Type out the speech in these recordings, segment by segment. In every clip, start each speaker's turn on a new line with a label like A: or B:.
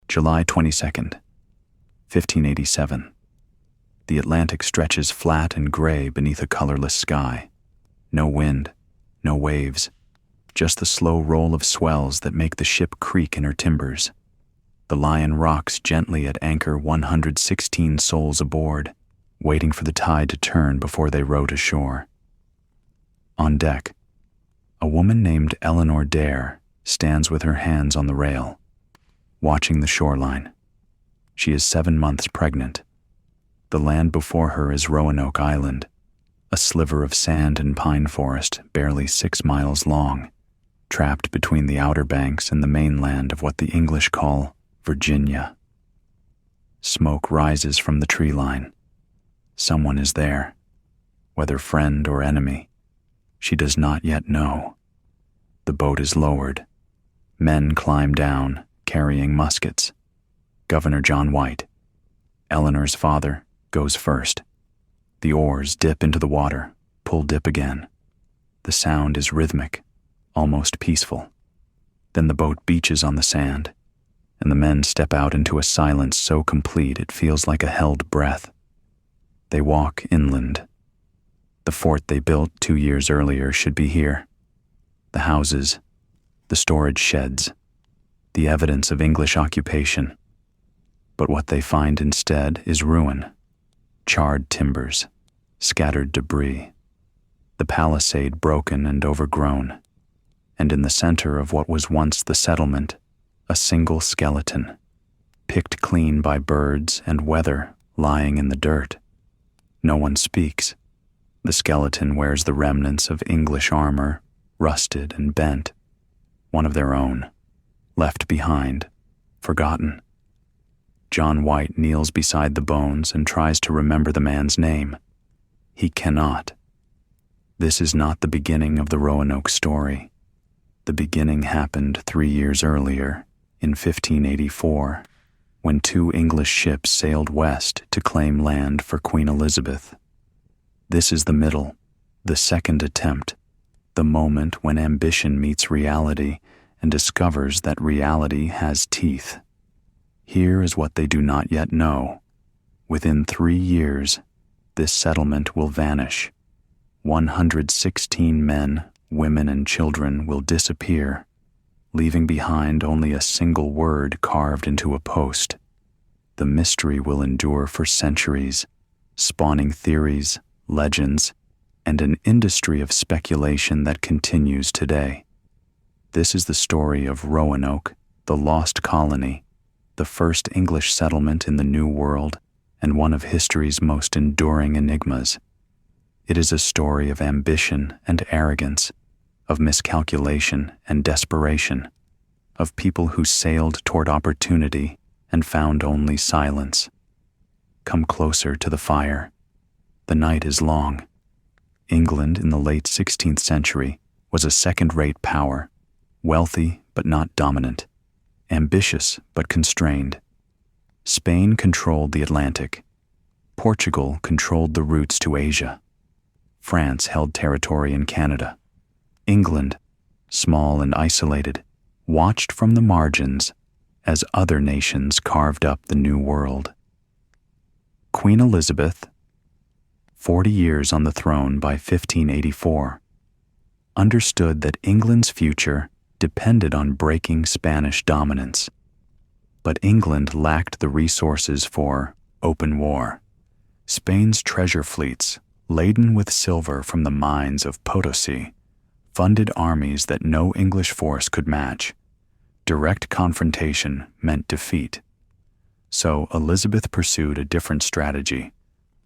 A: July 22nd, 1587. The Atlantic stretches flat and gray beneath a colorless sky. No wind, no waves, just the slow roll of swells that make the ship creak in her timbers. The Lion rocks gently at anchor, 116 souls aboard, waiting for the tide to turn before they row to shore. On deck, a woman named Eleanor Dare stands with her hands on the rail, watching the shoreline. She is 7 months pregnant. The land before her is Roanoke Island, a sliver of sand and pine forest barely 6 miles long, trapped between the Outer Banks and the mainland of what the English call Virginia. Smoke rises from the tree line. Someone is there, whether friend or enemy. She does not yet know. The boat is lowered. Men climb down, carrying muskets. Governor John White, Eleanor's father, goes first. The oars dip into the water, pull dip again. The sound is rhythmic, almost peaceful. Then the boat beaches on the sand, and the men step out into a silence so complete it feels like a held breath. They walk inland. The fort they built 2 years earlier should be here. The houses, the storage sheds, the evidence of English occupation. But what they find instead is ruin, charred timbers, scattered debris, the palisade broken and overgrown, and in the center of what was once the settlement, a single skeleton, picked clean by birds and weather, lying in the dirt. No one speaks. The skeleton wears the remnants of English armor, rusted and bent, one of their own, left behind, forgotten. John White kneels beside the bones and tries to remember the man's name. He cannot. This is not the beginning of the Roanoke story. The beginning happened 3 years earlier, in 1584, when 2 English ships sailed west to claim land for Queen Elizabeth. This is the middle, the second attempt, the moment when ambition meets reality and discovers that reality has teeth. Here is what they do not yet know. Within 3 years, this settlement will vanish. 116 men, women, and children will disappear, leaving behind only a single word carved into a post. The mystery will endure for centuries, spawning theories, legends, and an industry of speculation that continues today. This is the story of Roanoke, the Lost Colony, the first English settlement in the New World, and one of history's most enduring enigmas. It is a story of ambition and arrogance, of miscalculation and desperation, of people who sailed toward opportunity and found only silence. Come closer to the fire. The night is long. England in the late 16th century was a second-rate power, wealthy but not dominant, ambitious but constrained. Spain controlled the Atlantic. Portugal controlled the routes to Asia. France held territory in Canada. England, small and isolated, watched from the margins as other nations carved up the New World. Queen Elizabeth, 40 years on the throne by 1584, understood that England's future depended on breaking Spanish dominance. But England lacked the resources for open war. Spain's treasure fleets, laden with silver from the mines of Potosi, funded armies that no English force could match. Direct confrontation meant defeat. So Elizabeth pursued a different strategy,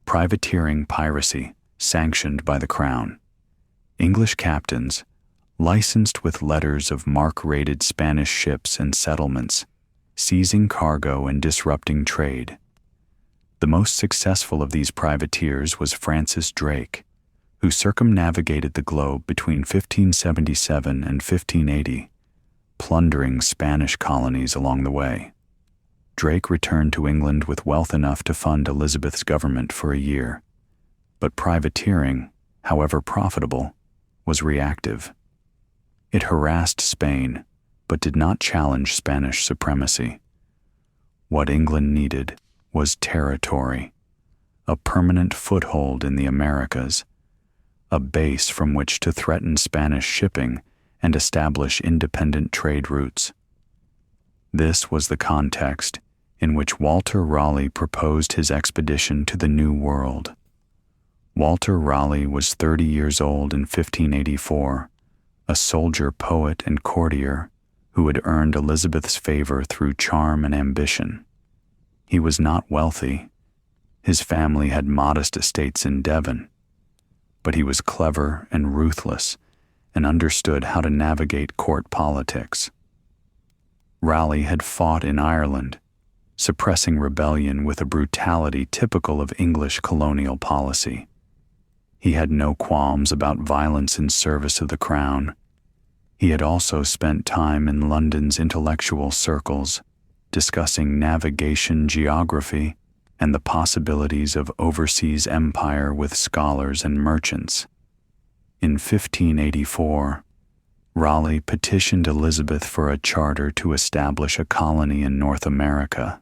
A: privateering piracy sanctioned by the Crown. English captains, licensed with letters of mark-rated Spanish ships and settlements, seizing cargo and disrupting trade. The most successful of these privateers was Francis Drake, who circumnavigated the globe between 1577 and 1580, plundering Spanish colonies along the way. Drake returned to England with wealth enough to fund Elizabeth's government for a year. But privateering, however profitable, was reactive. It harassed Spain, but did not challenge Spanish supremacy. What England needed was territory, a permanent foothold in the Americas, a base from which to threaten Spanish shipping and establish independent trade routes. This was the context in which Walter Raleigh proposed his expedition to the New World. Walter Raleigh was 30 years old in 1584, a soldier, poet, and courtier who had earned Elizabeth's favor through charm and ambition. He was not wealthy. His family had modest estates in Devon, but he was clever and ruthless and understood how to navigate court politics. Raleigh had fought in Ireland, suppressing rebellion with a brutality typical of English colonial policy. He had no qualms about violence in service of the crown. He had also spent time in London's intellectual circles, discussing navigation geography and the possibilities of overseas empire with scholars and merchants. In 1584, Raleigh petitioned Elizabeth for a charter to establish a colony in North America.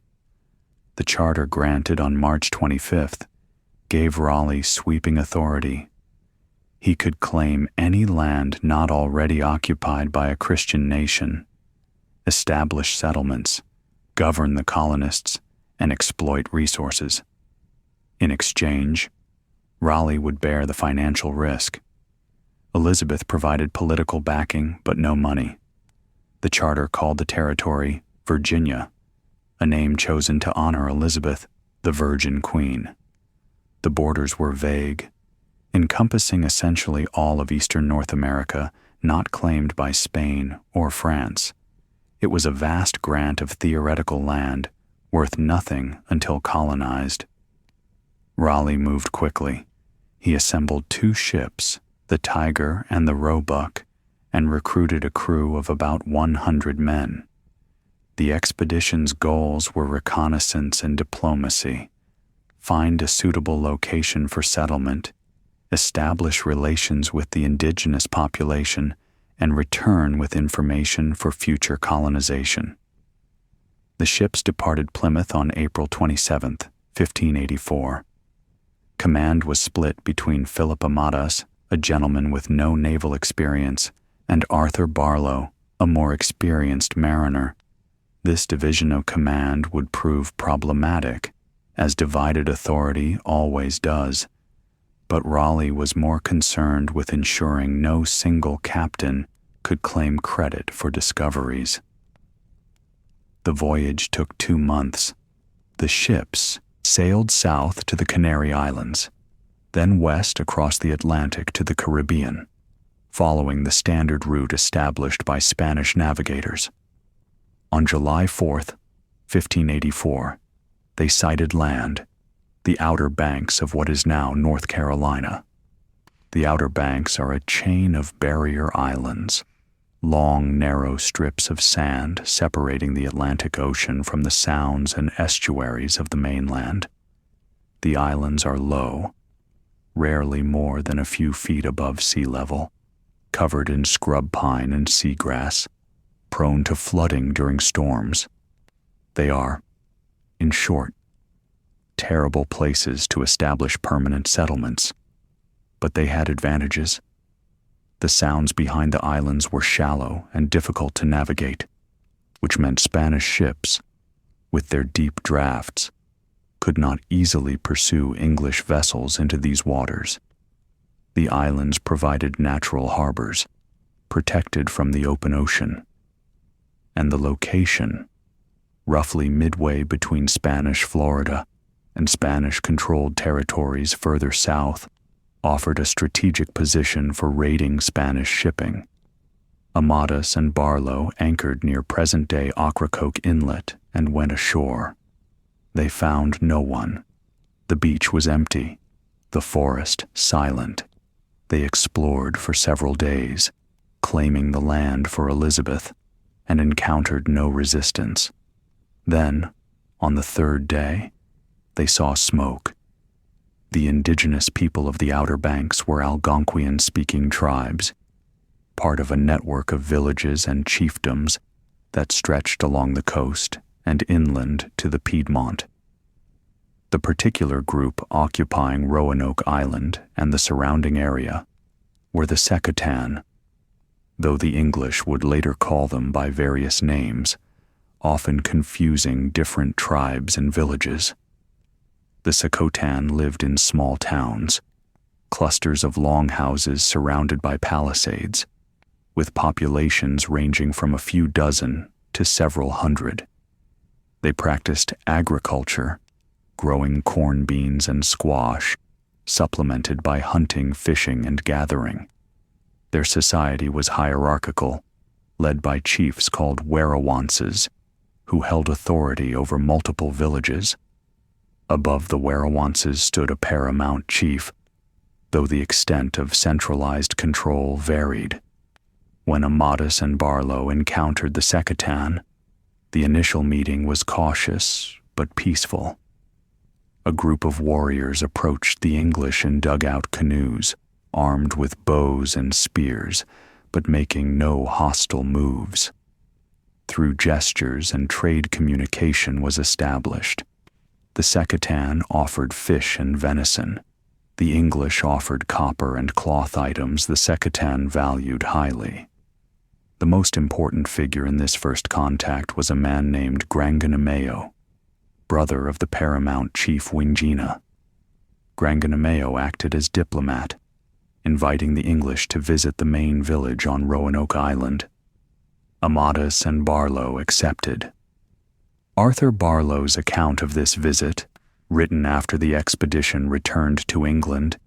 A: The charter, granted on March 25th, gave Raleigh sweeping authority. He could claim any land not already occupied by a Christian nation, establish settlements, govern the colonists, and exploit resources. In exchange, Raleigh would bear the financial risk. Elizabeth provided political backing, but no money. The charter called the territory Virginia, a name chosen to honor Elizabeth, the Virgin Queen. The borders were vague, encompassing essentially all of eastern North America not claimed by Spain or France. It was a vast grant of theoretical land, worth nothing until colonized. Raleigh moved quickly. He assembled 2 ships, the Tiger and the Roebuck, and recruited a crew of about 100 men. The expedition's goals were reconnaissance and diplomacy. Find a suitable location for settlement, establish relations with the indigenous population, and return with information for future colonization. The ships departed Plymouth on April 27, 1584. Command was split between Philip Amadas, a gentleman with no naval experience, and Arthur Barlow, a more experienced mariner. This division of command would prove problematic, as divided authority always does, but Raleigh was more concerned with ensuring no single captain could claim credit for discoveries. The voyage took 2 months. The ships sailed south to the Canary Islands, then west across the Atlantic to the Caribbean, following the standard route established by Spanish navigators. On July 4, 1584, they sighted land, the Outer Banks of what is now North Carolina. The Outer Banks are a chain of barrier islands, long, narrow strips of sand separating the Atlantic Ocean from the sounds and estuaries of the mainland. The islands are low, rarely more than a few feet above sea level, covered in scrub pine and seagrass, prone to flooding during storms. They are, in short, terrible places to establish permanent settlements, but they had advantages. The sounds behind the islands were shallow and difficult to navigate, which meant Spanish ships, with their deep drafts, could not easily pursue English vessels into these waters. The islands provided natural harbors, protected from the open ocean, and the location, roughly midway between Spanish Florida and Spanish-controlled territories further south, offered a strategic position for raiding Spanish shipping. Amadas and Barlow anchored near present-day Ocracoke Inlet and went ashore. They found no one. The beach was empty, the forest silent. They explored for several days, claiming the land for Elizabeth, and encountered no resistance. Then, on the 3rd day, they saw smoke. The indigenous people of the Outer Banks were Algonquian-speaking tribes, part of a network of villages and chiefdoms that stretched along the coast and inland to the Piedmont. The particular group occupying Roanoke Island and the surrounding area were the Seccotan, though the English would later call them by various names, often confusing different tribes and villages. The Seccotan lived in small towns, clusters of longhouses surrounded by palisades, with populations ranging from a few dozen to several hundred. They practiced agriculture, growing corn, beans, and squash, supplemented by hunting, fishing, and gathering. Their society was hierarchical, led by chiefs called werowonces, who held authority over multiple villages. Above the werowonces stood a paramount chief, though the extent of centralized control varied. When Armada and Barlow encountered the Seccotan, the initial meeting was cautious but peaceful. A group of warriors approached the English in dugout canoes, armed with bows and spears, but making no hostile moves. Through gestures and trade communication was established. The Seccotan offered fish and venison. The English offered copper and cloth items the Seccotan valued highly. The most important figure in this first contact was a man named Granganameo, brother of the paramount chief Wingina. Granganameo acted as diplomat, inviting the English to visit the main village on Roanoke Island. Armada and Barlow accepted. Arthur Barlow's account of this visit, written after the expedition returned to England,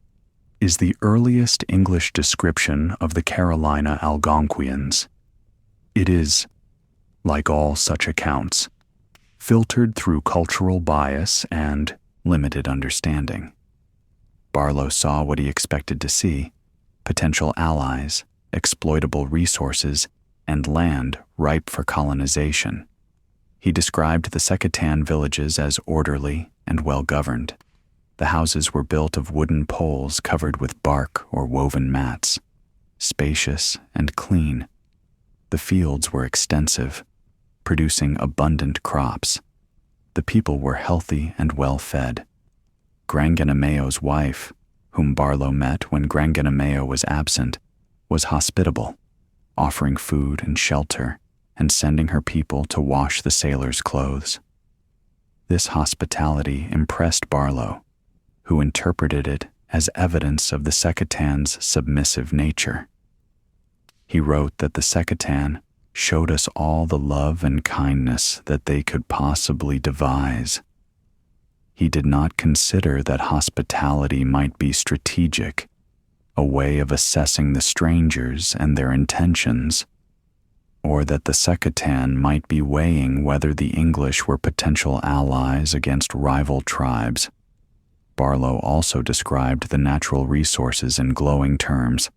A: is the earliest English description of the Carolina Algonquians. It is, like all such accounts, filtered through cultural bias and limited understanding. Barlow saw what he expected to see: potential allies, exploitable resources, and land ripe for colonization. He described the Seccotan villages as orderly and well-governed. The houses were built of wooden poles covered with bark or woven mats, spacious and clean. The fields were extensive, producing abundant crops. The people were healthy and well-fed. Granganameo's wife, whom Barlow met when Granganameo was absent, was hospitable, offering food and shelter and sending her people to wash the sailors' clothes. This hospitality impressed Barlow, who interpreted it as evidence of the Seccotan's submissive nature. He wrote that the Seccotan showed us all the love and kindness that they could possibly devise. He did not consider that hospitality might be strategic, a way of assessing the strangers and their intentions, or that the Seccotan might be weighing whether the English were potential allies against rival tribes. Barlow also described the natural resources in glowing terms.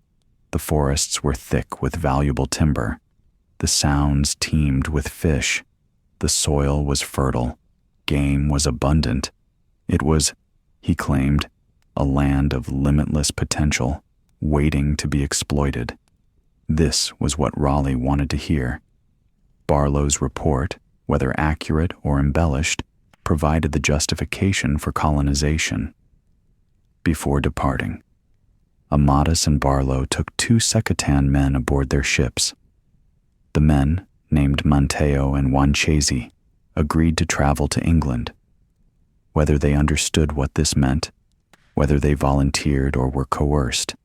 A: The forests were thick with valuable timber. The sounds teemed with fish. The soil was fertile. Game was abundant. It was, he claimed, a land of limitless potential, waiting to be exploited. This was what Raleigh wanted to hear. Barlow's report, whether accurate or embellished, provided the justification for colonization. Before departing, Armada and Barlow took 2 Seccotan men aboard their ships. The men, named Manteo and Wanchese, agreed to travel to England. Whether they understood what this meant, whether they volunteered or were coerced,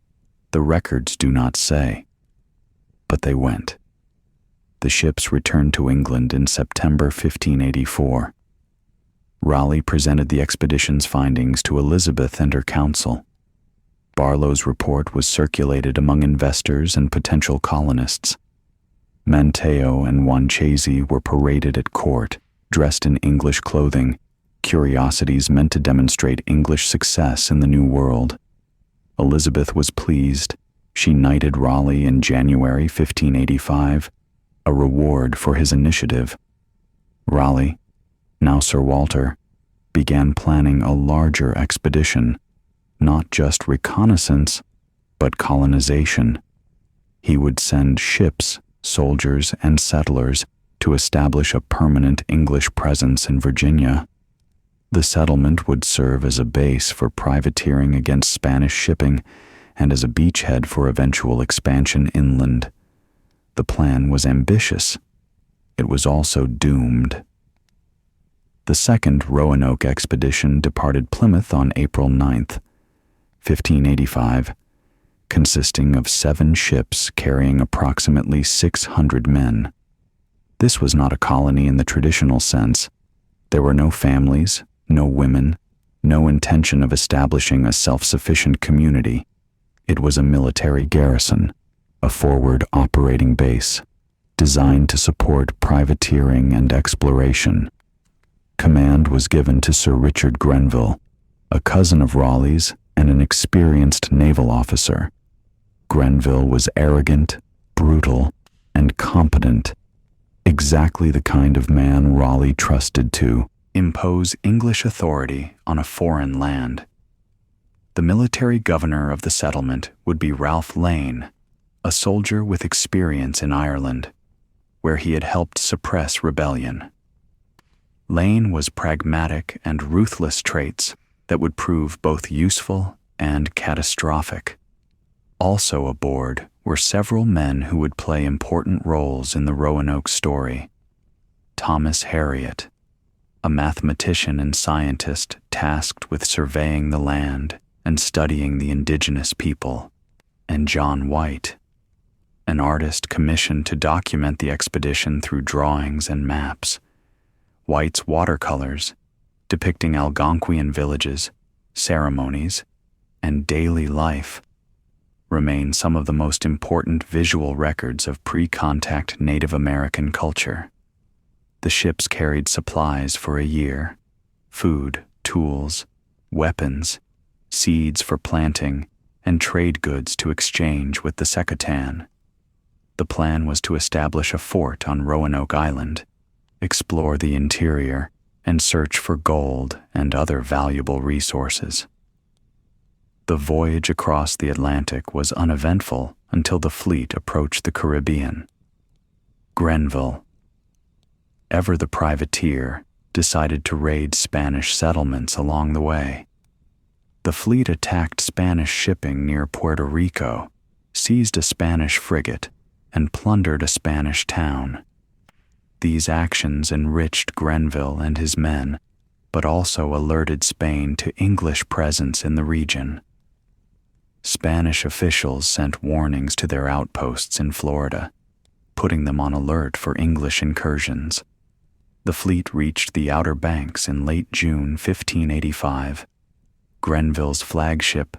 A: the records do not say. But they went. The ships returned to England in September 1584. Raleigh presented the expedition's findings to Elizabeth and her council. Barlow's report was circulated among investors and potential colonists. Manteo and Wanchese were paraded at court, dressed in English clothing, curiosities meant to demonstrate English success in the New World. Elizabeth was pleased. She knighted Raleigh in January 1585, a reward for his initiative. Raleigh, now Sir Walter, began planning a larger expedition, not just reconnaissance, but colonization. He would send ships, soldiers, and settlers to establish a permanent English presence in Virginia. The settlement would serve as a base for privateering against Spanish shipping and as a beachhead for eventual expansion inland. The plan was ambitious. It was also doomed. The Second Roanoke expedition departed Plymouth on April 9th, 1585, consisting of 7 ships carrying approximately 600 men. This was not a colony in the traditional sense. There were no families, no women, no intention of establishing a self-sufficient community. It was a military garrison, a forward operating base, designed to support privateering and exploration. Command was given to Sir Richard Grenville, a cousin of Raleigh's and an experienced naval officer. Grenville was arrogant, brutal, and competent, exactly the kind of man Raleigh trusted to impose English authority on a foreign land. The military governor of the settlement would be Ralph Lane, a soldier with experience in Ireland, where he had helped suppress rebellion. Lane was pragmatic and ruthless traits that would prove both useful and catastrophic. Also aboard were several men who would play important roles in the Roanoke story. Thomas Harriot, a mathematician and scientist tasked with surveying the land and studying the indigenous people, and John White, an artist commissioned to document the expedition through drawings and maps. White's watercolors, depicting Algonquian villages, ceremonies, and daily life, remain some of the most important visual records of pre-contact Native American culture. The ships carried supplies for a year: food, tools, weapons, seeds for planting, and trade goods to exchange with the Secatan. The plan was to establish a fort on Roanoke Island, explore the interior, and search for gold and other valuable resources. The voyage across the Atlantic was uneventful until the fleet approached the Caribbean. Grenville, ever the privateer, decided to raid Spanish settlements along the way. The fleet attacked Spanish shipping near Puerto Rico, seized a Spanish frigate, and plundered a Spanish town. These actions enriched Grenville and his men, but also alerted Spain to English presence in the region. Spanish officials sent warnings to their outposts in Florida, putting them on alert for English incursions. The fleet reached the Outer Banks in late June 1585. Grenville's flagship,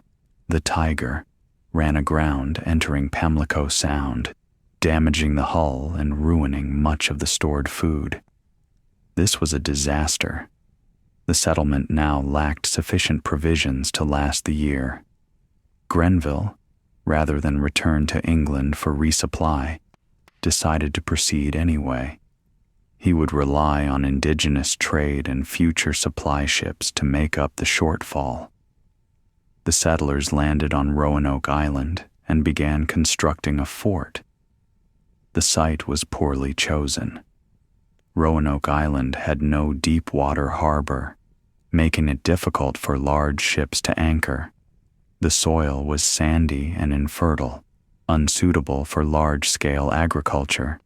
A: the Tiger, ran aground entering Pamlico Sound, damaging the hull and ruining much of the stored food. This was a disaster. The settlement now lacked sufficient provisions to last the year. Grenville, rather than return to England for resupply, decided to proceed anyway. He would rely on indigenous trade and future supply ships to make up the shortfall. The settlers landed on Roanoke Island and began constructing a fort. The site was poorly chosen. Roanoke Island had no deep water harbor, making it difficult for large ships to anchor. The soil was sandy and infertile, unsuitable for large-scale agriculture.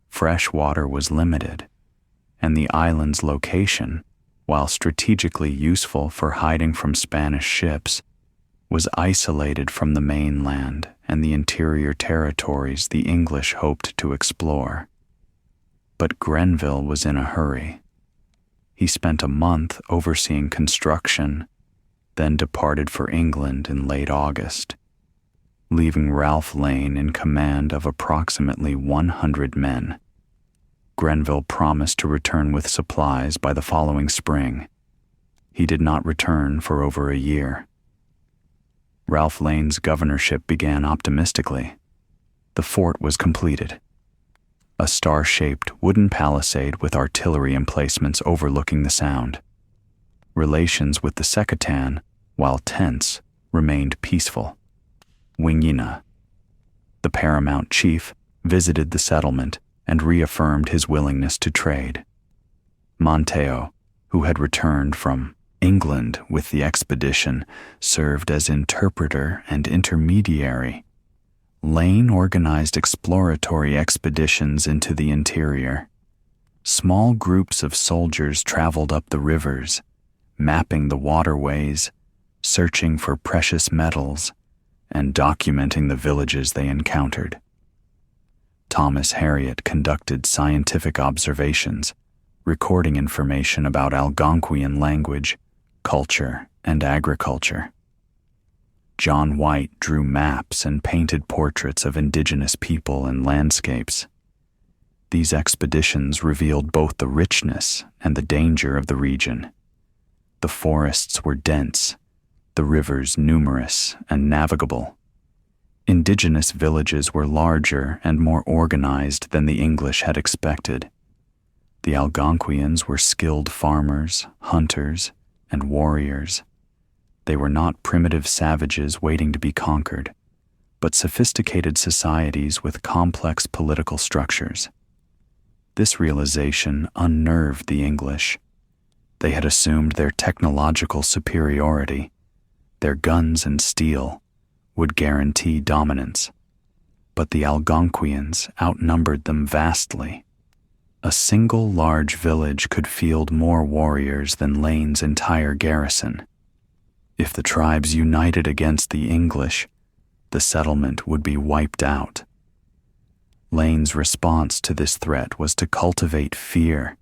A: Fresh water was limited, and the island's location, while strategically useful for hiding from Spanish ships, was isolated from the mainland and the interior territories the English hoped to explore. But Grenville was in a hurry. He spent a month overseeing construction, then departed for England in late August, leaving Ralph Lane in command of approximately 100 men. Grenville promised to return with supplies by the following spring. He did not return for over a year. Ralph Lane's governorship began optimistically. The fort was completed. A star-shaped wooden palisade with artillery emplacements overlooking the sound. Relations with the Secatan, while tense, remained peaceful. Wingina, the paramount chief, visited the settlement and reaffirmed his willingness to trade. Monteo, who had returned from England with the expedition, served as interpreter and intermediary. Lane organized exploratory expeditions into the interior. Small groups of soldiers traveled up the rivers, mapping the waterways, searching for precious metals, and documenting the villages they encountered. Thomas Harriot conducted scientific observations, recording information about Algonquian language, culture, and agriculture. John White drew maps and painted portraits of indigenous people and landscapes. These expeditions revealed both the richness and the danger of the region. The forests were dense, the rivers numerous and navigable. Indigenous villages were larger and more organized than the English had expected. The Algonquians were skilled farmers, hunters, and warriors. They were not primitive savages waiting to be conquered, but sophisticated societies with complex political structures. This realization unnerved the English. They had assumed their technological superiority. Their guns and steel would guarantee dominance. But the Algonquians outnumbered them vastly. A single large village could field more warriors than Lane's entire garrison. If the tribes united against the English, the settlement would be wiped out. Lane's response to this threat was to cultivate fear.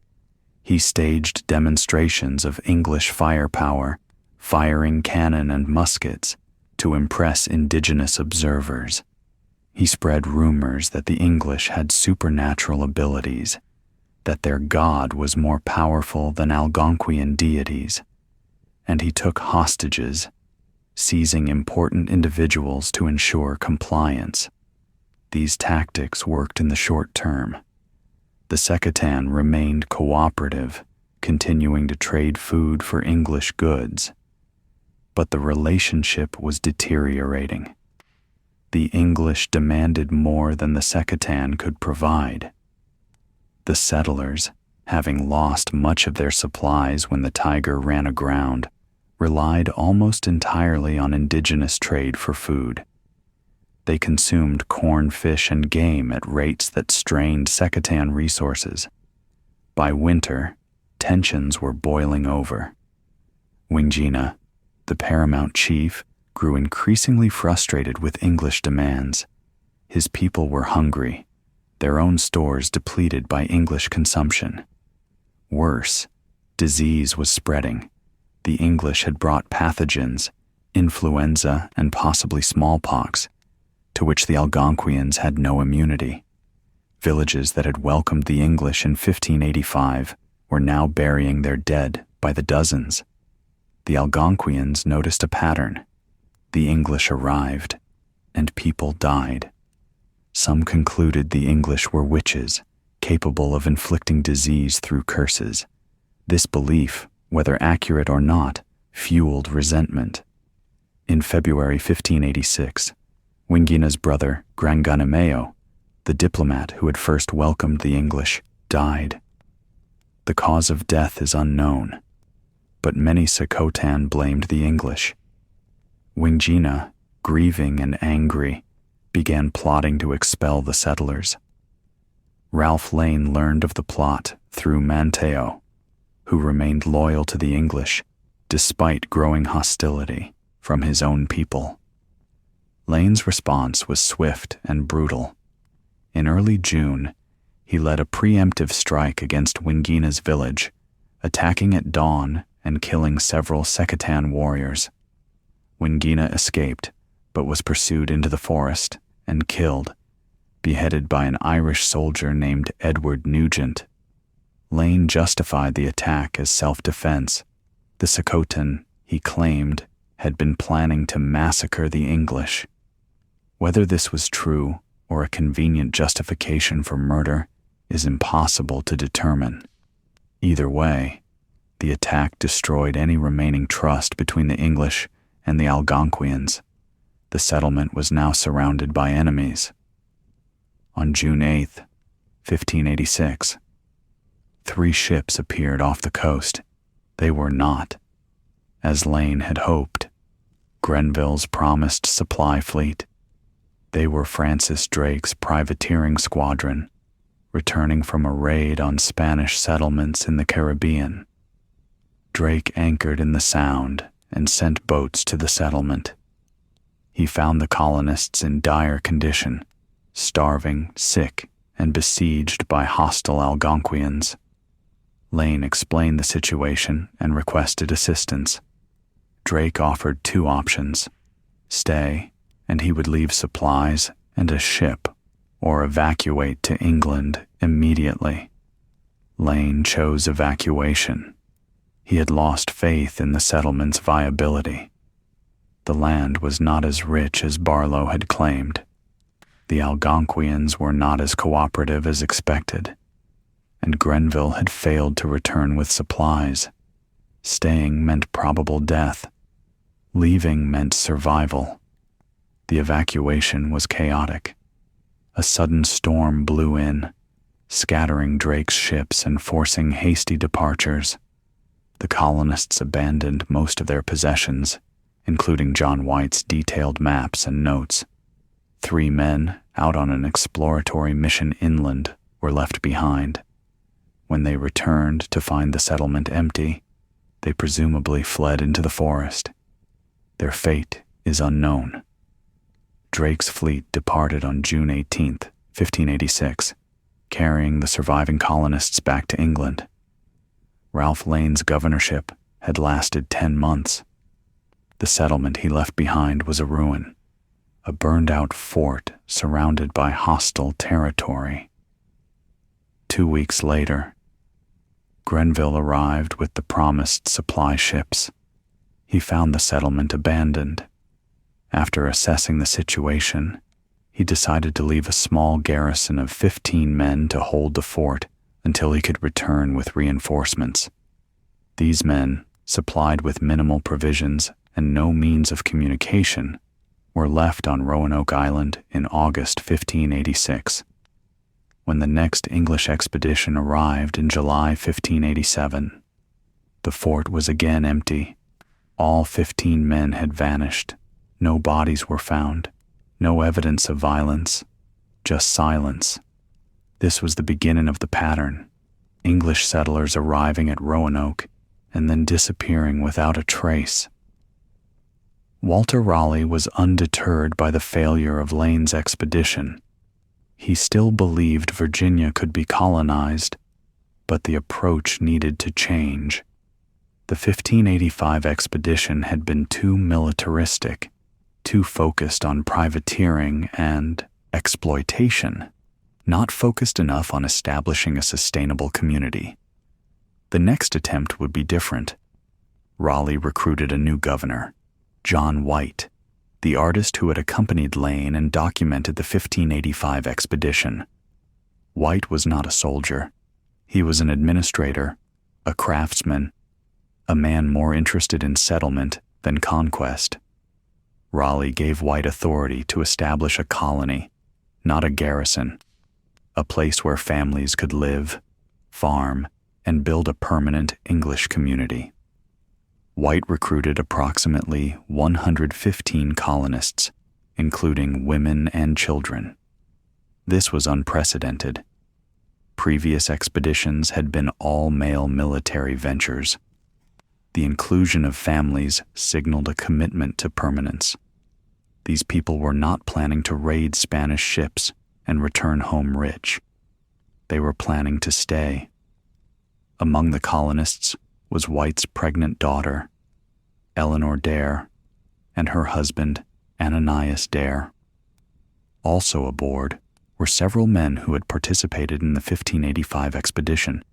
A: He staged demonstrations of English firepower, firing cannon and muskets to impress indigenous observers. He spread rumors that the English had supernatural abilities, that their god was more powerful than Algonquian deities, and he took hostages, seizing important individuals to ensure compliance. These tactics worked in the short term. The Secatan remained cooperative, continuing to trade food for English goods. But the relationship was deteriorating. The English demanded more than the Secatan could provide. The settlers, having lost much of their supplies when the Tiger ran aground, relied almost entirely on indigenous trade for food. They consumed corn, fish, and game at rates that strained Secatan resources. By winter, tensions were boiling over. Wingina, the paramount chief, grew increasingly frustrated with English demands. His people were hungry, their own stores depleted by English consumption. Worse, disease was spreading. The English had brought pathogens, influenza and possibly smallpox, to which the Algonquians had no immunity. Villages that had welcomed the English in 1585 were now burying their dead by the dozens. The Algonquians noticed a pattern. The English arrived, and people died. Some concluded the English were witches, capable of inflicting disease through curses. This belief, whether accurate or not, fueled resentment. In February 1586, Wingina's brother, Granganimeo, the diplomat who had first welcomed the English, died. The cause of death is unknown, but many Secatan blamed the English. Wingina, grieving and angry, began plotting to expel the settlers. Ralph Lane learned of the plot through Monteo, who remained loyal to the English despite growing hostility from his own people. Lane's response was swift and brutal. In early June, he led a preemptive strike against Wingina's village, attacking at dawn and killing several Secatan warriors. Wingina escaped, but was pursued into the forest and killed, beheaded by an Irish soldier named Edward Nugent. Lane justified the attack as self-defense. The Secatan, he claimed, had been planning to massacre the English. Whether this was true or a convenient justification for murder is impossible to determine. Either way, the attack destroyed any remaining trust between the English and the Algonquians. The settlement was now surrounded by enemies. On June 8th, 1586. 3 ships appeared off the coast. They were not, as Lane had hoped, Grenville's promised supply fleet. They were Francis Drake's privateering squadron, returning from a raid on Spanish settlements in the Caribbean. Drake anchored in the Sound and sent boats to the settlement. He found the colonists in dire condition, starving, sick, and besieged by hostile Algonquians. Lane explained the situation and requested assistance. Drake offered 2 options: stay, and he would leave supplies and a ship, or evacuate to England immediately. Lane chose evacuation. He had lost faith in the settlement's viability. The land was not as rich as Barlow had claimed. The Algonquians were not as cooperative as expected, and Grenville had failed to return with supplies. Staying meant probable death. Leaving meant survival. The evacuation was chaotic. A sudden storm blew in, scattering Drake's ships and forcing hasty departures. The colonists abandoned most of their possessions, including John White's detailed maps and notes. 3 men, out on an exploratory mission inland, were left behind. When they returned to find the settlement empty, they presumably fled into the forest. Their fate is unknown. Drake's fleet departed on June 18, 1586, carrying the surviving colonists back to England. Ralph Lane's governorship had lasted 10 months. The settlement he left behind was a ruin, a burned-out fort surrounded by hostile territory. 2 weeks later, Grenville arrived with the promised supply ships. He found the settlement abandoned. After assessing the situation, he decided to leave a small garrison of 15 men to hold the fort until he could return with reinforcements. These men, supplied with minimal provisions and no means of communication, were left on Roanoke Island in August 1586. When the next English expedition arrived in July 1587, the fort was again empty. All 15 men had vanished. No bodies were found, no evidence of violence, just silence. This was the beginning of the pattern: English settlers arriving at Roanoke and then disappearing without a trace. Walter Raleigh was undeterred by the failure of Lane's expedition. He still believed Virginia could be colonized, but the approach needed to change. The 1585 expedition had been too militaristic, too focused on privateering and exploitation, not focused enough on establishing a sustainable community. The next attempt would be different. Raleigh recruited a new governor, John White, the artist who had accompanied Lane and documented the 1585 expedition. White was not a soldier. He was an administrator, a craftsman, a man more interested in settlement than conquest. Raleigh gave White authority to establish a colony, not a garrison, a place where families could live, farm, and build a permanent English community. White recruited approximately 115 colonists, including women and children. This was unprecedented. Previous expeditions had been all-male military ventures. The inclusion of families signaled a commitment to permanence. These people were not planning to raid Spanish ships and return home rich. They were planning to stay. Among the colonists was White's pregnant daughter, Eleanor Dare, and her husband, Ananias Dare. Also aboard were several men who had participated in the 1585 expedition,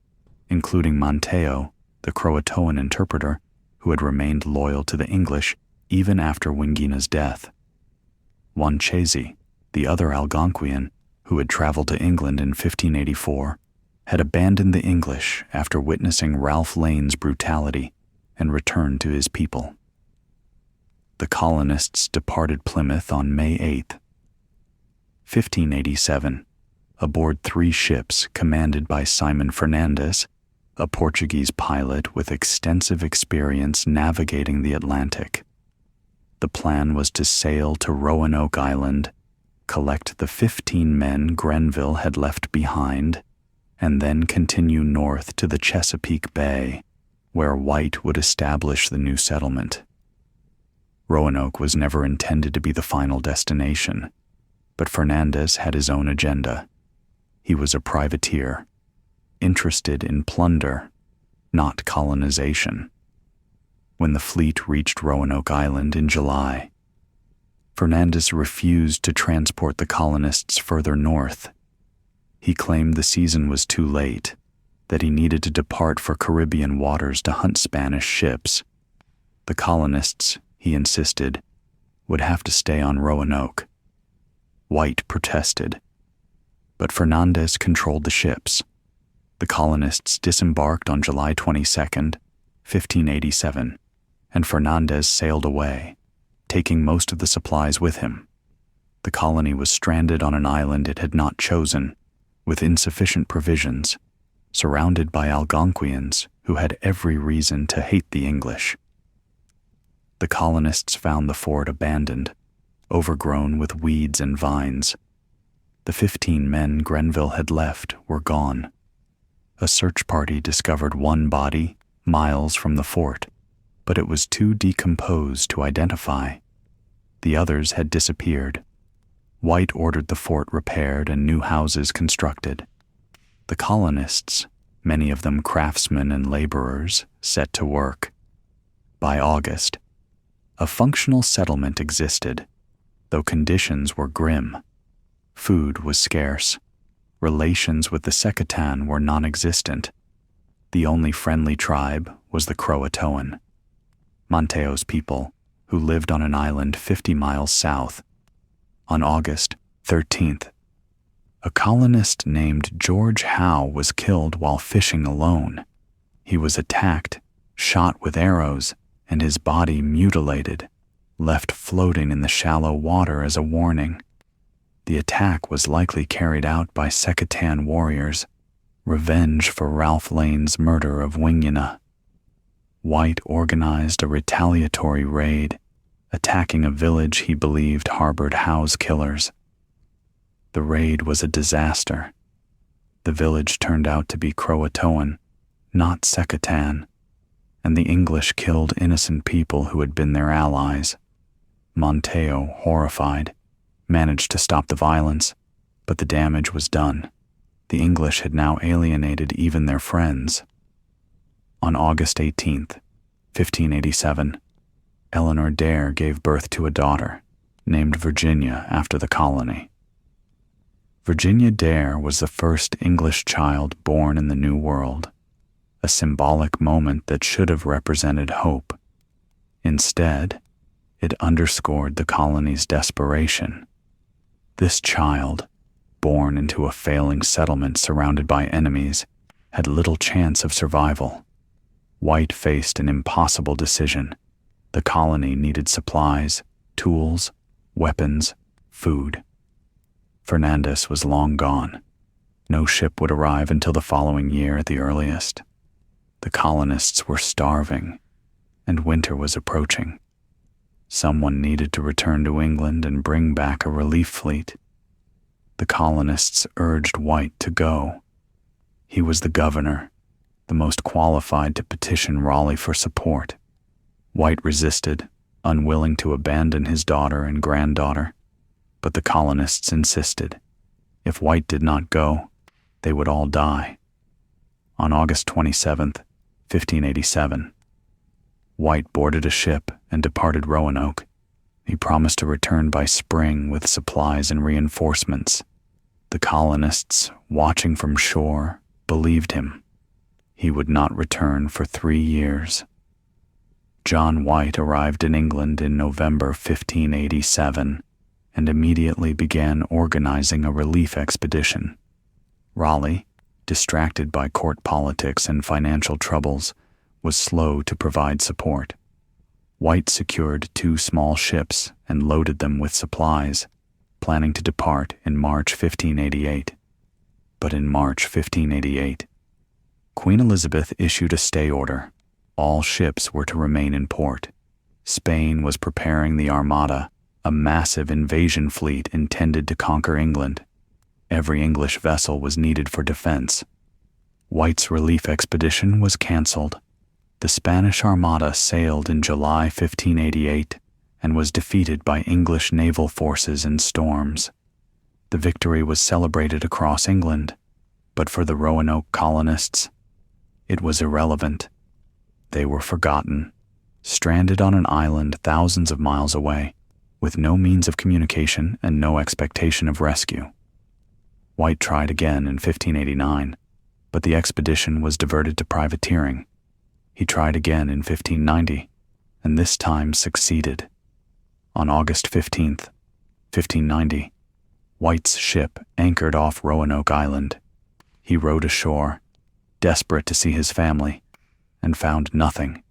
A: including Monteo, the Croatoan interpreter, who had remained loyal to the English even after Wingina's death. Wanchese, the other Algonquian, who had traveled to England in 1584, had abandoned the English after witnessing Ralph Lane's brutality and returned to his people. The colonists departed Plymouth on May 8, 1587, aboard 3 ships commanded by Simon Fernandez, a Portuguese pilot with extensive experience navigating the Atlantic. The plan was to sail to Roanoke Island, collect the 15 men Grenville had left behind, and then continue north to the Chesapeake Bay, where White would establish the new settlement. Roanoke was never intended to be the final destination, but Fernandez had his own agenda. He was a privateer, interested in plunder, not colonization. When the fleet reached Roanoke Island in July, Fernandez refused to transport the colonists further north. He claimed the season was too late, that he needed to depart for Caribbean waters to hunt Spanish ships. The colonists, he insisted, would have to stay on Roanoke. White protested, but Fernandez controlled the ships. The colonists disembarked on July 22nd, 1587, and Fernandez sailed away, taking most of the supplies with him. The colony was stranded on an island it had not chosen, with insufficient provisions, surrounded by Algonquians who had every reason to hate the English. The colonists found the fort abandoned, overgrown with weeds and vines. The 15 men Grenville had left were gone. A search party discovered one body miles from the fort, but it was too decomposed to identify. The others had disappeared. White ordered the fort repaired and new houses constructed. The colonists, many of them craftsmen and laborers, set to work. By August, a functional settlement existed, though conditions were grim. Food was scarce. Relations with the Secatan were non-existent. The only friendly tribe was the Croatoan, Monteo's people, who lived on an island 50 miles south. On August 13th, a colonist named George Howe was killed while fishing alone. He was attacked, shot with arrows, and his body mutilated, left floating in the shallow water as a warning. The attack was likely carried out by Secatan warriors, revenge for Ralph Lane's murder of Wingina. White organized a retaliatory raid, attacking a village he believed harbored Howe's killers. The raid was a disaster. The village turned out to be Croatoan, not Secatan, and the English killed innocent people who had been their allies. Monteo, horrified, managed to stop the violence, but the damage was done. The English had now alienated even their friends. On August 18th, 1587, Eleanor Dare gave birth to a daughter, named Virginia after the colony. Virginia Dare was the first English child born in the New World, a symbolic moment that should have represented hope. Instead, it underscored the colony's desperation. This child, born into a failing settlement surrounded by enemies, had little chance of survival. White faced an impossible decision. The colony needed supplies, tools, weapons, food. Fernandez was long gone. No ship would arrive until the following year at the earliest. The colonists were starving, and winter was approaching. Someone needed to return to England and bring back a relief fleet. The colonists urged White to go. He was the governor, the most qualified to petition Raleigh for support. White resisted, unwilling to abandon his daughter and granddaughter, but the colonists insisted. If White did not go, they would all die. On August 27th, 1587, White boarded a ship and departed Roanoke. He promised to return by spring with supplies and reinforcements. The colonists, watching from shore, believed him. He would not return for 3 years. John White arrived in England in November 1587 and immediately began organizing a relief expedition. Raleigh, distracted by court politics and financial troubles, was slow to provide support. White secured 2 small ships and loaded them with supplies, planning to depart in March 1588. But in March 1588, Queen Elizabeth issued a stay order. All ships were to remain in port. Spain was preparing the Armada, a massive invasion fleet intended to conquer England. Every English vessel was needed for defense. White's relief expedition was cancelled. The Spanish Armada sailed in July 1588 and was defeated by English naval forces in storms. The victory was celebrated across England, but for the Roanoke colonists, it was irrelevant. They were forgotten, stranded on an island thousands of miles away, with no means of communication and no expectation of rescue. White tried again in 1589, but the expedition was diverted to privateering. He tried again in 1590, and this time succeeded. On August 15th, 1590, White's ship anchored off Roanoke Island. He rowed ashore, desperate to see his family, and found nothing.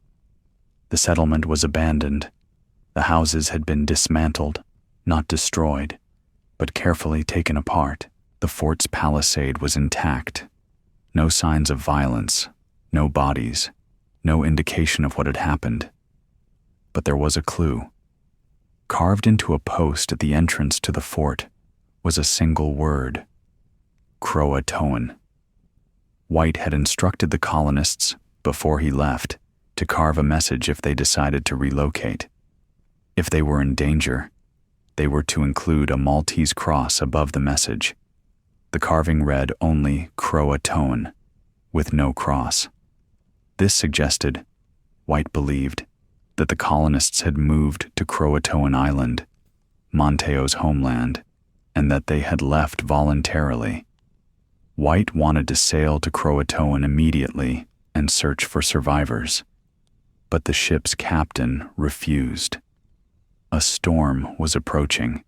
A: The settlement was abandoned. The houses had been dismantled, not destroyed, but carefully taken apart. The fort's palisade was intact. No signs of violence, no bodies, no indication of what had happened. But there was a clue. Carved into a post at the entrance to the fort was a single word: Croatoan. White had instructed the colonists, before he left, to carve a message if they decided to relocate. If they were in danger, they were to include a Maltese cross above the message. The carving read only Croatoan, with no cross. This suggested, White believed, that the colonists had moved to Croatoan Island, Monteo's homeland, and that they had left voluntarily. White wanted to sail to Croatoan immediately and search for survivors, but the ship's captain refused. A storm was approaching,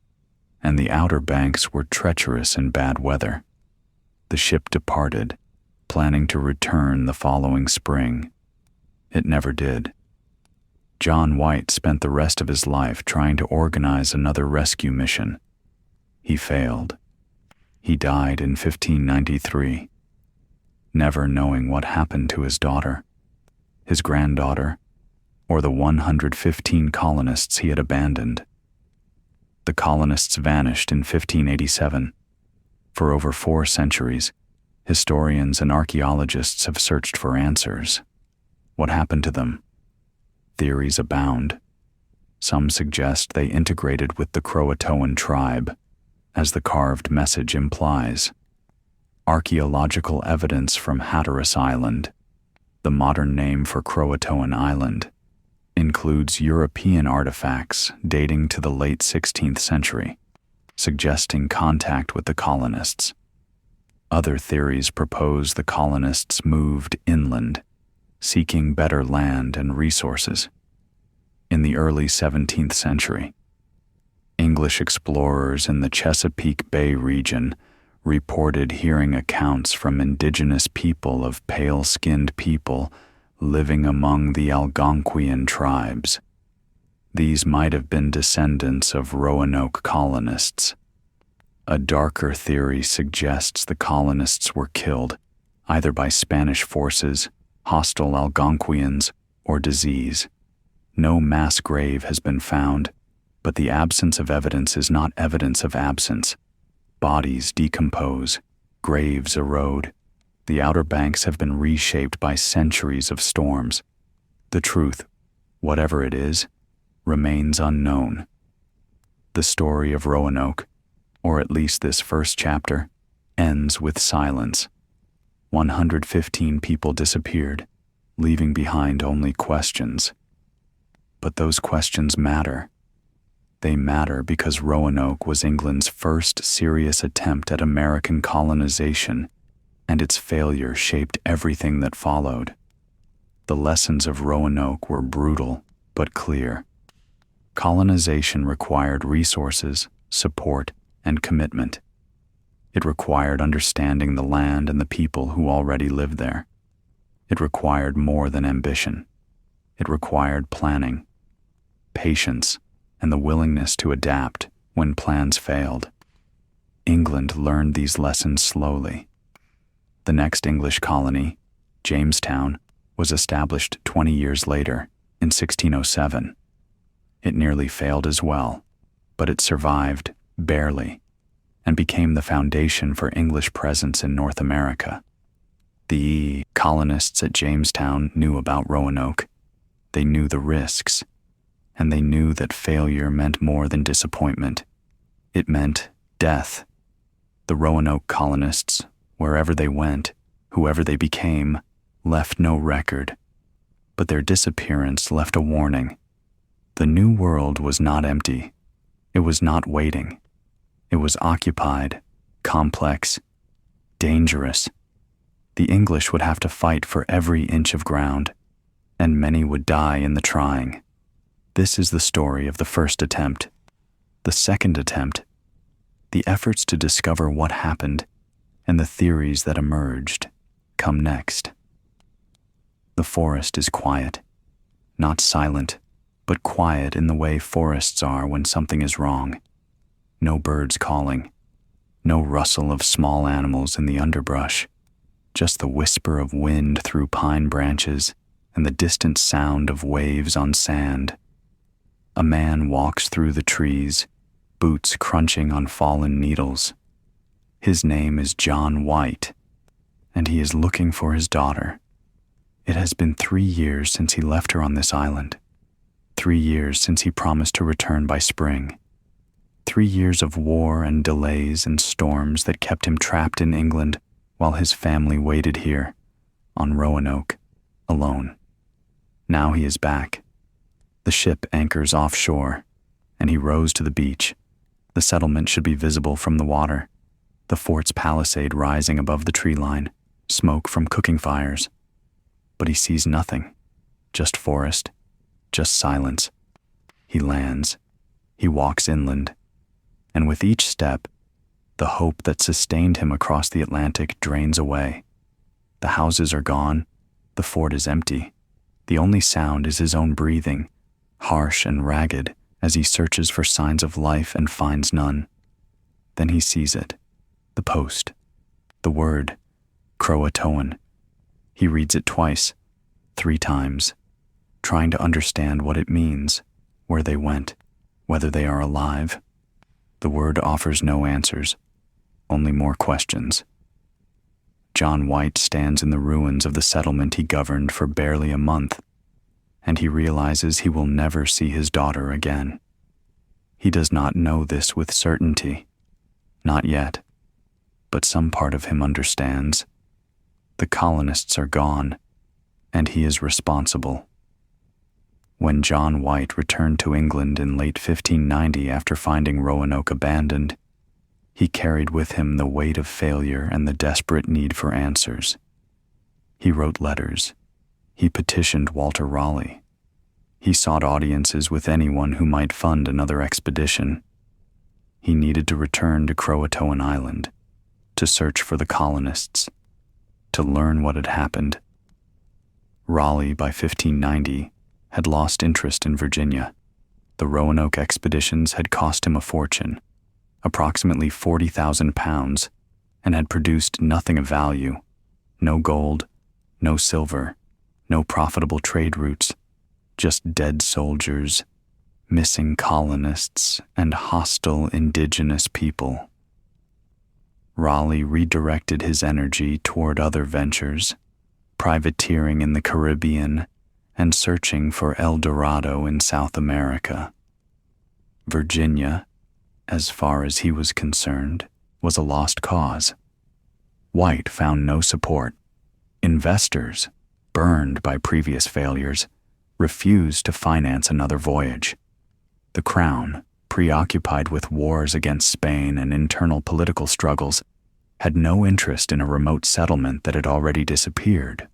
A: and the Outer Banks were treacherous in bad weather. The ship departed, planning to return the following spring. It never did. John White spent the rest of his life trying to organize another rescue mission. He failed. He died in 1593, never knowing what happened to his daughter, his granddaughter, or the 115 colonists he had abandoned. The colonists vanished in 1587. For over 4 centuries, historians and archaeologists have searched for answers. What happened to them? Theories abound. Some suggest they integrated with the Croatoan tribe, as the carved message implies. Archaeological evidence from Hatteras Island, the modern name for Croatoan Island, includes European artifacts dating to the late 16th century, suggesting contact with the colonists. Other theories propose the colonists moved inland, seeking better land and resources. In the early 17th century, English explorers in the Chesapeake Bay region reported hearing accounts from indigenous people of pale-skinned people living among the Algonquian tribes. These might have been descendants of Roanoke colonists. A darker theory suggests the colonists were killed either by Spanish forces, hostile Algonquians, or disease. No mass grave has been found, but the absence of evidence is not evidence of absence. Bodies decompose, graves erode. The Outer Banks have been reshaped by centuries of storms. The truth, whatever it is, remains unknown. The story of Roanoke, or at least this first chapter, ends with silence. 115 people disappeared, leaving behind only questions. But those questions matter. They matter because Roanoke was England's first serious attempt at American colonization, and its failure shaped everything that followed. The lessons of Roanoke were brutal, but clear. Colonization required resources, support, and commitment. It required understanding the land and the people who already lived there. It required more than ambition. It required planning, patience, and the willingness to adapt when plans failed. England learned these lessons slowly, The next English colony, Jamestown, was established 20 years later, in 1607. It nearly failed as well, but it survived, barely, and became the foundation for English presence in North America. The colonists at Jamestown knew about Roanoke. They knew the risks, and they knew that failure meant more than disappointment. It meant death. The Roanoke colonists, wherever they went, whoever they became, left no record. But their disappearance left a warning. The New World was not empty. It was not waiting. It was occupied, complex, dangerous. The English would have to fight for every inch of ground, and many would die in the trying. This is the story of the first attempt. The second attempt, the efforts to discover what happened, and the theories that emerged, come next. The forest is quiet, not silent, but quiet in the way forests are when something is wrong. No birds calling, no rustle of small animals in the underbrush, just the whisper of wind through pine branches and the distant sound of waves on sand. A man walks through the trees, boots crunching on fallen needles. His name is John White, and he is looking for his daughter. It has been 3 years since he left her on this island. 3 years since he promised to return by spring. 3 years of war and delays and storms that kept him trapped in England while his family waited here, on Roanoke, alone. Now he is back. The ship anchors offshore, and he rows to the beach. The settlement should be visible from the water, the fort's palisade rising above the tree line, smoke from cooking fires. But he sees nothing, just forest, just silence. He lands, he walks inland, and with each step, the hope that sustained him across the Atlantic drains away. The houses are gone, the fort is empty. The only sound is his own breathing, harsh and ragged, as he searches for signs of life and finds none. Then he sees it, the post, the word, Croatoan. He reads it twice, 3 times, trying to understand what it means, where they went, whether they are alive. The word offers no answers, only more questions. John White stands in the ruins of the settlement he governed for barely a month, and he realizes he will never see his daughter again. He does not know this with certainty, not yet, but some part of him understands. The colonists are gone, and he is responsible. When John White returned to England in late 1590 after finding Roanoke abandoned, he carried with him the weight of failure and the desperate need for answers. He wrote letters. He petitioned Walter Raleigh. He sought audiences with anyone who might fund another expedition. He needed to return to Croatoan Island, to search for the colonists, to learn what had happened. Raleigh, by 1590, had lost interest in Virginia. The Roanoke expeditions had cost him a fortune, approximately £40,000, and had produced nothing of value. No gold, no silver, no profitable trade routes, just dead soldiers, missing colonists, and hostile indigenous people. Raleigh redirected his energy toward other ventures, privateering in the Caribbean and searching for El Dorado in South America. Virginia, as far as he was concerned, was a lost cause. White found no support. Investors, burned by previous failures, refused to finance another voyage. The Crown, preoccupied with wars against Spain and internal political struggles, had no interest in a remote settlement that had already disappeared.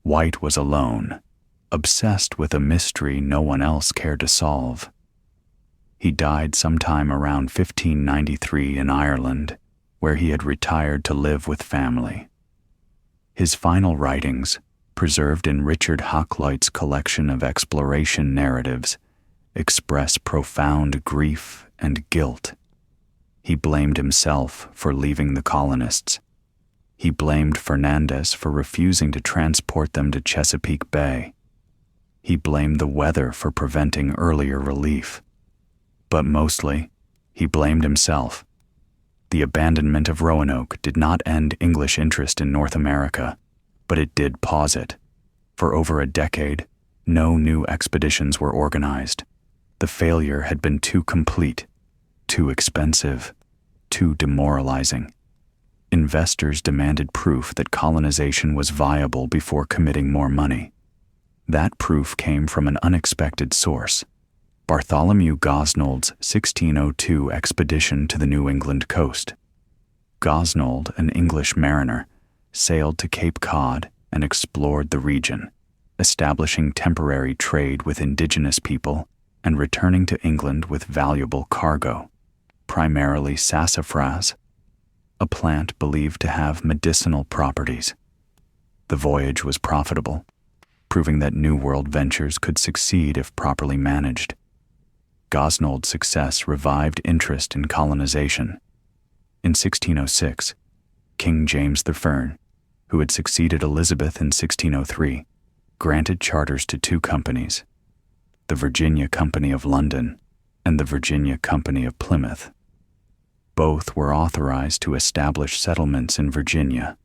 A: White was alone, obsessed with a mystery no one else cared to solve. He died sometime around 1593 in Ireland, where he had retired to live with family. His final writings, preserved in Richard Hakluyt's collection of exploration narratives, express profound grief and guilt. He blamed himself for leaving the colonists. He blamed Fernandez for refusing to transport them to Chesapeake Bay. He blamed the weather for preventing earlier relief. But mostly, he blamed himself. The abandonment of Roanoke did not end English interest in North America, but it did pause it. For over a decade, no new expeditions were organized. The failure had been too complete, too expensive, too demoralizing. Investors demanded proof that colonization was viable before committing more money. That proof came from an unexpected source: Bartholomew Gosnold's 1602 expedition to the New England coast. Gosnold, an English mariner, sailed to Cape Cod and explored the region, establishing temporary trade with indigenous people and returning to England with valuable cargo, primarily sassafras, a plant believed to have medicinal properties. The voyage was profitable, proving that New World ventures could succeed if properly managed. Gosnold's success revived interest in colonization. In 1606, King James I, who had succeeded Elizabeth in 1603, granted charters to two companies, the Virginia Company of London and the Virginia Company of Plymouth. Both were authorized to establish settlements in Virginia,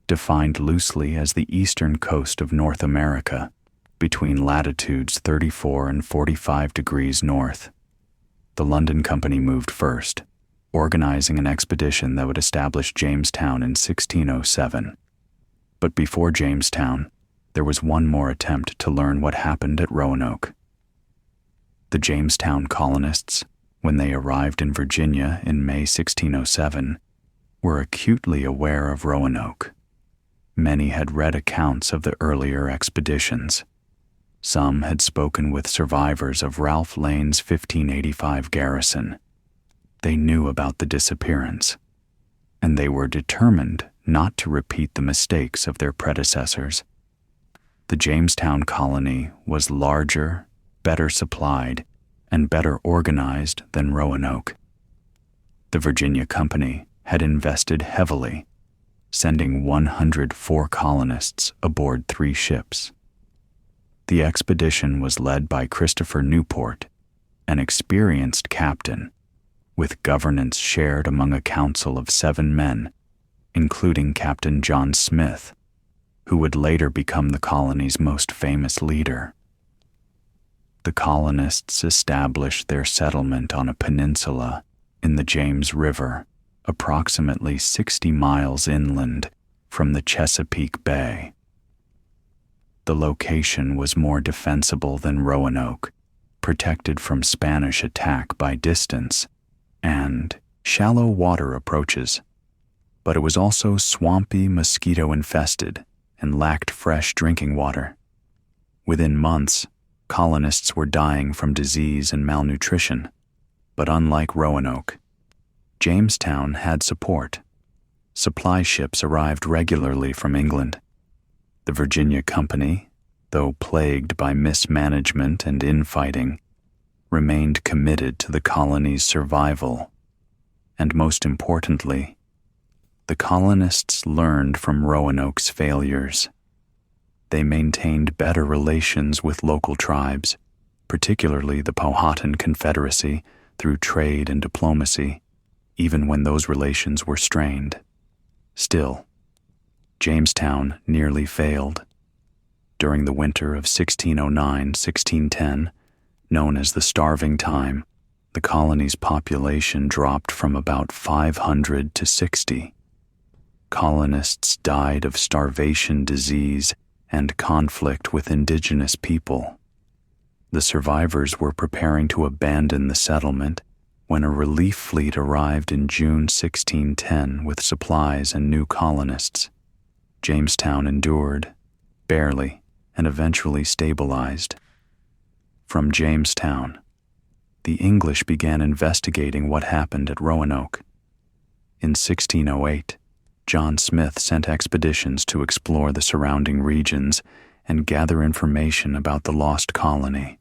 A: defined loosely as the eastern coast of North America, between latitudes 34 and 45 degrees north. The London Company moved first, organizing an expedition that would establish Jamestown in 1607. But before Jamestown, there was one more attempt to learn what happened at Roanoke. The Jamestown colonists, when they arrived in Virginia in May 1607, were acutely aware of Roanoke. Many had read accounts of the earlier expeditions. Some had spoken with survivors of Ralph Lane's 1585 garrison. They knew about the disappearance, and they were determined not to repeat the mistakes of their predecessors. The Jamestown colony was larger, better supplied, and better organized than Roanoke. The Virginia Company had invested heavily, sending 104 colonists aboard 3 ships. The expedition was led by Christopher Newport, an experienced captain, with governance shared among a council of 7 men, including Captain John Smith, who would later become the colony's most famous leader. The colonists established their settlement on a peninsula in the James River, approximately 60 miles inland from the Chesapeake Bay. The location was more defensible than Roanoke, protected from Spanish attack by distance and shallow water approaches, but it was also swampy, mosquito-infested, and lacked fresh drinking water. Within months, colonists were dying from disease and malnutrition, but unlike Roanoke, Jamestown had support. Supply ships arrived regularly from England. The Virginia Company, though plagued by mismanagement and infighting, remained committed to the colony's survival. And most importantly, the colonists learned from Roanoke's failures. They maintained better relations with local tribes, particularly the Powhatan Confederacy, through trade and diplomacy, even when those relations were strained. Still, Jamestown nearly failed. During the winter of 1609-1610, known as the Starving Time, the colony's population dropped from about 500 to 60. Colonists died of starvation, disease, and conflict with indigenous people. The survivors were preparing to abandon the settlement when a relief fleet arrived in June 1610 with supplies and new colonists. Jamestown endured, barely, and eventually stabilized. From Jamestown, the English began investigating what happened at Roanoke. In 1608, John Smith sent expeditions to explore the surrounding regions and gather information about the lost colony.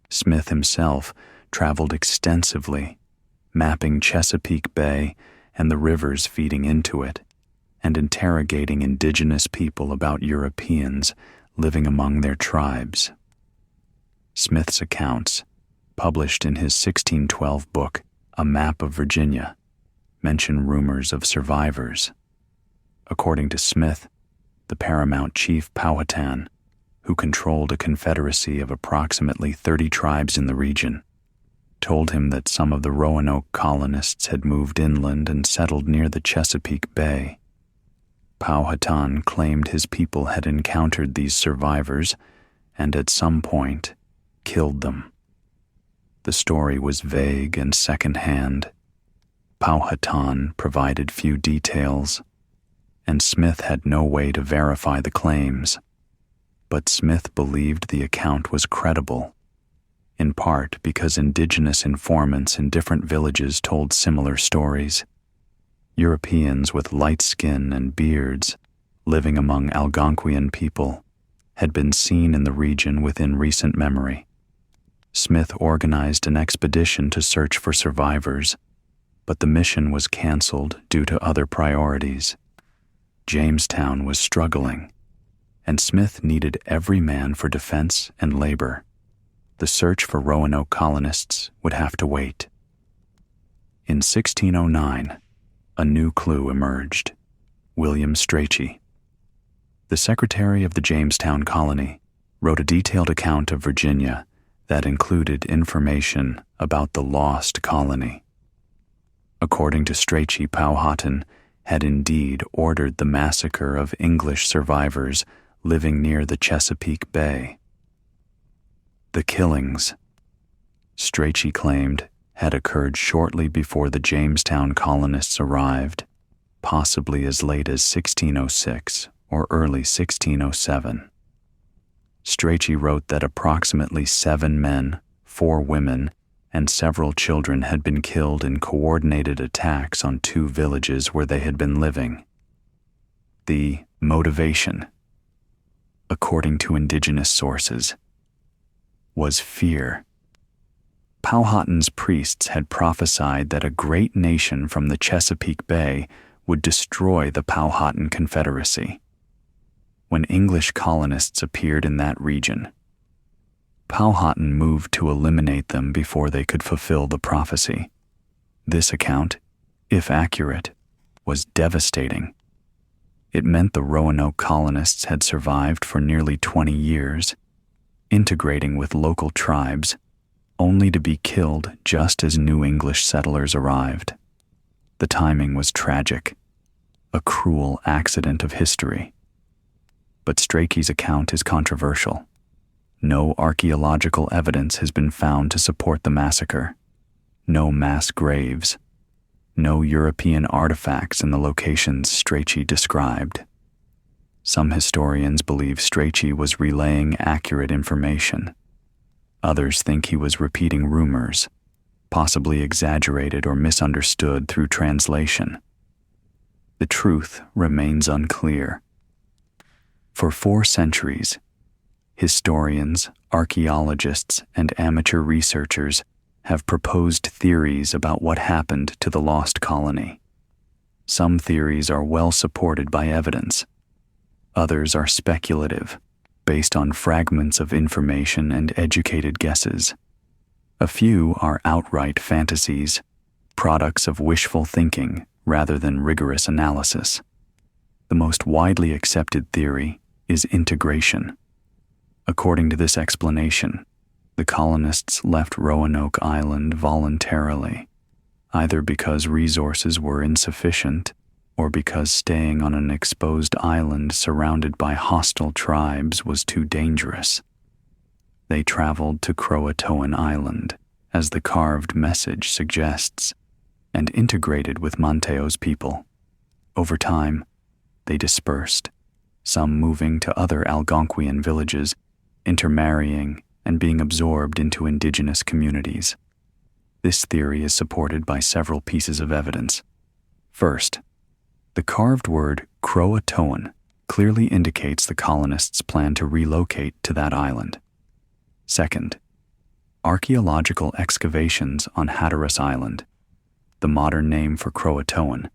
A: Smith himself traveled extensively, mapping Chesapeake Bay and the rivers feeding into it, and interrogating indigenous people about Europeans living among their tribes. Smith's accounts, published in his 1612 book, A Map of Virginia, mention rumors of survivors. According to Smith, the paramount chief Powhatan, who controlled a confederacy of approximately 30 tribes in the region, told him that some of the Roanoke colonists had moved inland and settled near the Chesapeake Bay. Powhatan claimed his people had encountered these survivors and at some point killed them. The story was vague and second-hand. Powhatan provided few details, and Smith had no way to verify the claims. But Smith believed the account was credible, in part because indigenous informants in different villages told similar stories. Europeans with light skin and beards, living among Algonquian people, had been seen in the region within recent memory. Smith organized an expedition to search for survivors, but the mission was canceled due to other priorities. Jamestown was struggling, and Smith needed every man for defense and labor. The search for Roanoke colonists would have to wait. In 1609, a new clue emerged: William Strachey. The secretary of the Jamestown colony wrote a detailed account of Virginia that included information about the Lost Colony. According to Strachey, Powhatan had indeed ordered the massacre of English survivors living near the Chesapeake Bay. The killings, Strachey claimed, had occurred shortly before the Jamestown colonists arrived, possibly as late as 1606 or early 1607. Strachey wrote that approximately 7 men, 4 women, and several children had been killed in coordinated attacks on 2 villages where they had been living. The motivation, according to indigenous sources, was fear. Powhatan's priests had prophesied that a great nation from the Chesapeake Bay would destroy the Powhatan Confederacy. When English colonists appeared in that region, Powhatan moved to eliminate them before they could fulfill the prophecy. This account, if accurate, was devastating. It meant the Roanoke colonists had survived for nearly 20 years, integrating with local tribes, only to be killed just as new English settlers arrived. The timing was tragic, a cruel accident of history. But Strachey's account is controversial. No archaeological evidence has been found to support the massacre. No mass graves. No European artifacts in the locations Strachey described. Some historians believe Strachey was relaying accurate information. Others think he was repeating rumors, possibly exaggerated or misunderstood through translation. The truth remains unclear. For 4 centuries, historians, archaeologists, and amateur researchers have proposed theories about what happened to the lost colony. Some theories are well supported by evidence. Others are speculative, based on fragments of information and educated guesses. A few are outright fantasies, products of wishful thinking rather than rigorous analysis. The most widely accepted theory is integration. According to this explanation, the colonists left Roanoke Island voluntarily, either because resources were insufficient or because staying on an exposed island surrounded by hostile tribes was too dangerous. They traveled to Croatoan Island, as the carved message suggests, and integrated with Monteo's people. Over time, they dispersed, some moving to other Algonquian villages, intermarrying and being absorbed into indigenous communities. This theory is supported by several pieces of evidence. First, the carved word Croatoan clearly indicates the colonists plan to relocate to that island. Second, archaeological excavations on Hatteras Island, the modern name for Croatoan,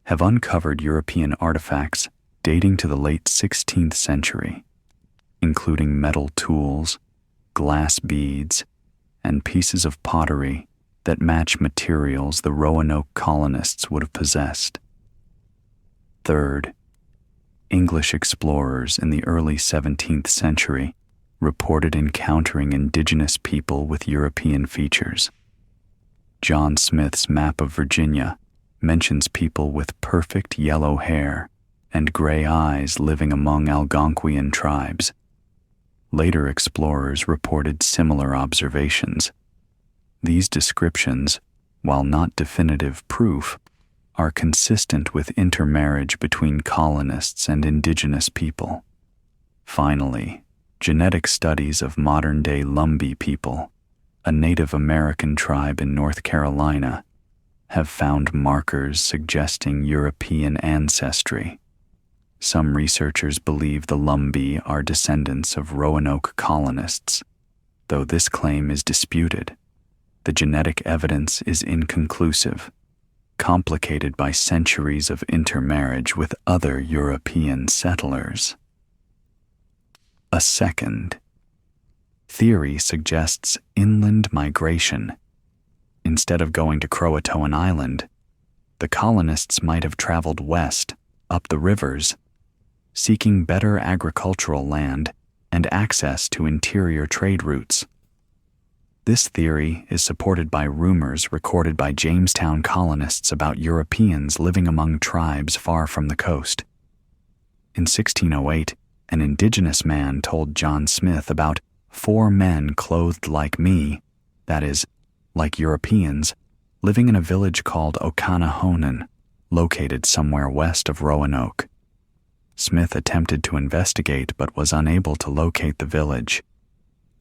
A: have uncovered European artifacts dating to the late 16th century, including metal tools, glass beads, and pieces of pottery that match materials the Roanoke colonists would have possessed. Third, English explorers in the early 17th century reported encountering indigenous people with European features. John Smith's map of Virginia mentions people with perfect yellow hair and gray eyes living among Algonquian tribes. Later explorers reported similar observations. These descriptions, while not definitive proof, are consistent with intermarriage between colonists and indigenous people. Finally, genetic studies of modern-day Lumbee people, a Native American tribe in North Carolina, have found markers suggesting European ancestry. Some researchers believe the Lumbee are descendants of Roanoke colonists, though this claim is disputed. The genetic evidence is inconclusive, complicated by centuries of intermarriage with other European settlers. A second theory suggests inland migration. Instead of going to Croatoan Island, the colonists might have traveled west, up the rivers, seeking better agricultural land and access to interior trade routes. This theory is supported by rumors recorded by Jamestown colonists about Europeans living among tribes far from the coast. In 1608, an indigenous man told John Smith about 4 men clothed like me, that is, like Europeans, living in a village called Okanahonan, located somewhere west of Roanoke. Smith attempted to investigate but was unable to locate the village.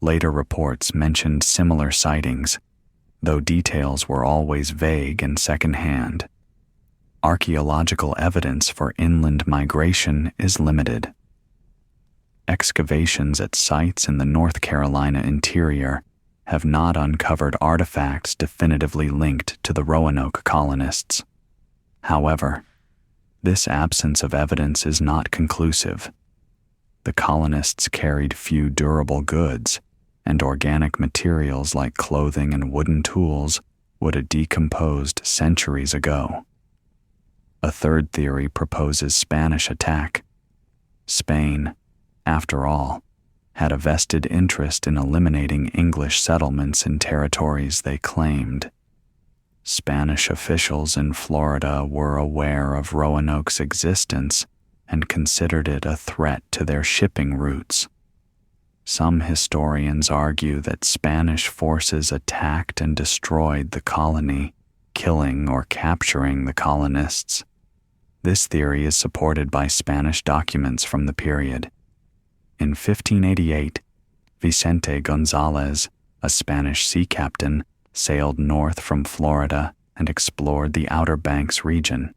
A: Later reports mentioned similar sightings, though details were always vague and secondhand. Archaeological evidence for inland migration is limited. Excavations at sites in the North Carolina interior have not uncovered artifacts definitively linked to the Roanoke colonists. However, this absence of evidence is not conclusive. The colonists carried few durable goods, and organic materials like clothing and wooden tools would have decomposed centuries ago. A third theory proposes Spanish attack. Spain, after all, had a vested interest in eliminating English settlements in territories they claimed. Spanish officials in Florida were aware of Roanoke's existence and considered it a threat to their shipping routes. Some historians argue that Spanish forces attacked and destroyed the colony, killing or capturing the colonists. This theory is supported by Spanish documents from the period. In 1588, Vicente González, a Spanish sea captain, sailed north from Florida and explored the Outer Banks region.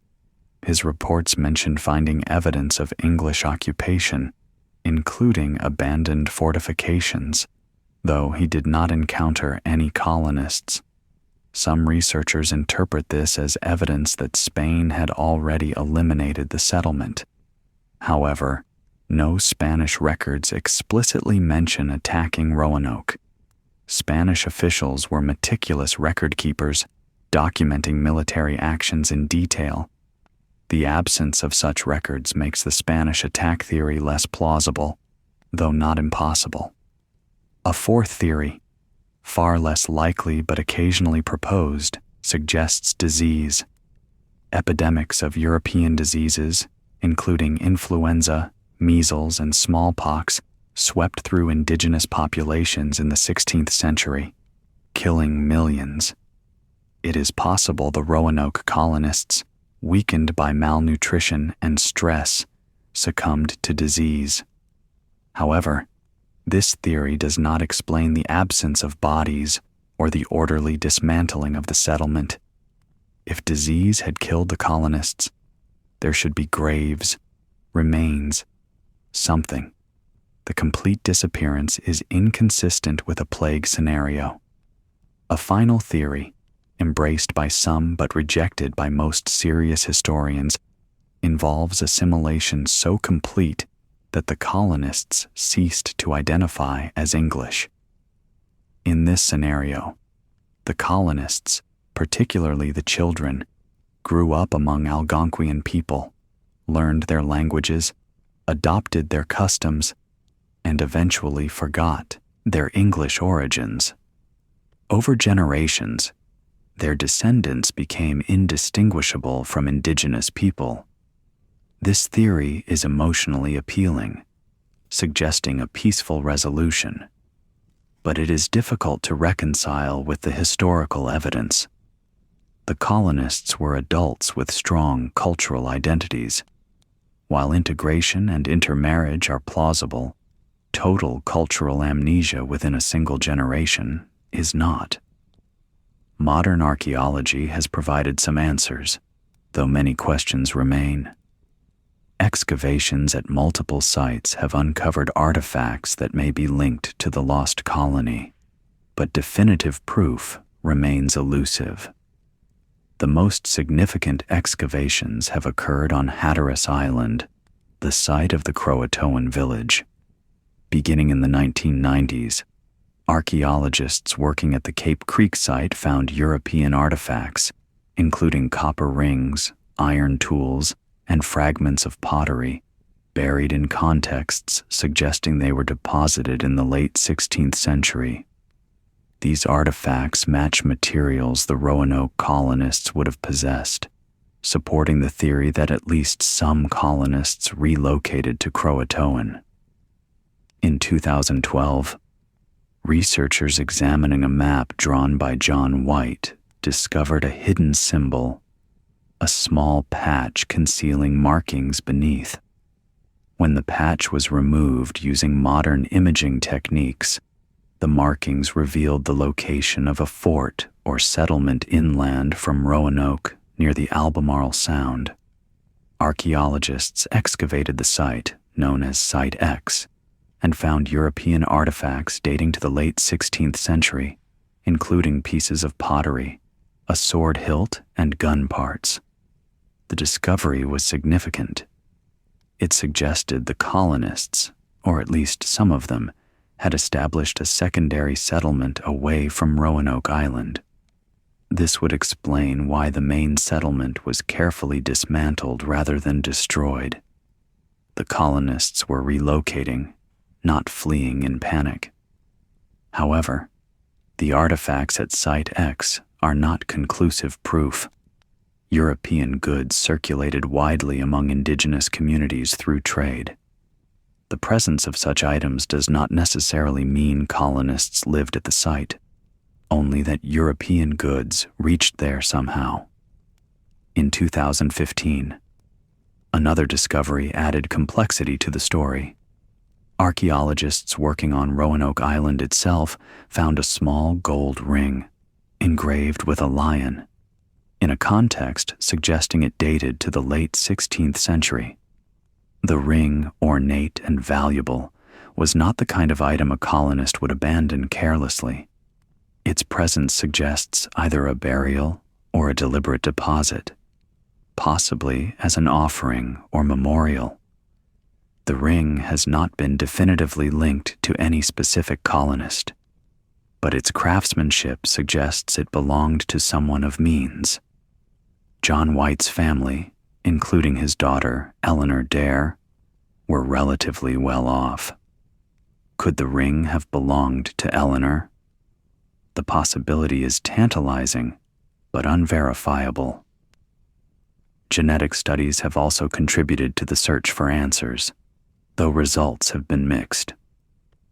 A: His reports mentioned finding evidence of English occupation, including abandoned fortifications, though he did not encounter any colonists. Some researchers interpret this as evidence that Spain had already eliminated the settlement. However, no Spanish records explicitly mention attacking Roanoke. Spanish officials were meticulous record keepers, documenting military actions in detail. The absence of such records makes the Spanish attack theory less plausible, though not impossible. A fourth theory, far less likely but occasionally proposed, suggests disease. Epidemics of European diseases, including influenza, measles, and smallpox, swept through indigenous populations in the 16th century, killing millions. It is possible the Roanoke colonists, weakened by malnutrition and stress, succumbed to disease. However, this theory does not explain the absence of bodies or the orderly dismantling of the settlement. If disease had killed the colonists, there should be graves, remains, something. The complete disappearance is inconsistent with a plague scenario. A final theory embraced by some but rejected by most serious historians, involves assimilation so complete that the colonists ceased to identify as English. In this scenario, the colonists, particularly the children, grew up among Algonquian people, learned their languages, adopted their customs, and eventually forgot their English origins. Over generations, their descendants became indistinguishable from indigenous people. This theory is emotionally appealing, suggesting a peaceful resolution, but it is difficult to reconcile with the historical evidence. The colonists were adults with strong cultural identities. While integration and intermarriage are plausible, total cultural amnesia within a single generation is not. Modern archaeology has provided some answers, though many questions remain. Excavations at multiple sites have uncovered artifacts that may be linked to the lost colony, but definitive proof remains elusive. The most significant excavations have occurred on Hatteras Island, the site of the Croatoan village. Beginning in the 1990s, archaeologists working at the Cape Creek site found European artifacts, including copper rings, iron tools, and fragments of pottery, buried in contexts suggesting they were deposited in the late 16th century. These artifacts match materials the Roanoke colonists would have possessed, supporting the theory that at least some colonists relocated to Croatoan. In 2012, researchers examining a map drawn by John White discovered a hidden symbol, a small patch concealing markings beneath. When the patch was removed using modern imaging techniques, the markings revealed the location of a fort or settlement inland from Roanoke near the Albemarle Sound. Archaeologists excavated the site, known as Site X, and found European artifacts dating to the late 16th century, including pieces of pottery, a sword hilt, and gun parts. The discovery was significant. It suggested the colonists, or at least some of them, had established a secondary settlement away from Roanoke Island. This would explain why the main settlement was carefully dismantled rather than destroyed. The colonists were relocating, not fleeing in panic. However, the artifacts at Site X are not conclusive proof. European goods circulated widely among indigenous communities through trade. The presence of such items does not necessarily mean colonists lived at the site, only that European goods reached there somehow. In 2015, another discovery added complexity to the story. Archaeologists working on Roanoke Island itself found a small gold ring, engraved with a lion, in a context suggesting it dated to the late 16th century. The ring, ornate and valuable, was not the kind of item a colonist would abandon carelessly. Its presence suggests either a burial or a deliberate deposit, possibly as an offering or memorial. The ring has not been definitively linked to any specific colonist, but its craftsmanship suggests it belonged to someone of means. John White's family, including his daughter, Eleanor Dare, were relatively well off. Could the ring have belonged to Eleanor? The possibility is tantalizing, but unverifiable. Genetic studies have also contributed to the search for answers, though results have been mixed.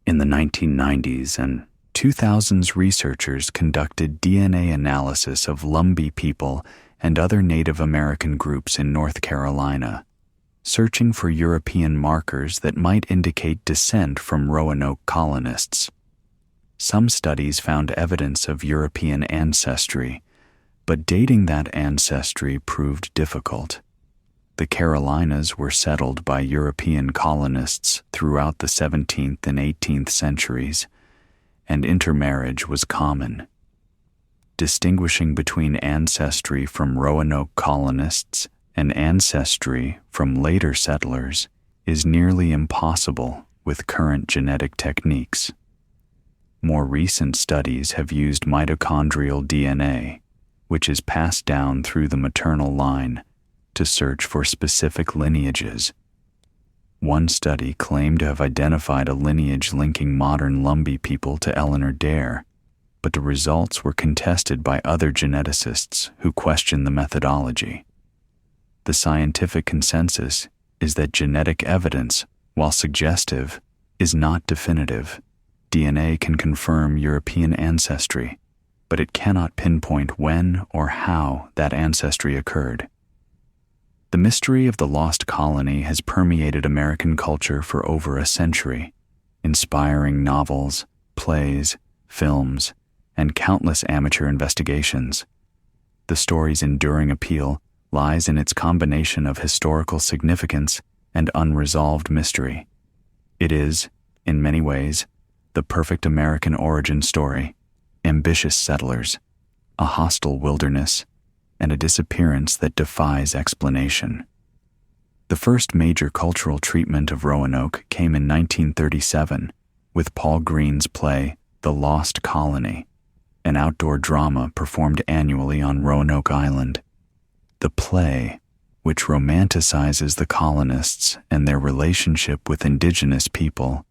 A: In the 1990s and 2000s, researchers conducted DNA analysis of Lumbee people and other Native American groups in North Carolina, searching for European markers that might indicate descent from Roanoke colonists. Some studies found evidence of European ancestry, but dating that ancestry proved difficult. The Carolinas were settled by European colonists throughout the 17th and 18th centuries, and intermarriage was common. distinguishing between ancestry from Roanoke colonists and ancestry from later settlers is nearly impossible with current genetic techniques. More recent studies have used mitochondrial DNA, which is passed down through the maternal line, to search for specific lineages. One study claimed to have identified a lineage linking modern Lumbee people to Eleanor Dare, but the results were contested by other geneticists who questioned the methodology. The scientific consensus is that genetic evidence, while suggestive, is not definitive. DNA can confirm European ancestry, but it cannot pinpoint when or how that ancestry occurred. The mystery of the lost colony has permeated American culture for over a century, inspiring novels, plays, films, and countless amateur investigations. The story's enduring appeal lies in its combination of historical significance and unresolved mystery. It is, in many ways, the perfect American origin story: ambitious settlers, a hostile wilderness, and a disappearance that defies explanation. The first major cultural treatment of Roanoke came in 1937 with Paul Green's play The Lost Colony, an outdoor drama performed annually on Roanoke Island. The play, which romanticizes the colonists and their relationship with indigenous people,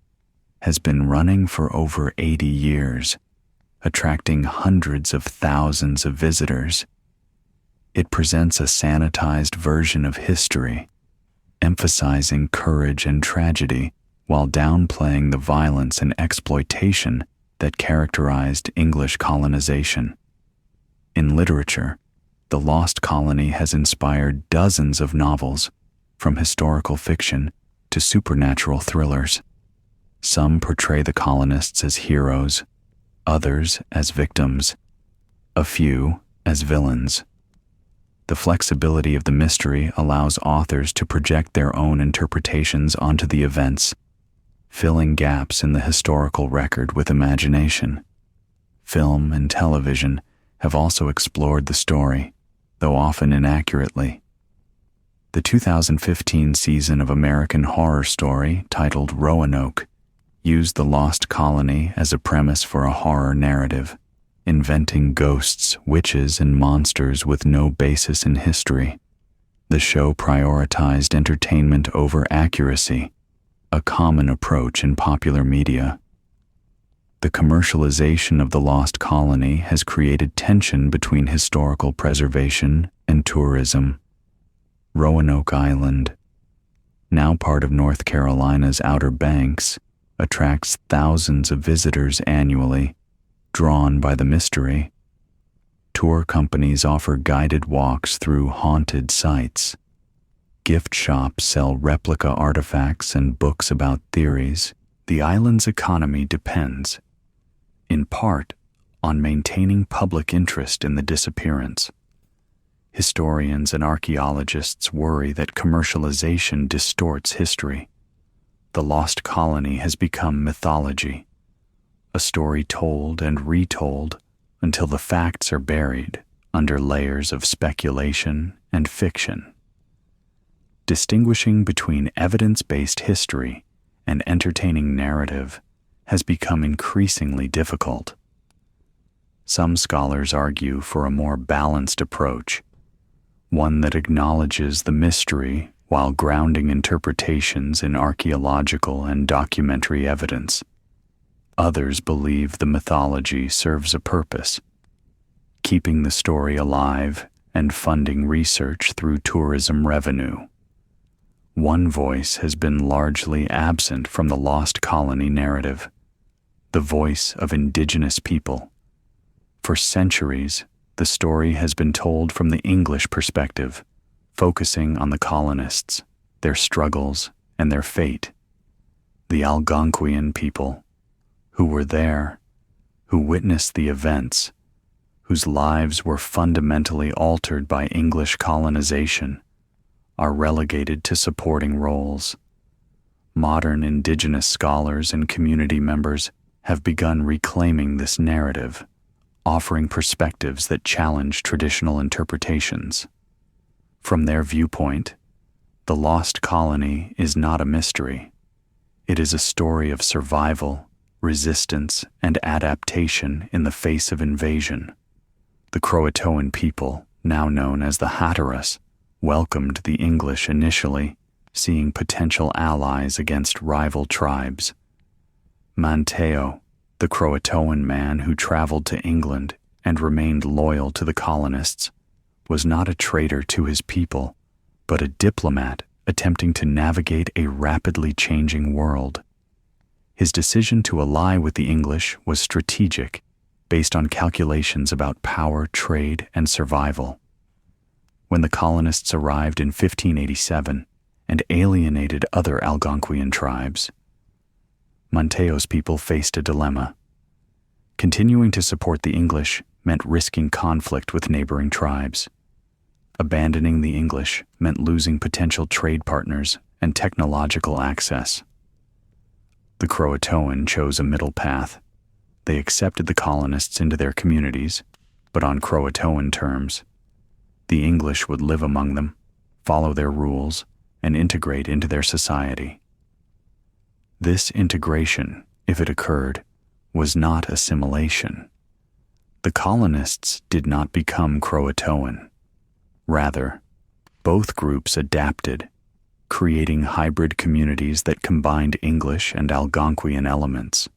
A: has been running for over 80 years, attracting hundreds of thousands of visitors. It presents a sanitized version of history, emphasizing courage and tragedy while downplaying the violence and exploitation that characterized English colonization. In literature, The Lost Colony has inspired dozens of novels, from historical fiction to supernatural thrillers. Some portray the colonists as heroes, others as victims, a few as villains. The flexibility of the mystery allows authors to project their own interpretations onto the events, filling gaps in the historical record with imagination. Film and television have also explored the story, though often inaccurately. The 2015 season of American Horror Story, titled Roanoke, used the lost colony as a premise for a horror narrative, inventing ghosts, witches, and monsters with no basis in history. The show prioritized entertainment over accuracy, a common approach in popular media. The commercialization of the lost colony has created tension between historical preservation and tourism. Roanoke Island, now part of North Carolina's Outer Banks, attracts thousands of visitors annually, drawn by the mystery. Tour companies offer guided walks through haunted sites. Gift shops sell replica artifacts and books about theories. The island's economy depends, in part, on maintaining public interest in the disappearance. Historians and archaeologists worry that commercialization distorts history. The lost colony has become mythology, a story told and retold until the facts are buried under layers of speculation and fiction. Distinguishing between evidence-based history and entertaining narrative has become increasingly difficult. Some scholars argue for a more balanced approach, one that acknowledges the mystery while grounding interpretations in archaeological and documentary evidence. Others believe the mythology serves a purpose, keeping the story alive and funding research through tourism revenue. One voice has been largely absent from the lost colony narrative: the voice of indigenous people. For centuries, the story has been told from the English perspective, focusing on the colonists, their struggles, and their fate. The Algonquian people, who were there, who witnessed the events, whose lives were fundamentally altered by English colonization, are relegated to supporting roles. Modern indigenous scholars and community members have begun reclaiming this narrative, offering perspectives that challenge traditional interpretations. From their viewpoint, the Lost Colony is not a mystery. It is a story of survival, resistance, and adaptation in the face of invasion. The Croatoan people, now known as the Hatteras, welcomed the English initially, seeing potential allies against rival tribes. Matteo, the Croatoan man who traveled to England and remained loyal to the colonists, was not a traitor to his people, but a diplomat attempting to navigate a rapidly changing world. His decision to ally with the English was strategic, based on calculations about power, trade, and survival. When the colonists arrived in 1587 and alienated other Algonquian tribes, Mateo's people faced a dilemma. Continuing to support the English meant risking conflict with neighboring tribes. Abandoning the English meant losing potential trade partners and technological access. The Croatoan chose a middle path. They accepted the colonists into their communities, but on Croatoan terms. The English would live among them, follow their rules, and integrate into their society. This integration, if it occurred, was not assimilation. The colonists did not become Croatoan. Rather, both groups adapted, creating hybrid communities that combined English and Algonquian elements.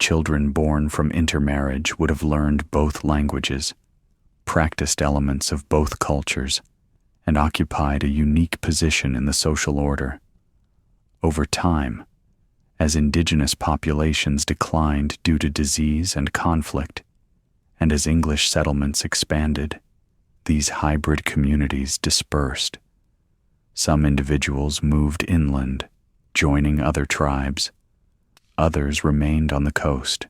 A: Children born from intermarriage would have learned both languages, practiced elements of both cultures, and occupied a unique position in the social order. Over time, as indigenous populations declined due to disease and conflict, and as English settlements expanded, these hybrid communities dispersed. Some individuals moved inland, joining other tribes. Others remained on the coast,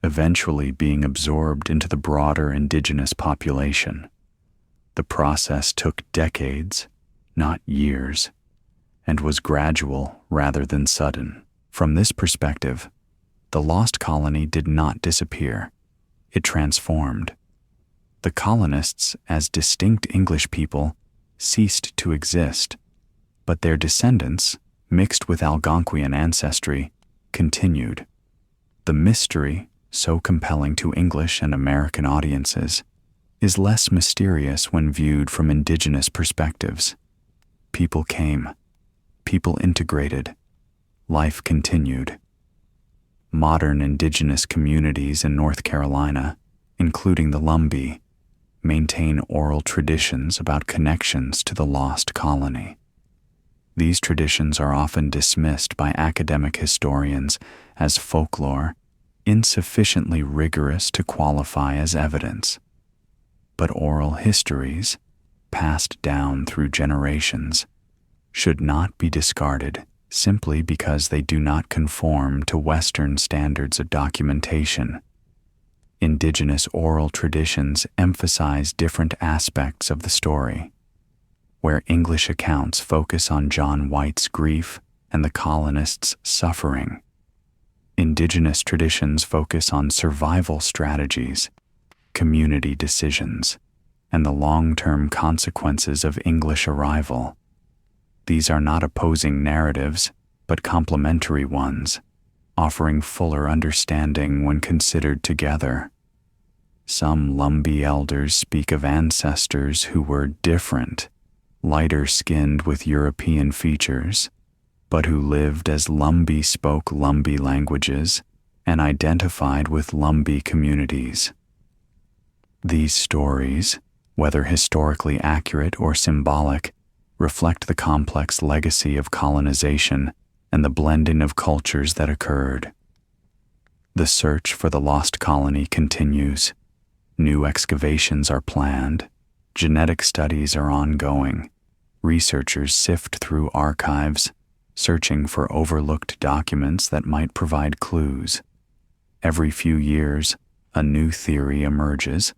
A: eventually being absorbed into the broader indigenous population. The process took decades, not years, and was gradual rather than sudden. From this perspective, the Lost Colony did not disappear. It transformed. The colonists, as distinct English people, ceased to exist, but their descendants, mixed with Algonquian ancestry, continued. The mystery, so compelling to English and American audiences, is less mysterious when viewed from indigenous perspectives. People came. People integrated. Life continued. Modern indigenous communities in North Carolina, including the Lumbee, maintain oral traditions about connections to the Lost Colony. These traditions are often dismissed by academic historians as folklore, insufficiently rigorous to qualify as evidence. But oral histories, passed down through generations, should not be discarded simply because they do not conform to Western standards of documentation. Indigenous oral traditions emphasize different aspects of the story. Where English accounts focus on John White's grief and the colonists' suffering, indigenous traditions focus on survival strategies, community decisions, and the long-term consequences of English arrival. These are not opposing narratives, but complementary ones, offering fuller understanding when considered together. Some Lumbee elders speak of ancestors who were different, lighter-skinned with European features, but who lived as Lumbee spoke Lumbee languages and identified with Lumbee communities. These stories, whether historically accurate or symbolic, reflect the complex legacy of colonization and the blending of cultures that occurred. The search for the Lost Colony continues. New excavations are planned. Genetic studies are ongoing. Researchers sift through archives, searching for overlooked documents that might provide clues. Every few years, a new theory emerges,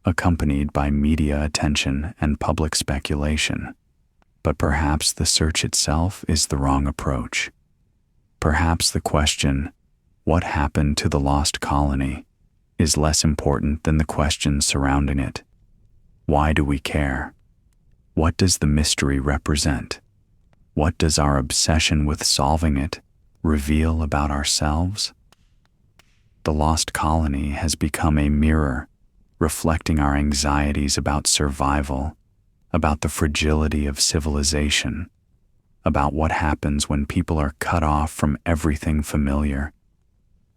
A: accompanied by media attention and public speculation. But perhaps the search itself is the wrong approach. Perhaps the question, "What happened to the Lost Colony?" is less important than the questions surrounding it. Why do we care? What does the mystery represent? What does our obsession with solving it reveal about ourselves? The Lost Colony has become a mirror, reflecting our anxieties about survival, about the fragility of civilization, about what happens when people are cut off from everything familiar.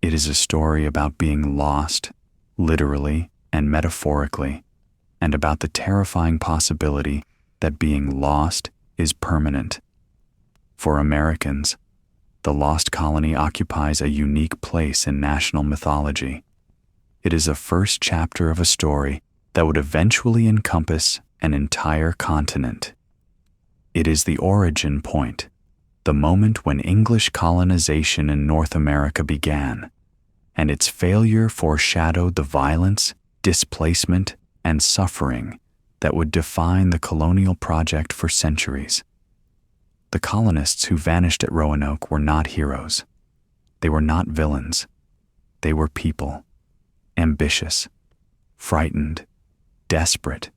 A: It is a story about being lost, literally and metaphorically, and about the terrifying possibility that being lost is permanent. For Americans, the Lost Colony occupies a unique place in national mythology. It is the first chapter of a story that would eventually encompass an entire continent. It is the origin point, the moment when English colonization in North America began, and its failure foreshadowed the violence, displacement, and suffering that would define the colonial project for centuries. The colonists who vanished at Roanoke were not heroes. They were not villains. They were people, ambitious, frightened, desperate,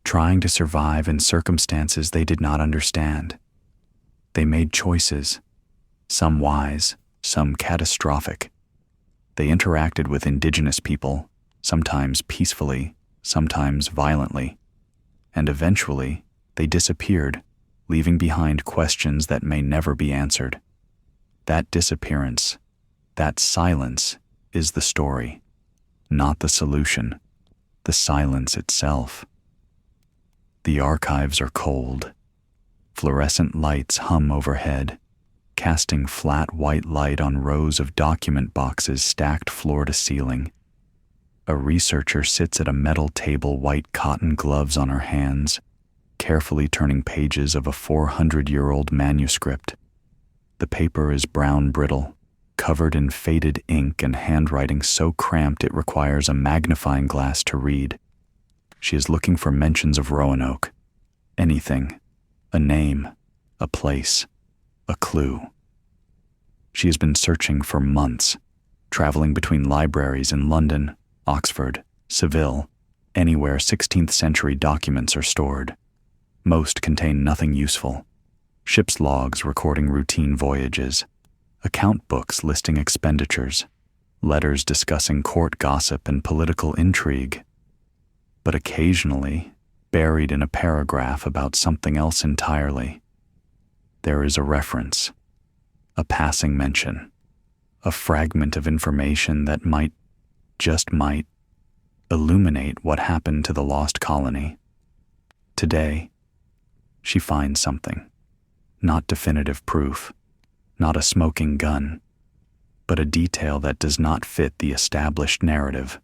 A: trying to survive in circumstances they did not understand. They made choices, some wise, some catastrophic. They interacted with indigenous people, sometimes peacefully, sometimes violently, and eventually they disappeared, leaving behind questions that may never be answered. That disappearance, that silence, is the story, not the solution, the silence itself. The archives are cold. Fluorescent lights hum overhead, casting flat white light on rows of document boxes stacked floor to ceiling. A researcher sits at a metal table, white cotton gloves on her hands, carefully turning pages of a 400-year-old manuscript. The paper is brown brittle, covered in faded ink and handwriting so cramped it requires a magnifying glass to read. She is looking for mentions of Roanoke. Anything. A name. A place. A clue. She has been searching for months, traveling between libraries in London, Oxford, Seville, anywhere 16th century documents are stored. Most contain nothing useful. Ship's logs recording routine voyages, account books listing expenditures, letters discussing court gossip and political intrigue. But occasionally, buried in a paragraph about something else entirely, there is a reference, a passing mention, a fragment of information that might, just might, illuminate what happened to the lost colony. Today, she finds something, not definitive proof, not a smoking gun, but a detail that does not fit the established narrative.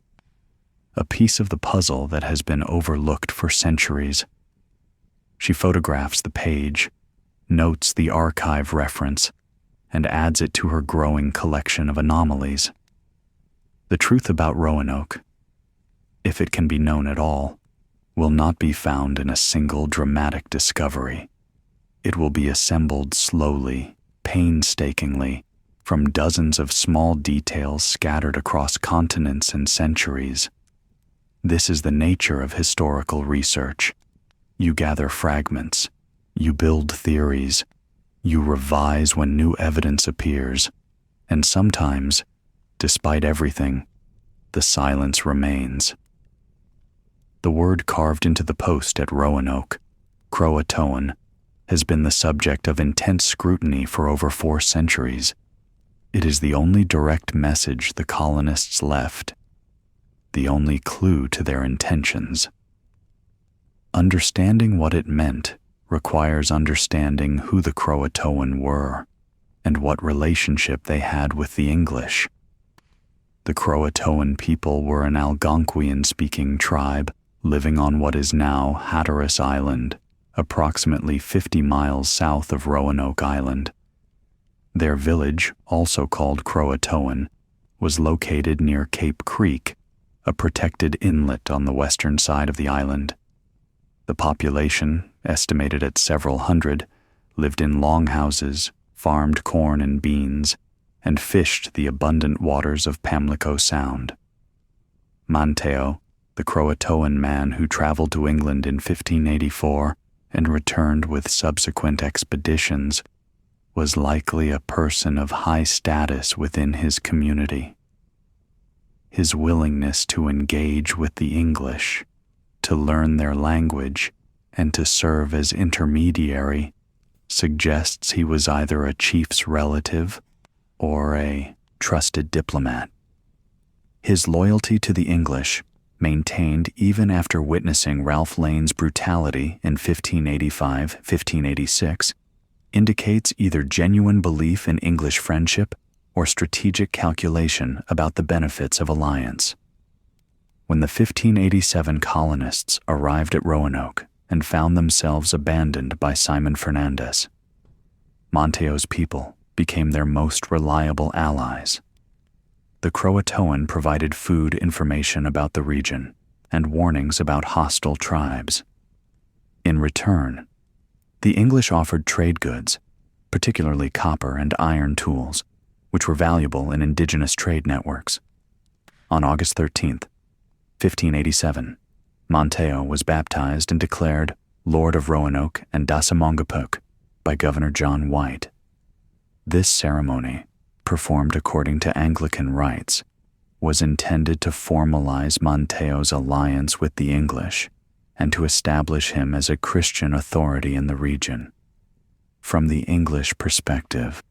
A: A piece of the puzzle that has been overlooked for centuries. She photographs the page, notes the archive reference, and adds it to her growing collection of anomalies. The truth about Roanoke, if it can be known at all, will not be found in a single dramatic discovery. It will be assembled slowly, painstakingly, from dozens of small details scattered across continents and centuries. This is the nature of historical research. You gather fragments, you build theories, you revise when new evidence appears, and sometimes, despite everything, the silence remains. The word carved into the post at Roanoke, Croatoan, has been the subject of intense scrutiny for over 4 centuries. It is the only direct message the colonists left, the only clue to their intentions. Understanding what it meant requires understanding who the Croatoan were and what relationship they had with the English. The Croatoan people were an Algonquian-speaking tribe living on what is now Hatteras Island, approximately 50 miles south of Roanoke Island. Their village, also called Croatoan, was located near Cape Creek, a protected inlet on the western side of the island. The population, estimated at several hundred, lived in longhouses, farmed corn and beans, and fished the abundant waters of Pamlico Sound. Manteo, the Croatoan man who traveled to England in 1584 and returned with subsequent expeditions, was likely a person of high status within his community. His willingness to engage with the English, to learn their language, and to serve as intermediary suggests he was either a chief's relative or a trusted diplomat. His loyalty to the English, maintained even after witnessing Ralph Lane's brutality in 1585-1586, indicates either genuine belief in English friendship or strategic calculation about the benefits of alliance. When the 1587 colonists arrived at Roanoke and found themselves abandoned by Simon Fernandez, Manteo's people became their most reliable allies. The Croatoan provided food information about the region and warnings about hostile tribes. In return, the English offered trade goods, particularly copper and iron tools, which were valuable in indigenous trade networks. On August 13th, 1587, Manteo was baptized and declared Lord of Roanoke and Dassamongapuk by Governor John White. This ceremony, performed according to Anglican rites, was intended to formalize Manteo's alliance with the English and to establish him as a Christian authority in the region. From the English perspective,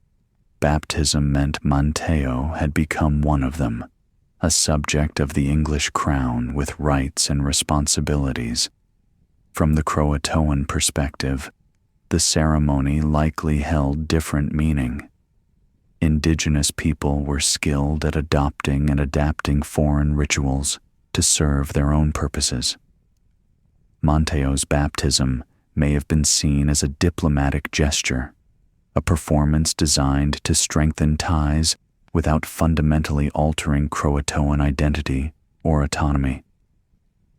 A: baptism meant Manteo had become one of them, a subject of the English crown with rights and responsibilities. From the Croatoan perspective, the ceremony likely held different meaning. Indigenous people were skilled at adopting and adapting foreign rituals to serve their own purposes. Manteo's baptism may have been seen as a diplomatic gesture, a performance designed to strengthen ties without fundamentally altering Croatoan identity or autonomy.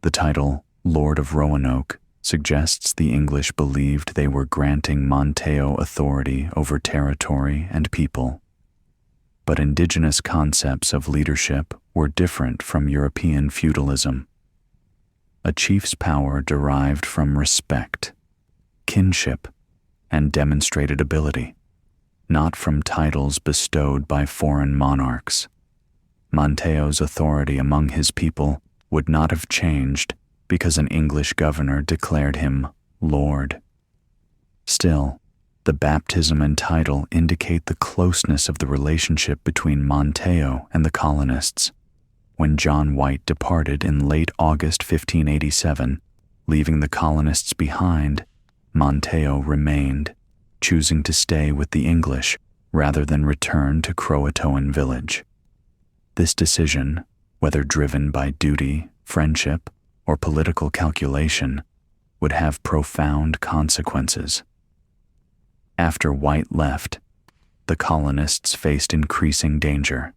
A: The title, Lord of Roanoke, suggests the English believed they were granting Manteo authority over territory and people. But indigenous concepts of leadership were different from European feudalism. A chief's power derived from respect, kinship, and demonstrated ability, not from titles bestowed by foreign monarchs. Manteo's authority among his people would not have changed because an English governor declared him Lord. Still, the baptism and title indicate the closeness of the relationship between Manteo and the colonists. When John White departed in late August 1587, leaving the colonists behind, Manteo remained, choosing to stay with the English rather than return to Croatoan village. This decision, whether driven by duty, friendship, or political calculation, would have profound consequences. After White left, the colonists faced increasing danger.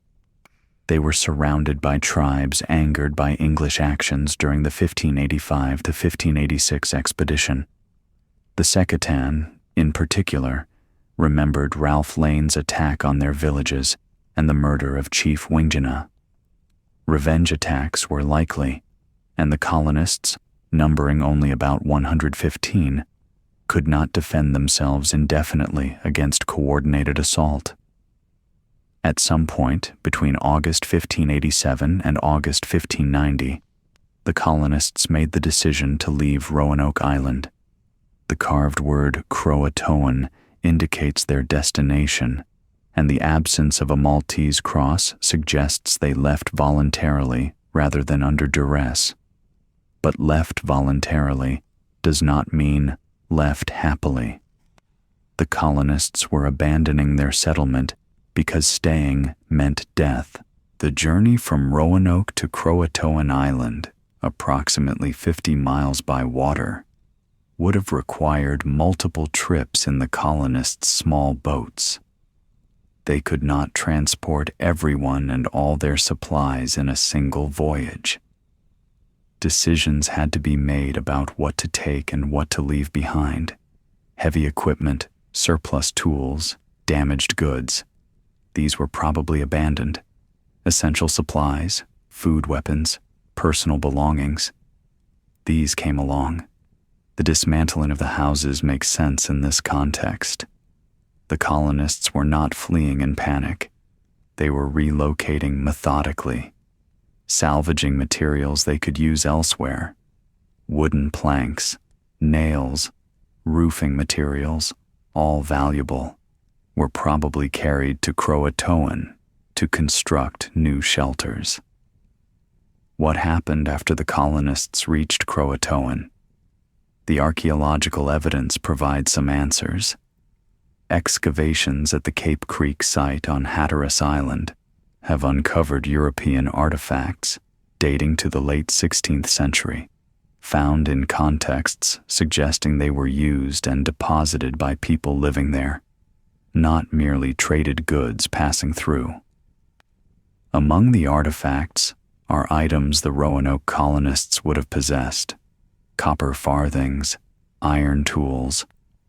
A: They were surrounded by tribes angered by English actions during the 1585 to 1586 expedition. The Secatan, in particular, remembered Ralph Lane's attack on their villages and the murder of Chief Wingina. Revenge attacks were likely, and the colonists, numbering only about 115, could not defend themselves indefinitely against coordinated assault. At some point between August 1587 and August 1590, the colonists made the decision to leave Roanoke Island. The carved word Croatoan indicates their destination, and the absence of a Maltese cross suggests they left voluntarily rather than under duress. But left voluntarily does not mean left happily. The colonists were abandoning their settlement because staying meant death. The journey from Roanoke to Croatoan Island, approximately 50 miles by water, would have required multiple trips in the colonists' small boats. They could not transport everyone and all their supplies in a single voyage. Decisions had to be made about what to take and what to leave behind. Heavy equipment, surplus tools, damaged goods. These were probably abandoned. Essential supplies, food weapons, personal belongings. These came along. The dismantling of the houses makes sense in this context. The colonists were not fleeing in panic. They were relocating methodically, salvaging materials they could use elsewhere. Wooden planks, nails, roofing materials, all valuable, were probably carried to Croatoan to construct new shelters. What happened after the colonists reached Croatoan? The archaeological evidence provides some answers. Excavations at the Cape Creek site on Hatteras Island have uncovered European artifacts dating to the late 16th century, found in contexts suggesting they were used and deposited by people living there, not merely traded goods passing through. Among the artifacts are items the Roanoke colonists would have possessed: copper farthings, iron tools,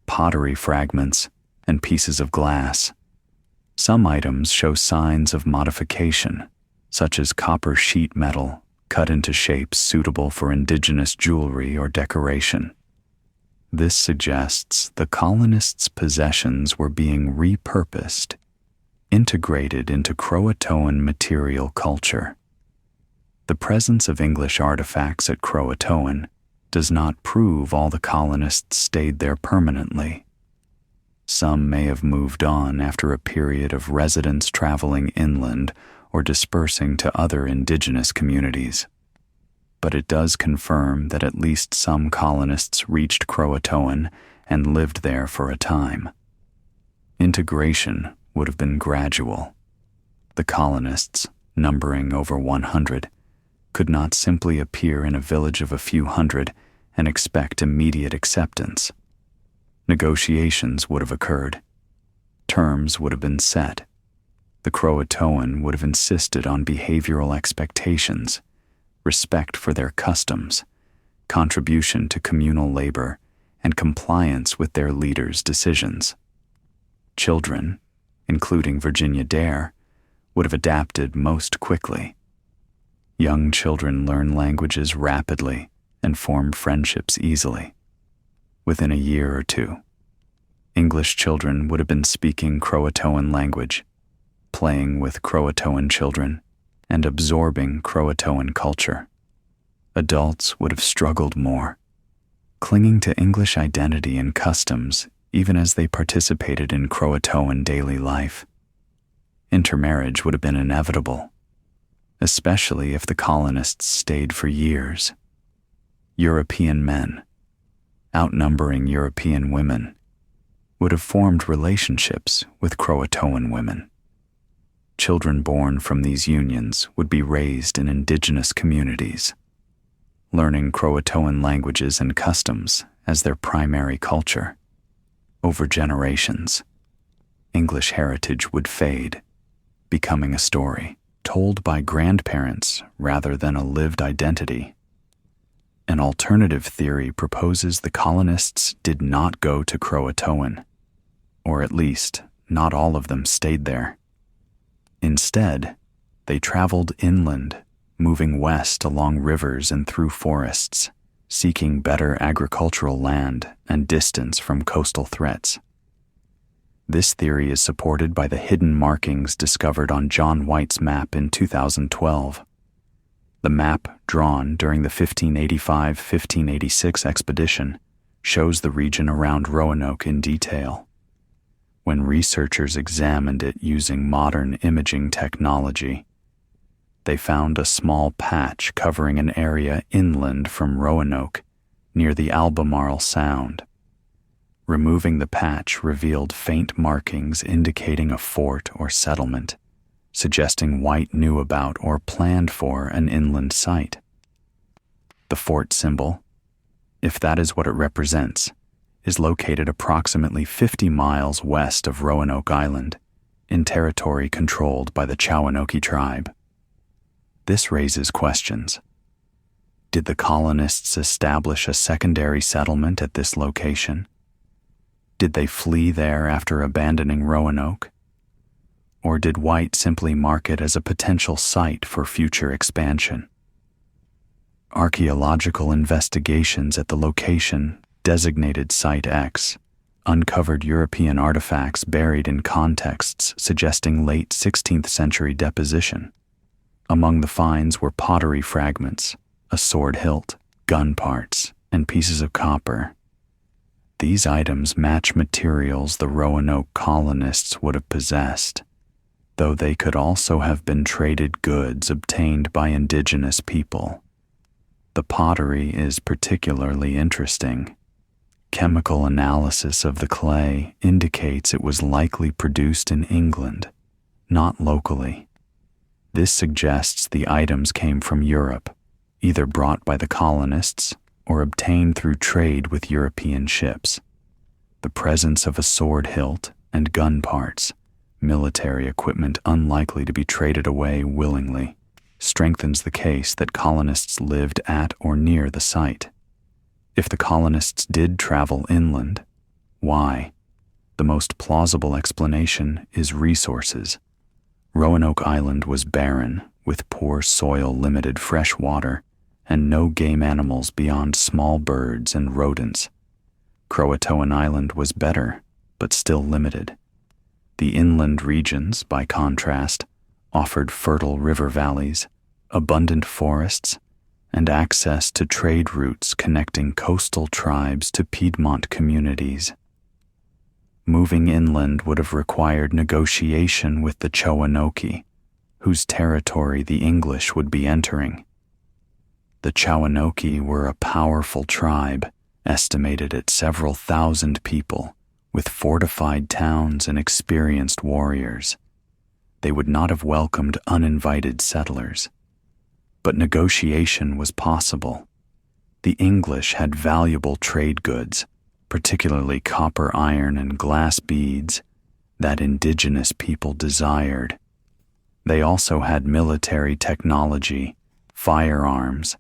A: pottery fragments, and pieces of glass. Some items show signs of modification, such as copper sheet metal cut into shapes suitable for indigenous jewelry or decoration. This suggests the colonists' possessions were being repurposed, integrated into Croatoan material culture. The presence of English artifacts at Croatoan does not prove all the colonists stayed there permanently. Some may have moved on after a period of residents traveling inland or dispersing to other indigenous communities. But it does confirm that at least some colonists reached Croatoan and lived there for a time. Integration would have been gradual. The colonists, numbering over 100, could not simply appear in a village of a few hundred and expect immediate acceptance. Negotiations would have occurred. Terms would have been set. The Croatoan would have insisted on behavioral expectations, respect for their customs, contribution to communal labor, and compliance with their leaders' decisions. Children, including Virginia Dare, would have adapted most quickly. Young children learn languages rapidly and form friendships easily. Within a year or two, English children would have been speaking Croatoan language, playing with Croatoan children, and absorbing Croatoan culture. Adults would have struggled more, clinging to English identity and customs even as they participated in Croatoan daily life. Intermarriage would have been inevitable, especially if the colonists stayed for years. European men, outnumbering European women, would have formed relationships with Croatoan women. Children born from these unions would be raised in indigenous communities, learning Croatoan languages and customs as their primary culture. Over generations, English heritage would fade, becoming a story told by grandparents rather than a lived identity. An alternative theory proposes the colonists did not go to Croatoan, or at least not all of them stayed there. Instead, they traveled inland, moving west along rivers and through forests, seeking better agricultural land and distance from coastal threats. This theory is supported by the hidden markings discovered on John White's map in 2012. The map, drawn during the 1585-1586 expedition, shows the region around Roanoke in detail. When researchers examined it using modern imaging technology, they found a small patch covering an area inland from Roanoke, near the Albemarle Sound. Removing the patch revealed faint markings indicating a fort or settlement, suggesting White knew about or planned for an inland site. The fort symbol, if that is what it represents, is located approximately 50 miles west of Roanoke Island, in territory controlled by the Chowanoke tribe. This raises questions. Did the colonists establish a secondary settlement at this location? Did they flee there after abandoning Roanoke? Or did White simply mark it as a potential site for future expansion? Archaeological investigations at the location, designated Site X, uncovered European artifacts buried in contexts suggesting late 16th century deposition. Among the finds were pottery fragments, a sword hilt, gun parts, and pieces of copper. These items match materials the Roanoke colonists would have possessed, though they could also have been traded goods obtained by indigenous people. The pottery is particularly interesting. Chemical analysis of the clay indicates it was likely produced in England, not locally. This suggests the items came from Europe, either brought by the colonists or obtained through trade with European ships. The presence of a sword hilt and gun parts, military equipment unlikely to be traded away willingly, strengthens the case that colonists lived at or near the site. If the colonists did travel inland, why? The most plausible explanation is resources. Roanoke Island was barren, with poor soil, limited fresh water, and no game animals beyond small birds and rodents. Croatoan Island was better, but still limited. The inland regions, by contrast, offered fertile river valleys, abundant forests, and access to trade routes connecting coastal tribes to Piedmont communities. Moving inland would have required negotiation with the Roanoke, whose territory the English would be entering. The Roanoke were a powerful tribe, estimated at several thousand people, with fortified towns and experienced warriors. They would not have welcomed uninvited settlers. But negotiation was possible. The English had valuable trade goods, particularly copper, iron, and glass beads, that indigenous people desired. They also had military technology, firearms,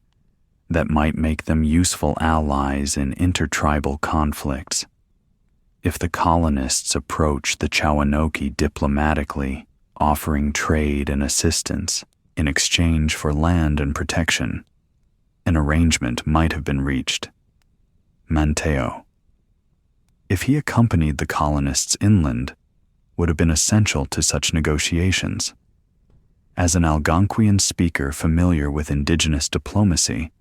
A: that might make them useful allies in intertribal conflicts. If the colonists approached the Roanoke diplomatically, offering trade and assistance in exchange for land and protection, an arrangement might have been reached. Manteo, if he accompanied the colonists inland, would have been essential to such negotiations. As an Algonquian speaker familiar with indigenous diplomacy,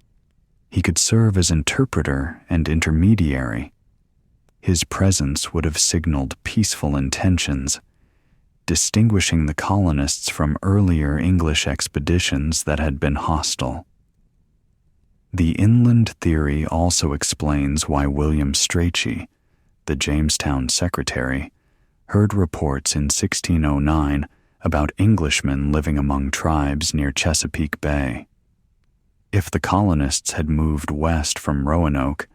A: he could serve as interpreter and intermediary. His presence would have signaled peaceful intentions, distinguishing the colonists from earlier English expeditions that had been hostile. The inland theory also explains why William Strachey, the Jamestown secretary, heard reports in 1609 about Englishmen living among tribes near Chesapeake Bay. If the colonists had moved west from Roanoke,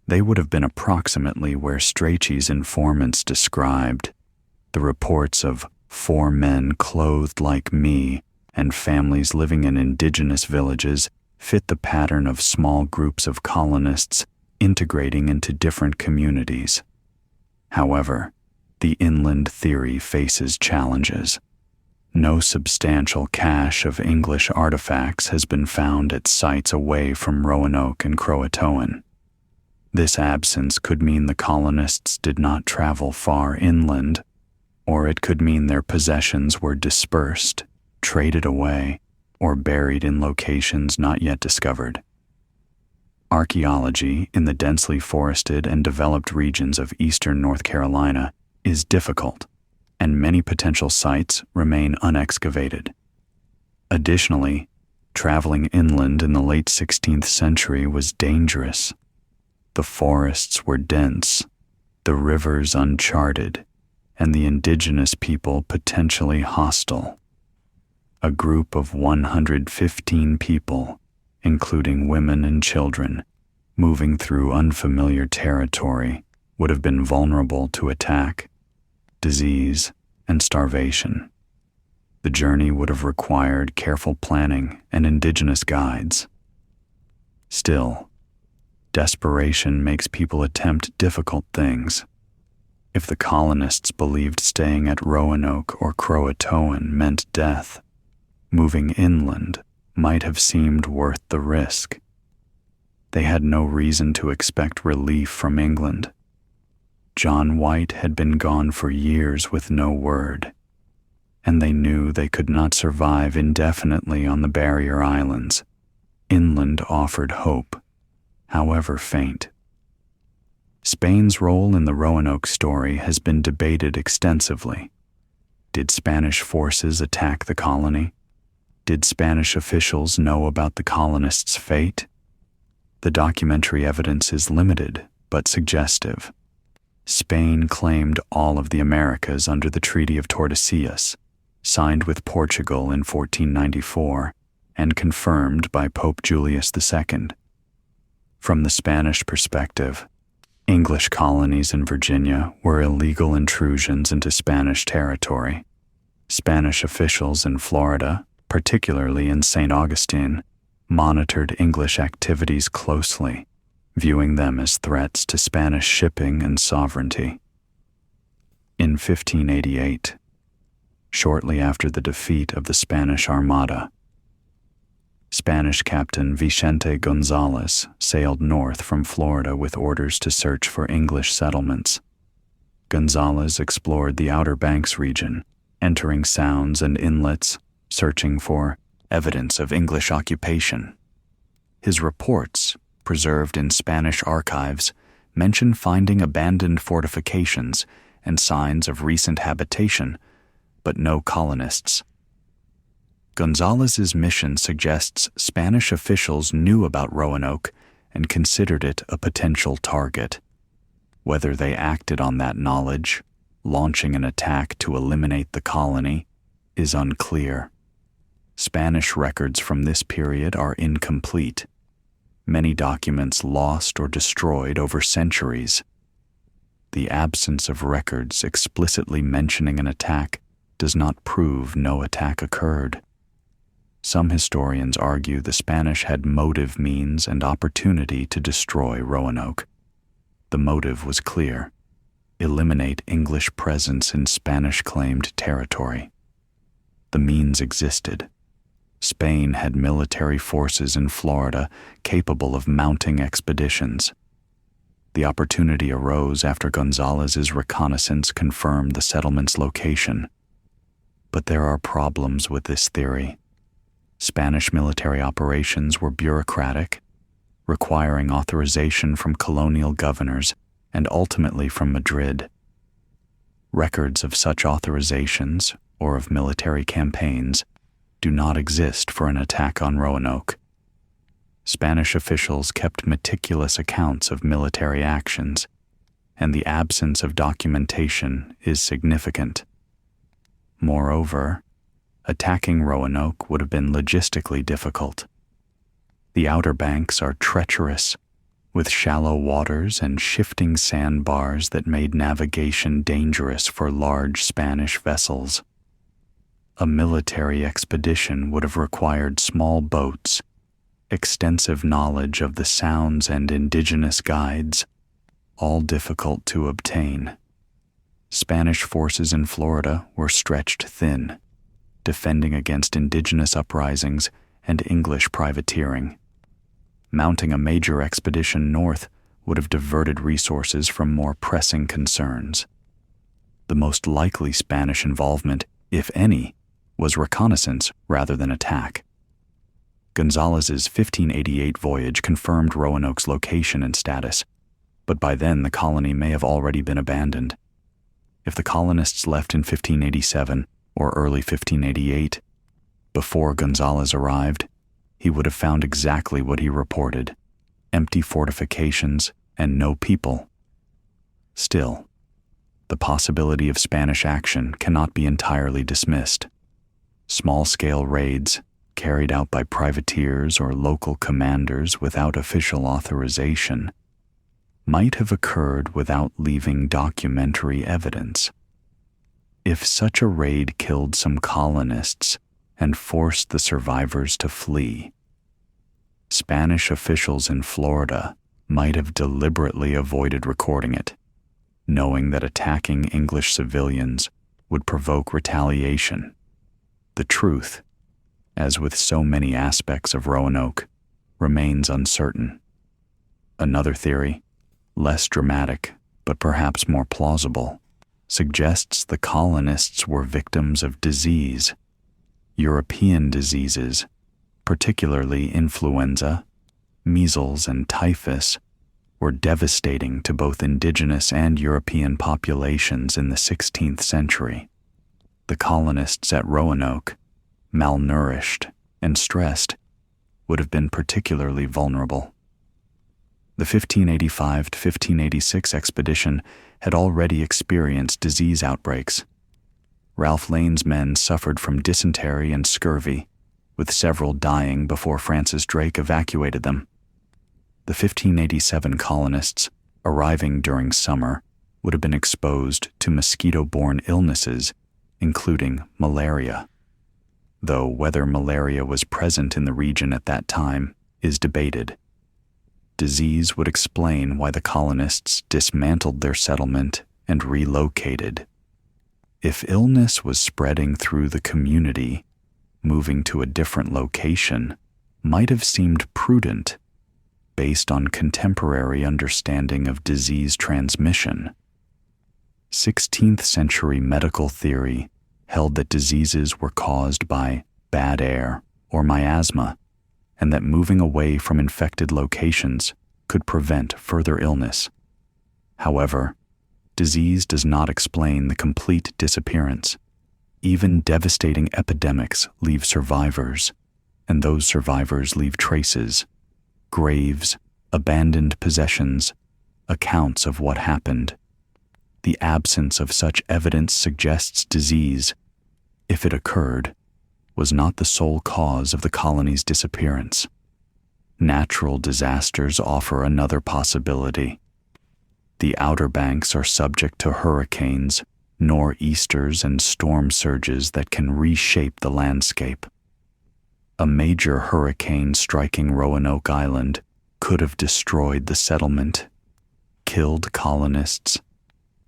A: they would have been approximately where Strachey's informants described. The reports of 4 men clothed like me and families living in indigenous villages fit the pattern of small groups of colonists integrating into different communities. However, the inland theory faces challenges. No substantial cache of English artifacts has been found at sites away from Roanoke and Croatoan. This absence could mean the colonists did not travel far inland, or it could mean their possessions were dispersed, traded away, or buried in locations not yet discovered. Archaeology in the densely forested and developed regions of eastern North Carolina is difficult, and many potential sites remain unexcavated. Additionally, traveling inland in the late 16th century was dangerous. The forests were dense, the rivers uncharted, and the indigenous people potentially hostile. A group of 115 people, including women and children, moving through unfamiliar territory, would have been vulnerable to attack, disease, and starvation. The journey would have required careful planning and indigenous guides. Still, desperation makes people attempt difficult things. If the colonists believed staying at Roanoke or Croatoan meant death, moving inland might have seemed worth the risk. They had no reason to expect relief from England. John White had been gone for years with no word, and they knew they could not survive indefinitely on the barrier islands. Inland offered hope, however faint. Spain's role in the Roanoke story has been debated extensively. Did Spanish forces attack the colony? Did Spanish officials know about the colonists' fate? The documentary evidence is limited but suggestive. Spain claimed all of the Americas under the Treaty of Tordesillas, signed with Portugal in 1494 and confirmed by Pope Julius II. From the Spanish perspective, English colonies in Virginia were illegal intrusions into Spanish territory. Spanish officials in Florida, particularly in St. Augustine, monitored English activities closely, viewing them as threats to Spanish shipping and sovereignty. In 1588, shortly after the defeat of the Spanish Armada, Spanish Captain Vicente Gonzalez sailed north from Florida with orders to search for English settlements. Gonzalez explored the Outer Banks region, entering sounds and inlets, searching for evidence of English occupation. His reports, preserved in Spanish archives, mention finding abandoned fortifications and signs of recent habitation, but no colonists. Gonzalez's mission suggests Spanish officials knew about Roanoke and considered it a potential target. Whether they acted on that knowledge, launching an attack to eliminate the colony, is unclear. Spanish records from this period are incomplete. Many documents lost or destroyed over centuries. The absence of records explicitly mentioning an attack does not prove no attack occurred. Some historians argue the Spanish had motive, means, and opportunity to destroy Roanoke. The motive was clear: eliminate English presence in Spanish-claimed territory. The means existed. Spain had military forces in Florida capable of mounting expeditions. The opportunity arose after Gonzalez's reconnaissance confirmed the settlement's location. But there are problems with this theory. Spanish military operations were bureaucratic, requiring authorization from colonial governors and ultimately from Madrid. Records of such authorizations, or of military campaigns, do not exist for an attack on Roanoke. Spanish officials kept meticulous accounts of military actions, and the absence of documentation is significant. Moreover, attacking Roanoke would have been logistically difficult. The Outer Banks are treacherous, with shallow waters and shifting sandbars that made navigation dangerous for large Spanish vessels. A military expedition would have required small boats, extensive knowledge of the sounds and indigenous guides, all difficult to obtain. Spanish forces in Florida were stretched thin, defending against indigenous uprisings and English privateering. Mounting a major expedition north would have diverted resources from more pressing concerns. The most likely Spanish involvement, if any, was reconnaissance rather than attack. Gonzalez's 1588 voyage confirmed Roanoke's location and status, but by then the colony may have already been abandoned. If the colonists left in 1587 or early 1588, before Gonzalez arrived, he would have found exactly what he reported: empty fortifications and no people. Still, the possibility of Spanish action cannot be entirely dismissed. Small-scale raids, carried out by privateers or local commanders without official authorization, might have occurred without leaving documentary evidence. If such a raid killed some colonists and forced the survivors to flee, Spanish officials in Florida might have deliberately avoided recording it, knowing that attacking English civilians would provoke retaliation. The truth, as with so many aspects of Roanoke, remains uncertain. Another theory, less dramatic but perhaps more plausible, suggests the colonists were victims of disease. European diseases, particularly influenza, measles, and typhus, were devastating to both indigenous and European populations in the 16th century. The colonists at Roanoke, malnourished and stressed, would have been particularly vulnerable. The 1585 to 1586 expedition had already experienced disease outbreaks. Ralph Lane's men suffered from dysentery and scurvy, with several dying before Francis Drake evacuated them. The 1587 colonists, arriving during summer, would have been exposed to mosquito-borne illnesses, including malaria. Though whether malaria was present in the region at that time is debated. Disease would explain why the colonists dismantled their settlement and relocated. If illness was spreading through the community, moving to a different location might have seemed prudent based on contemporary understanding of disease transmission. 16th century medical theory held that diseases were caused by bad air or miasma, and that moving away from infected locations could prevent further illness. However, disease does not explain the complete disappearance. Even devastating epidemics leave survivors, and those survivors leave traces, graves, abandoned possessions, accounts of what happened. The absence of such evidence suggests disease, if it occurred, was not the sole cause of the colony's disappearance. Natural disasters offer another possibility. The Outer Banks are subject to hurricanes, nor'easters, and storm surges that can reshape the landscape. A major hurricane striking Roanoke Island could have destroyed the settlement, killed colonists,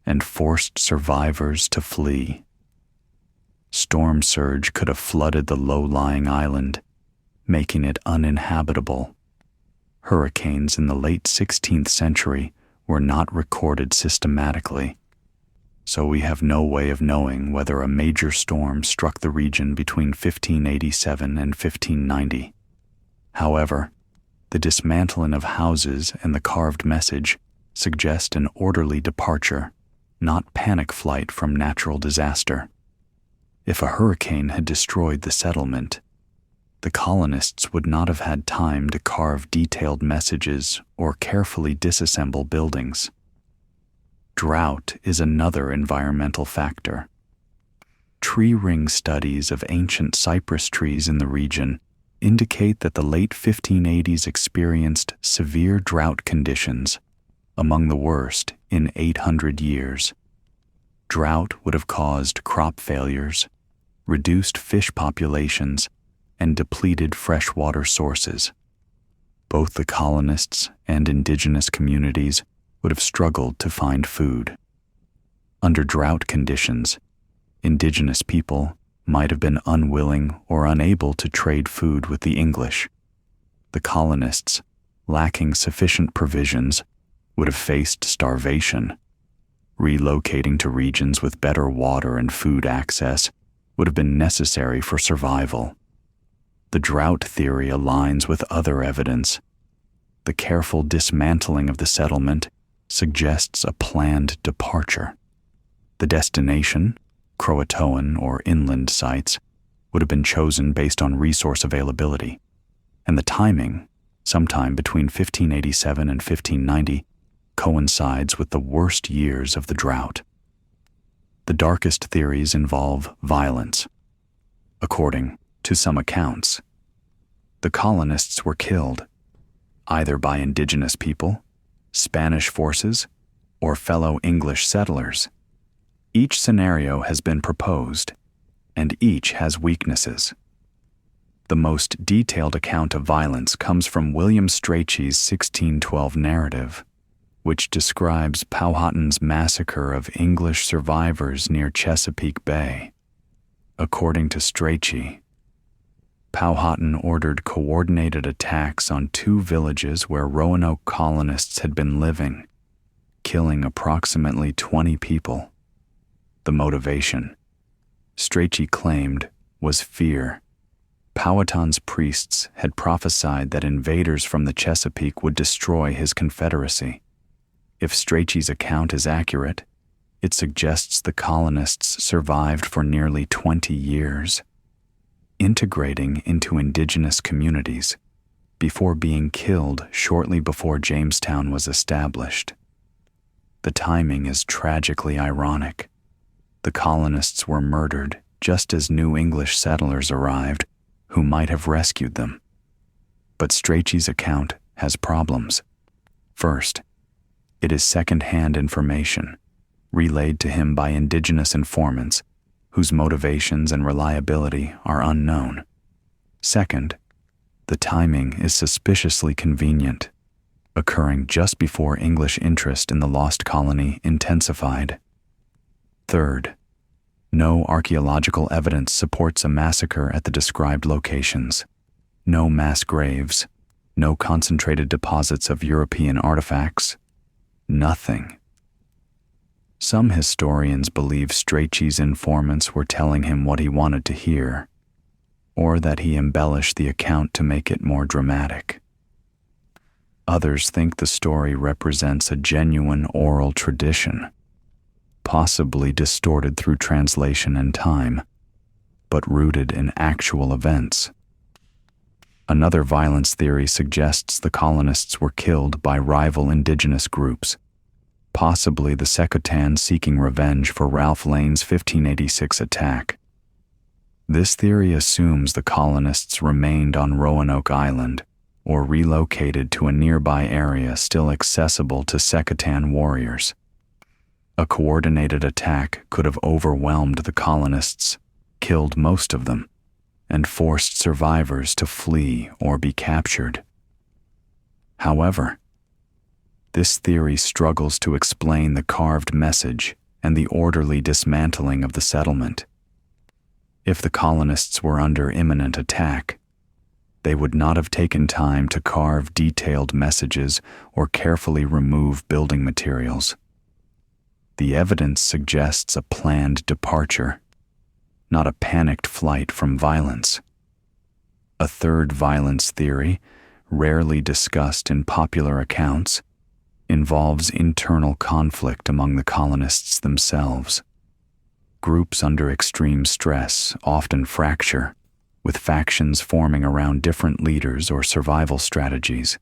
A: and forced survivors to flee. Storm surge could have flooded the low-lying island, making it uninhabitable. Hurricanes in the late 16th century were not recorded systematically, so we have no way of knowing whether a major storm struck the region between 1587 and 1590. However, the dismantling of houses and the carved message suggest an orderly departure, not panic flight from natural disaster. If a hurricane had destroyed the settlement, the colonists would not have had time to carve detailed messages or carefully disassemble buildings. Drought is another environmental factor. Tree ring studies of ancient cypress trees in the region indicate that the late 1580s experienced severe drought conditions, among the worst in 800 years. Drought would have caused crop failures, reduced fish populations, and depleted freshwater sources. Both the colonists and indigenous communities would have struggled to find food. Under drought conditions, indigenous people might have been unwilling or unable to trade food with the English. The colonists, lacking sufficient provisions, would have faced starvation. Relocating to regions with better water and food access would have been necessary for survival. The drought theory aligns with other evidence. The careful dismantling of the settlement suggests a planned departure. The destination, Croatoan or inland sites, would have been chosen based on resource availability, and the timing, sometime between 1587 and 1590, coincides with the worst years of the drought. The darkest theories involve violence. According to some accounts, the colonists were killed, either by indigenous people, Spanish forces, or fellow English settlers. Each scenario has been proposed, and each has weaknesses. The most detailed account of violence comes from William Strachey's 1612 narrative, which describes Powhatan's massacre of English survivors near Chesapeake Bay. According to Strachey, Powhatan ordered coordinated attacks on 2 villages where Roanoke colonists had been living, killing approximately 20 people. The motivation, Strachey claimed, was fear. Powhatan's priests had prophesied that invaders from the Chesapeake would destroy his confederacy. If Strachey's account is accurate, it suggests the colonists survived for nearly 20 years, integrating into indigenous communities before being killed shortly before Jamestown was established. The timing is tragically ironic. The colonists were murdered just as new English settlers arrived who might have rescued them. But Strachey's account has problems. First, it is second-hand information, relayed to him by indigenous informants whose motivations and reliability are unknown. Second, the timing is suspiciously convenient, occurring just before English interest in the lost colony intensified. Third, no archaeological evidence supports a massacre at the described locations. No mass graves, no concentrated deposits of European artifacts, nothing. Some historians believe Strachey's informants were telling him what he wanted to hear, or that he embellished the account to make it more dramatic. Others think the story represents a genuine oral tradition, possibly distorted through translation and time, but rooted in actual events. Another violence theory suggests the colonists were killed by rival indigenous groups, possibly the Secotans seeking revenge for Ralph Lane's 1586 attack. This theory assumes the colonists remained on Roanoke Island or relocated to a nearby area still accessible to Secotan warriors. A coordinated attack could have overwhelmed the colonists, killed most of them, and forced survivors to flee or be captured. However, this theory struggles to explain the carved message and the orderly dismantling of the settlement. If the colonists were under imminent attack, they would not have taken time to carve detailed messages or carefully remove building materials. The evidence suggests a planned departure, not a panicked flight from violence. A third violence theory, rarely discussed in popular accounts, involves internal conflict among the colonists themselves. Groups under extreme stress often fracture, with factions forming around different leaders or survival strategies.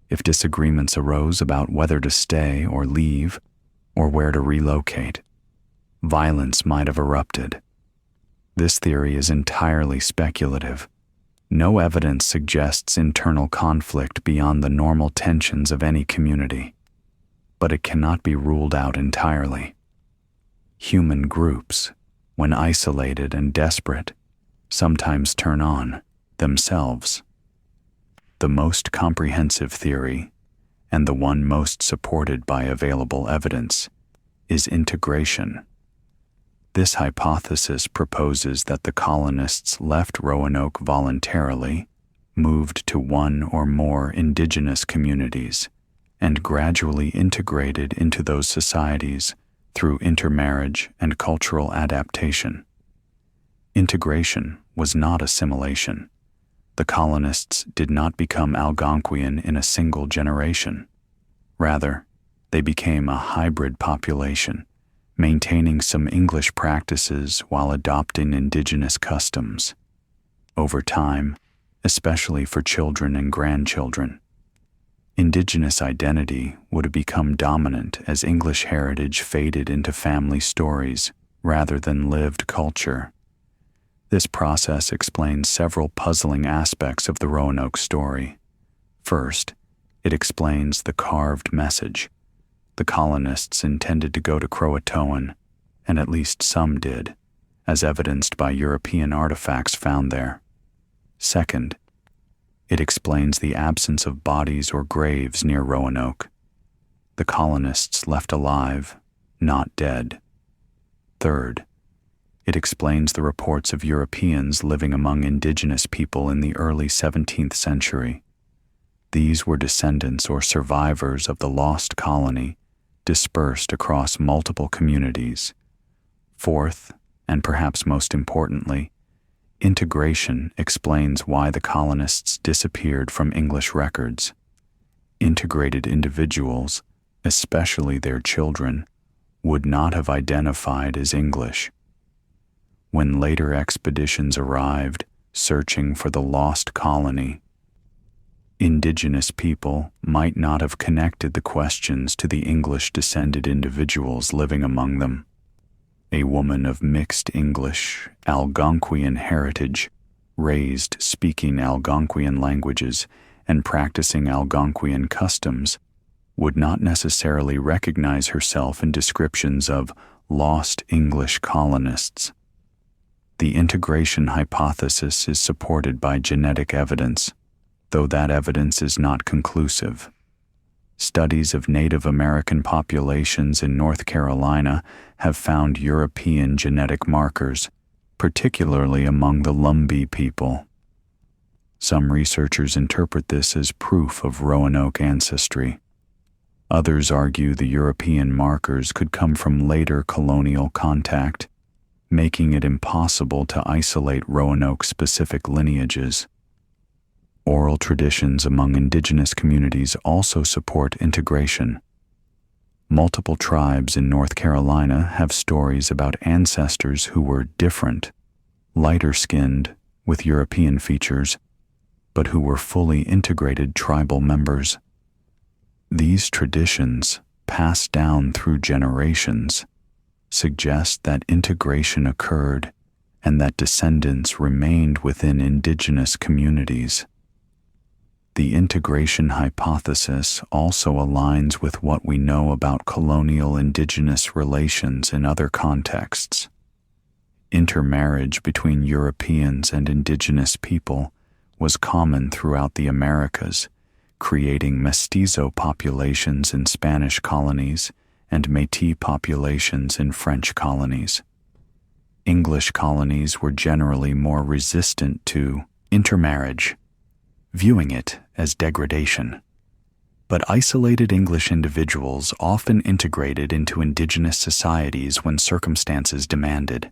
A: If disagreements arose about whether to stay or leave, or where to relocate, violence might have erupted. This theory is entirely speculative. No evidence suggests internal conflict beyond the normal tensions of any community, but it cannot be ruled out entirely. Human groups, when isolated and desperate, sometimes turn on themselves. The most comprehensive theory, and the one most supported by available evidence, is integration. This hypothesis proposes that the colonists left Roanoke voluntarily, moved to one or more indigenous communities, and gradually integrated into those societies through intermarriage and cultural adaptation. Integration was not assimilation. The colonists did not become Algonquian in a single generation. Rather, they became a hybrid population, maintaining some English practices while adopting indigenous customs. Over time, especially for children and grandchildren, indigenous identity would have become dominant as English heritage faded into family stories rather than lived culture. This process explains several puzzling aspects of the Roanoke story. First, it explains the carved message. The colonists intended to go to Croatoan, and at least some did, as evidenced by European artifacts found there. Second, it explains the absence of bodies or graves near Roanoke. The colonists left alive, not dead. Third, It explains the reports of Europeans living among indigenous people in the early 17th century. These were descendants or survivors of the Lost Colony, dispersed across multiple communities. Fourth, and perhaps most importantly, integration explains why the colonists disappeared from English records. Integrated individuals, especially their children, would not have identified as English. When later expeditions arrived, searching for the lost colony, indigenous people might not have connected the questions to the English-descended individuals living among them. A woman of mixed English, Algonquian heritage, raised speaking Algonquian languages and practicing Algonquian customs, would not necessarily recognize herself in descriptions of lost English colonists. The integration hypothesis is supported by genetic evidence, though that evidence is not conclusive. Studies of Native American populations in North Carolina have found European genetic markers, particularly among the Lumbee people. Some researchers interpret this as proof of Roanoke ancestry. Others argue the European markers could come from later colonial contact, making it impossible to isolate Roanoke-specific lineages. Oral traditions among indigenous communities also support integration. Multiple tribes in North Carolina have stories about ancestors who were different, lighter-skinned, with European features, but who were fully integrated tribal members. These traditions, passed down through generations, suggest that integration occurred and that descendants remained within indigenous communities. The integration hypothesis also aligns with what we know about colonial indigenous relations in other contexts. Intermarriage between Europeans and indigenous people was common throughout the Americas, creating mestizo populations in Spanish colonies and Métis populations in French colonies. English colonies were generally more resistant to intermarriage, viewing it as degradation. But isolated English individuals often integrated into indigenous societies when circumstances demanded.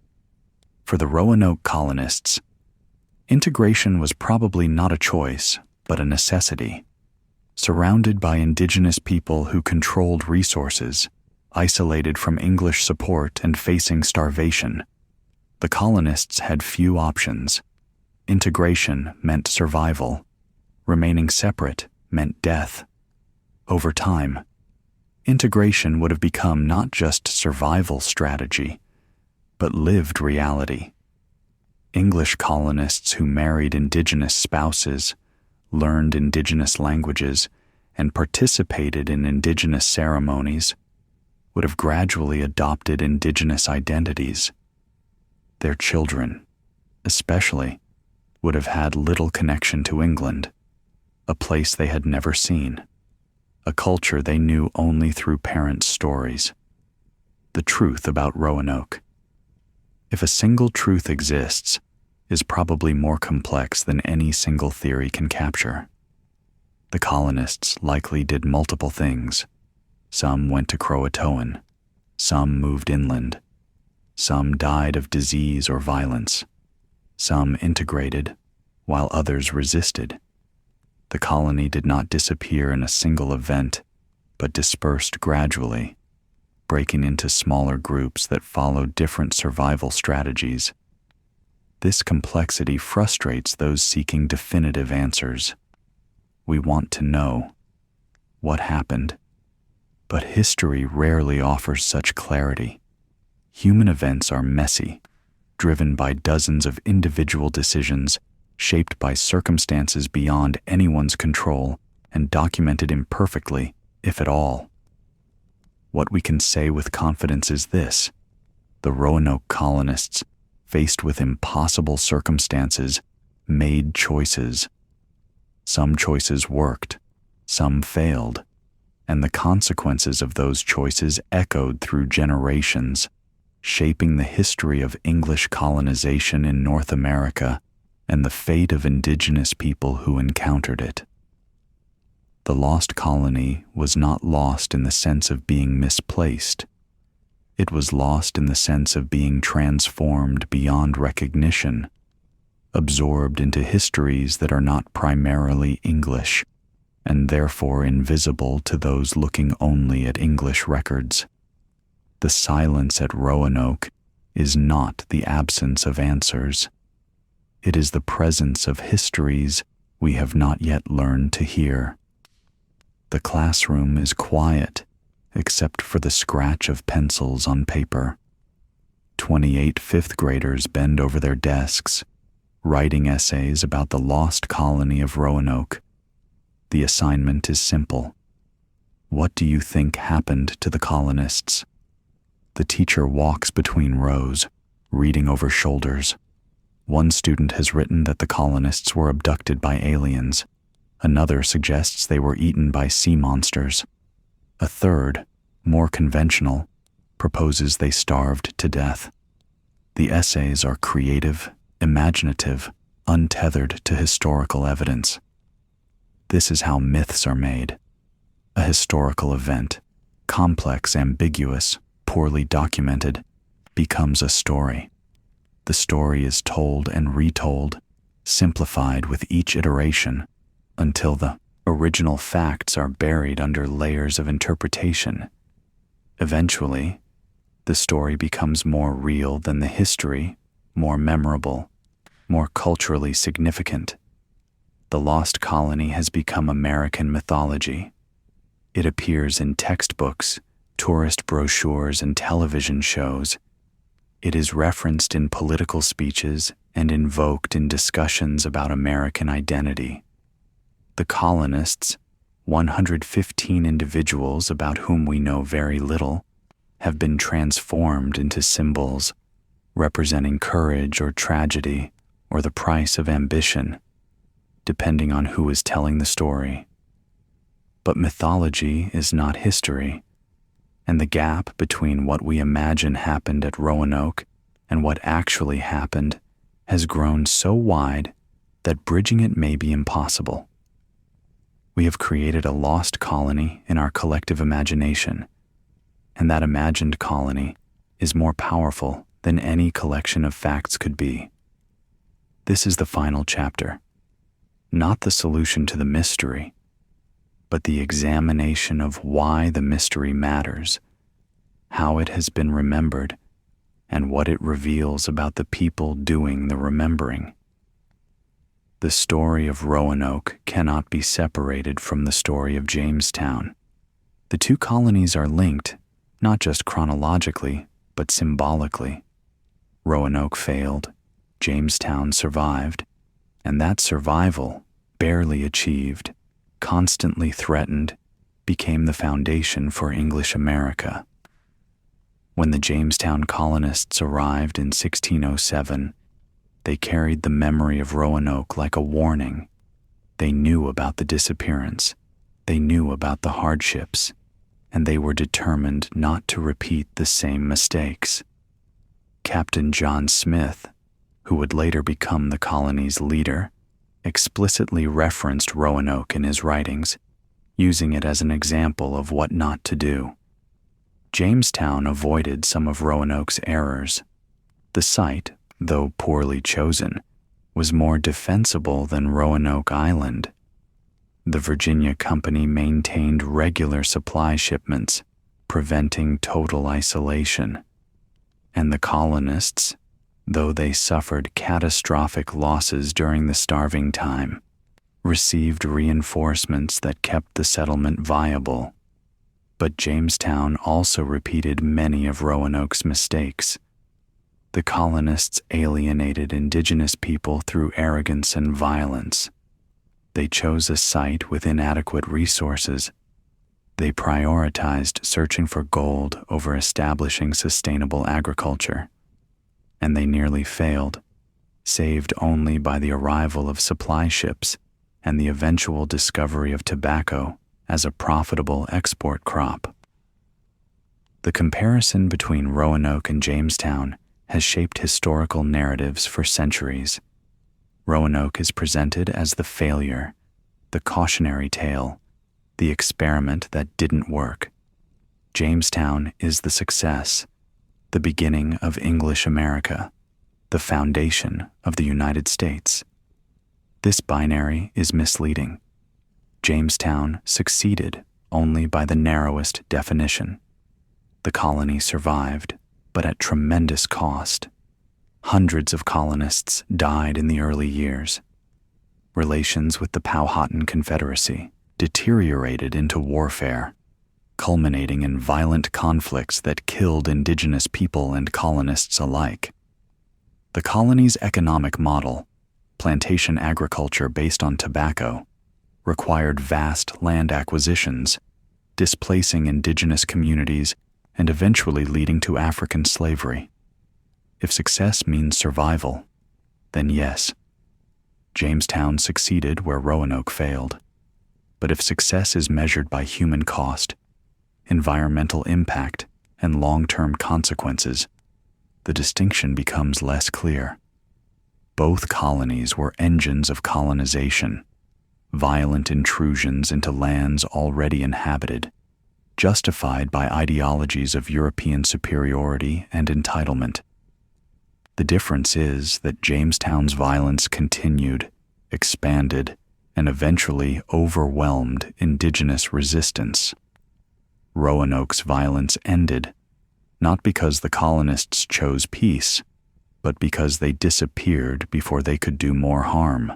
A: For the Roanoke colonists, integration was probably not a choice, but a necessity. Surrounded by indigenous people who controlled resources, isolated from English support and facing starvation, the colonists had few options. Integration meant survival. Remaining separate meant death. Over time, integration would have become not just survival strategy, but lived reality. English colonists who married indigenous spouses, learned indigenous languages, and participated in indigenous ceremonies would have gradually adopted indigenous identities. Their children, especially, would have had little connection to England, a place they had never seen, a culture they knew only through parents' stories. The truth about Roanoke, if a single truth exists, is probably more complex than any single theory can capture. The colonists likely did multiple things. Some went to Croatoan, some moved inland, some died of disease or violence, some integrated, while others resisted. The colony did not disappear in a single event, but dispersed gradually, breaking into smaller groups that followed different survival strategies. This complexity frustrates those seeking definitive answers. We want to know what happened, but history rarely offers such clarity. Human events are messy, driven by dozens of individual decisions, shaped by circumstances beyond anyone's control, and documented imperfectly, if at all. What we can say with confidence is this: the Roanoke colonists, faced with impossible circumstances, made choices. Some choices worked, some failed, and the consequences of those choices echoed through generations. shaping the history of English colonization in North America and the fate of indigenous people who encountered it. The Lost Colony was not lost in the sense of being misplaced. It was lost in the sense of being transformed beyond recognition, absorbed into histories that are not primarily English, and therefore invisible to those looking only at English records. The silence at Roanoke is not the absence of answers. It is the presence of histories we have not yet learned to hear. The classroom is quiet, except for the scratch of pencils on paper. 28 fifth graders bend over their desks, writing essays about the Lost Colony of Roanoke. The assignment is simple. What do you think happened to the colonists? The teacher walks between rows, reading over shoulders. One student has written that the colonists were abducted by aliens. Another suggests they were eaten by sea monsters. A third, more conventional, proposes they starved to death. The essays are creative, imaginative, untethered to historical evidence. This is how myths are made. A historical event, complex, ambiguous, poorly documented, becomes a story. The story is told and retold, simplified with each iteration, until the original facts are buried under layers of interpretation. Eventually, the story becomes more real than the history, more memorable, more culturally significant. The Lost Colony has become American mythology. It appears in textbooks, tourist brochures, and television shows. It is referenced in political speeches and invoked in discussions about American identity. The colonists, 115 individuals about whom we know very little, have been transformed into symbols representing courage or tragedy or the price of ambition, depending on who is telling the story. But mythology is not history, and the gap between what we imagine happened at Roanoke and what actually happened has grown so wide that bridging it may be impossible. We have created a lost colony in our collective imagination, and that imagined colony is more powerful than any collection of facts could be. This is the final chapter, not the solution to the mystery, but the examination of why the mystery matters, how it has been remembered, and what it reveals about the people doing the remembering. The story of Roanoke cannot be separated from the story of Jamestown. The two colonies are linked, not just chronologically, but symbolically. Roanoke failed, Jamestown survived, and that survival, barely achieved, constantly threatened, became the foundation for English America. When the Jamestown colonists arrived in 1607, they carried the memory of Roanoke like a warning. They knew about the disappearance, they knew about the hardships, and they were determined not to repeat the same mistakes. Captain John Smith, who would later become the colony's leader, explicitly referenced Roanoke in his writings, using it as an example of what not to do. Jamestown avoided some of Roanoke's errors. The site, though poorly chosen, was more defensible than Roanoke Island. The Virginia Company maintained regular supply shipments, preventing total isolation. And the colonists, though they suffered catastrophic losses during the starving time, received reinforcements that kept the settlement viable. But Jamestown also repeated many of Roanoke's mistakes. The colonists alienated indigenous people through arrogance and violence. They chose a site with inadequate resources. They prioritized searching for gold over establishing sustainable agriculture. And they nearly failed, saved only by the arrival of supply ships and the eventual discovery of tobacco as a profitable export crop. The comparison between Roanoke and Jamestown has shaped historical narratives for centuries. Roanoke is presented as the failure, the cautionary tale, the experiment that didn't work. Jamestown is the success, the beginning of English America, the foundation of the United States. This binary is misleading. Jamestown succeeded only by the narrowest definition. The colony survived, but at tremendous cost. Hundreds of colonists died in the early years. Relations with the Powhatan Confederacy deteriorated into warfare, culminating in violent conflicts that killed indigenous people and colonists alike. The colony's economic model, plantation agriculture based on tobacco, required vast land acquisitions, displacing indigenous communities and eventually leading to African slavery. If success means survival, then yes, Jamestown succeeded where Roanoke failed. But if success is measured by human cost, environmental impact, and long-term consequences, the distinction becomes less clear. Both colonies were engines of colonization, violent intrusions into lands already inhabited, justified by ideologies of European superiority and entitlement. The difference is that Jamestown's violence continued, expanded, and eventually overwhelmed indigenous resistance. Roanoke's violence ended, not because the colonists chose peace, but because they disappeared before they could do more harm.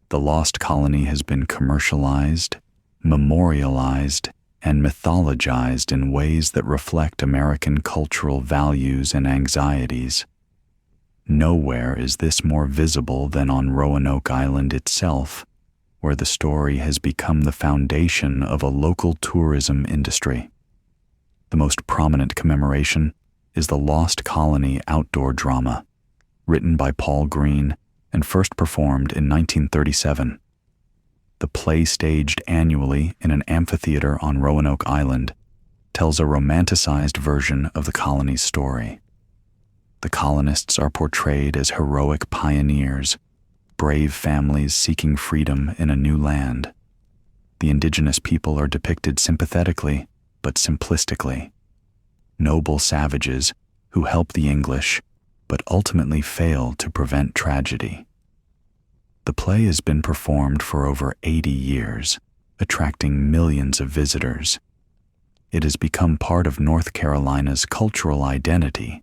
A: The Lost Colony has been commercialized, memorialized, and mythologized in ways that reflect American cultural values and anxieties. Nowhere is this more visible than on Roanoke Island itself, where the story has become the foundation of a local tourism industry. The most prominent commemoration is the Lost Colony outdoor drama, written by Paul Green and first performed in 1937. The play, staged annually in an amphitheater on Roanoke Island, tells a romanticized version of the colony's story. The colonists are portrayed as heroic pioneers, brave families seeking freedom in a new land. The indigenous people are depicted sympathetically, but simplistically. Noble savages who help the English, but ultimately fail to prevent tragedy. The play has been performed for over 80 years, attracting millions of visitors. It has become part of North Carolina's cultural identity,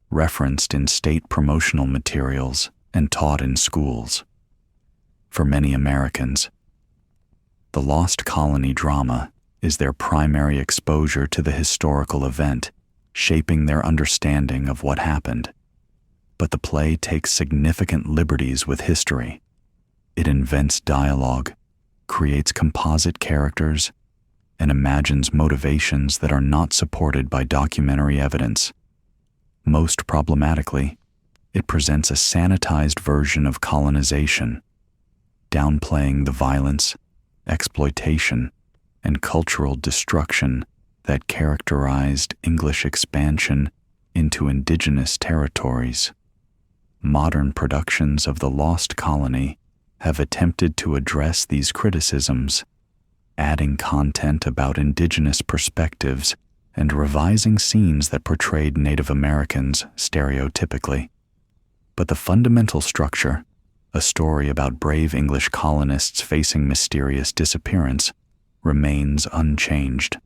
A: referenced in state promotional materials and taught in schools. For many Americans, the Lost Colony drama is their primary exposure to the historical event, shaping their understanding of what happened. But the play takes significant liberties with history. It invents dialogue, creates composite characters, and imagines motivations that are not supported by documentary evidence. Most problematically, it presents a sanitized version of colonization, downplaying the violence, exploitation, and cultural destruction that characterized English expansion into indigenous territories. Modern productions of the Lost Colony have attempted to address these criticisms, adding content about indigenous perspectives and revising scenes that portrayed Native Americans stereotypically. But the fundamental structure, a story about brave English colonists facing mysterious disappearance, remains unchanged.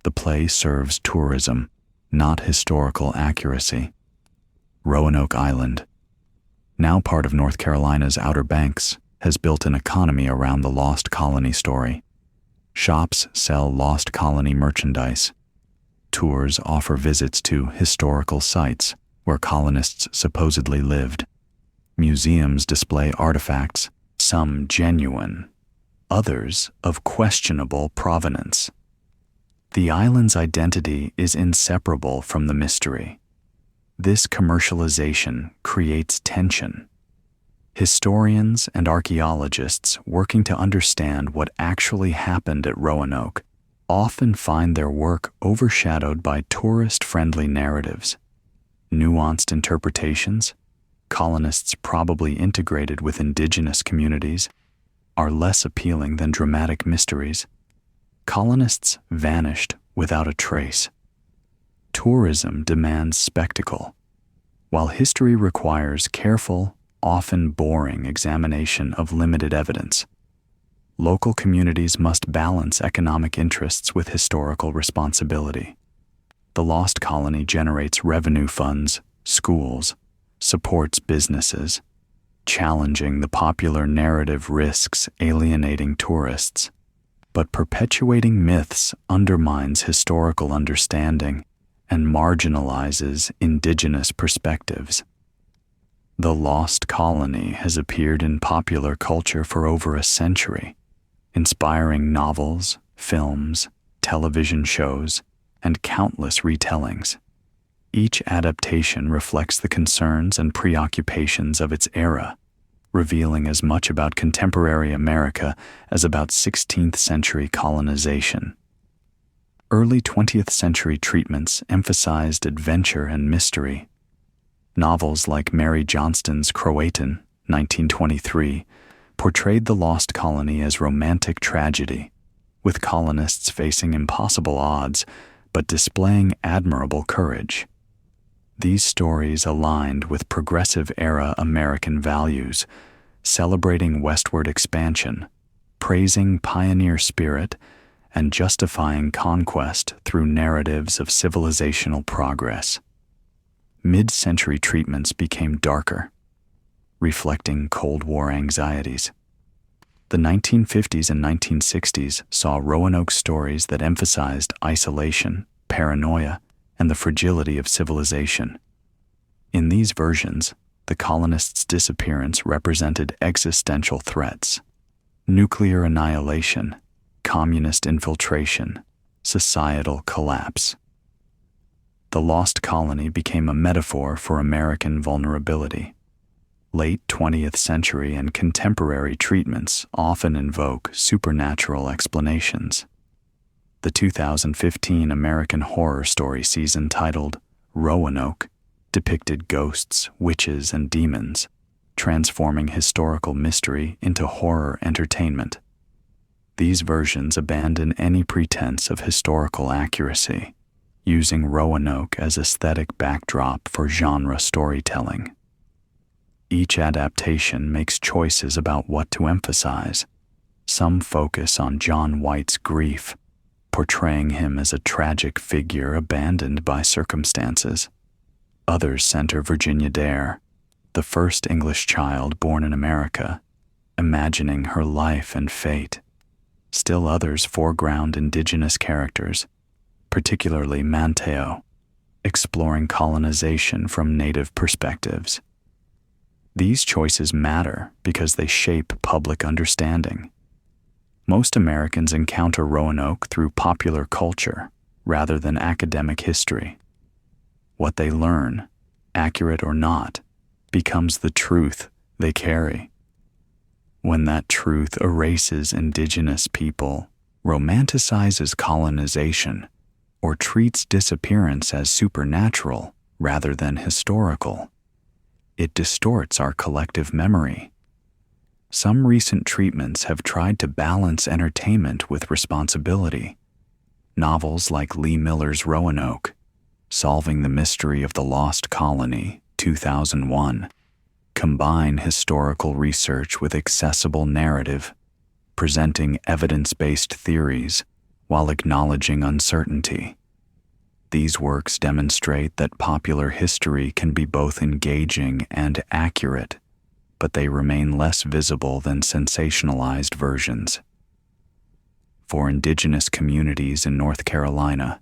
A: The play serves tourism, not historical accuracy. Roanoke Island, now part of North Carolina's Outer Banks, has built an economy around the Lost Colony story. Shops sell Lost Colony merchandise. Tours offer visits to historical sites where colonists supposedly lived. Museums display artifacts, some genuine, others of questionable provenance. The island's identity is inseparable from the mystery. This commercialization creates tension. Historians and archaeologists working to understand what actually happened at Roanoke often find their work overshadowed by tourist-friendly narratives. Nuanced interpretations, colonists probably integrated with indigenous communities, are less appealing than dramatic mysteries. Colonists vanished without a trace. Tourism demands spectacle, while history requires careful, often boring examination of limited evidence. Local communities must balance economic interests with historical responsibility. The Lost Colony generates revenue funds, schools, supports businesses. Challenging the popular narrative risks alienating tourists, but perpetuating myths undermines historical understanding and marginalizes indigenous perspectives. The Lost Colony has appeared in popular culture for over a century, inspiring novels, films, television shows, and countless retellings. Each adaptation reflects the concerns and preoccupations of its era, revealing as much about contemporary America as about 16th century colonization. Early 20th century treatments emphasized adventure and mystery. Novels like Mary Johnston's Croatoan, 1923, portrayed the Lost Colony as romantic tragedy, with colonists facing impossible odds but displaying admirable courage. These stories aligned with progressive-era American values, celebrating westward expansion, praising pioneer spirit, and justifying conquest through narratives of civilizational progress. Mid-century treatments became darker, reflecting Cold War anxieties. The 1950s and 1960s saw Roanoke stories that emphasized isolation, paranoia, and the fragility of civilization. In these versions, the colonists' disappearance represented existential threats: nuclear annihilation, communist infiltration, societal collapse. The Lost Colony became a metaphor for American vulnerability. Late 20th century and contemporary treatments often invoke supernatural explanations. The 2015 American Horror Story season titled Roanoke depicted ghosts, witches, and demons, transforming historical mystery into horror entertainment. These versions abandon any pretense of historical accuracy, using Roanoke as aesthetic backdrop for genre storytelling. Each adaptation makes choices about what to emphasize. Some focus on John White's grief, portraying him as a tragic figure abandoned by circumstances. Others center Virginia Dare, the first English child born in America, imagining her life and fate. Still others foreground indigenous characters, particularly Manteo, exploring colonization from native perspectives. These choices matter because they shape public understanding. Most Americans encounter Roanoke through popular culture rather than academic history. What they learn, accurate or not, becomes the truth they carry. When that truth erases indigenous people, romanticizes colonization, or treats disappearance as supernatural rather than historical, it distorts our collective memory. Some recent treatments have tried to balance entertainment with responsibility. Novels like Lee Miller's Roanoke, Solving the Mystery of the Lost Colony, 2001, combine historical research with accessible narrative, presenting evidence-based theories while acknowledging uncertainty. These works demonstrate that popular history can be both engaging and accurate, but they remain less visible than sensationalized versions. For indigenous communities in North Carolina,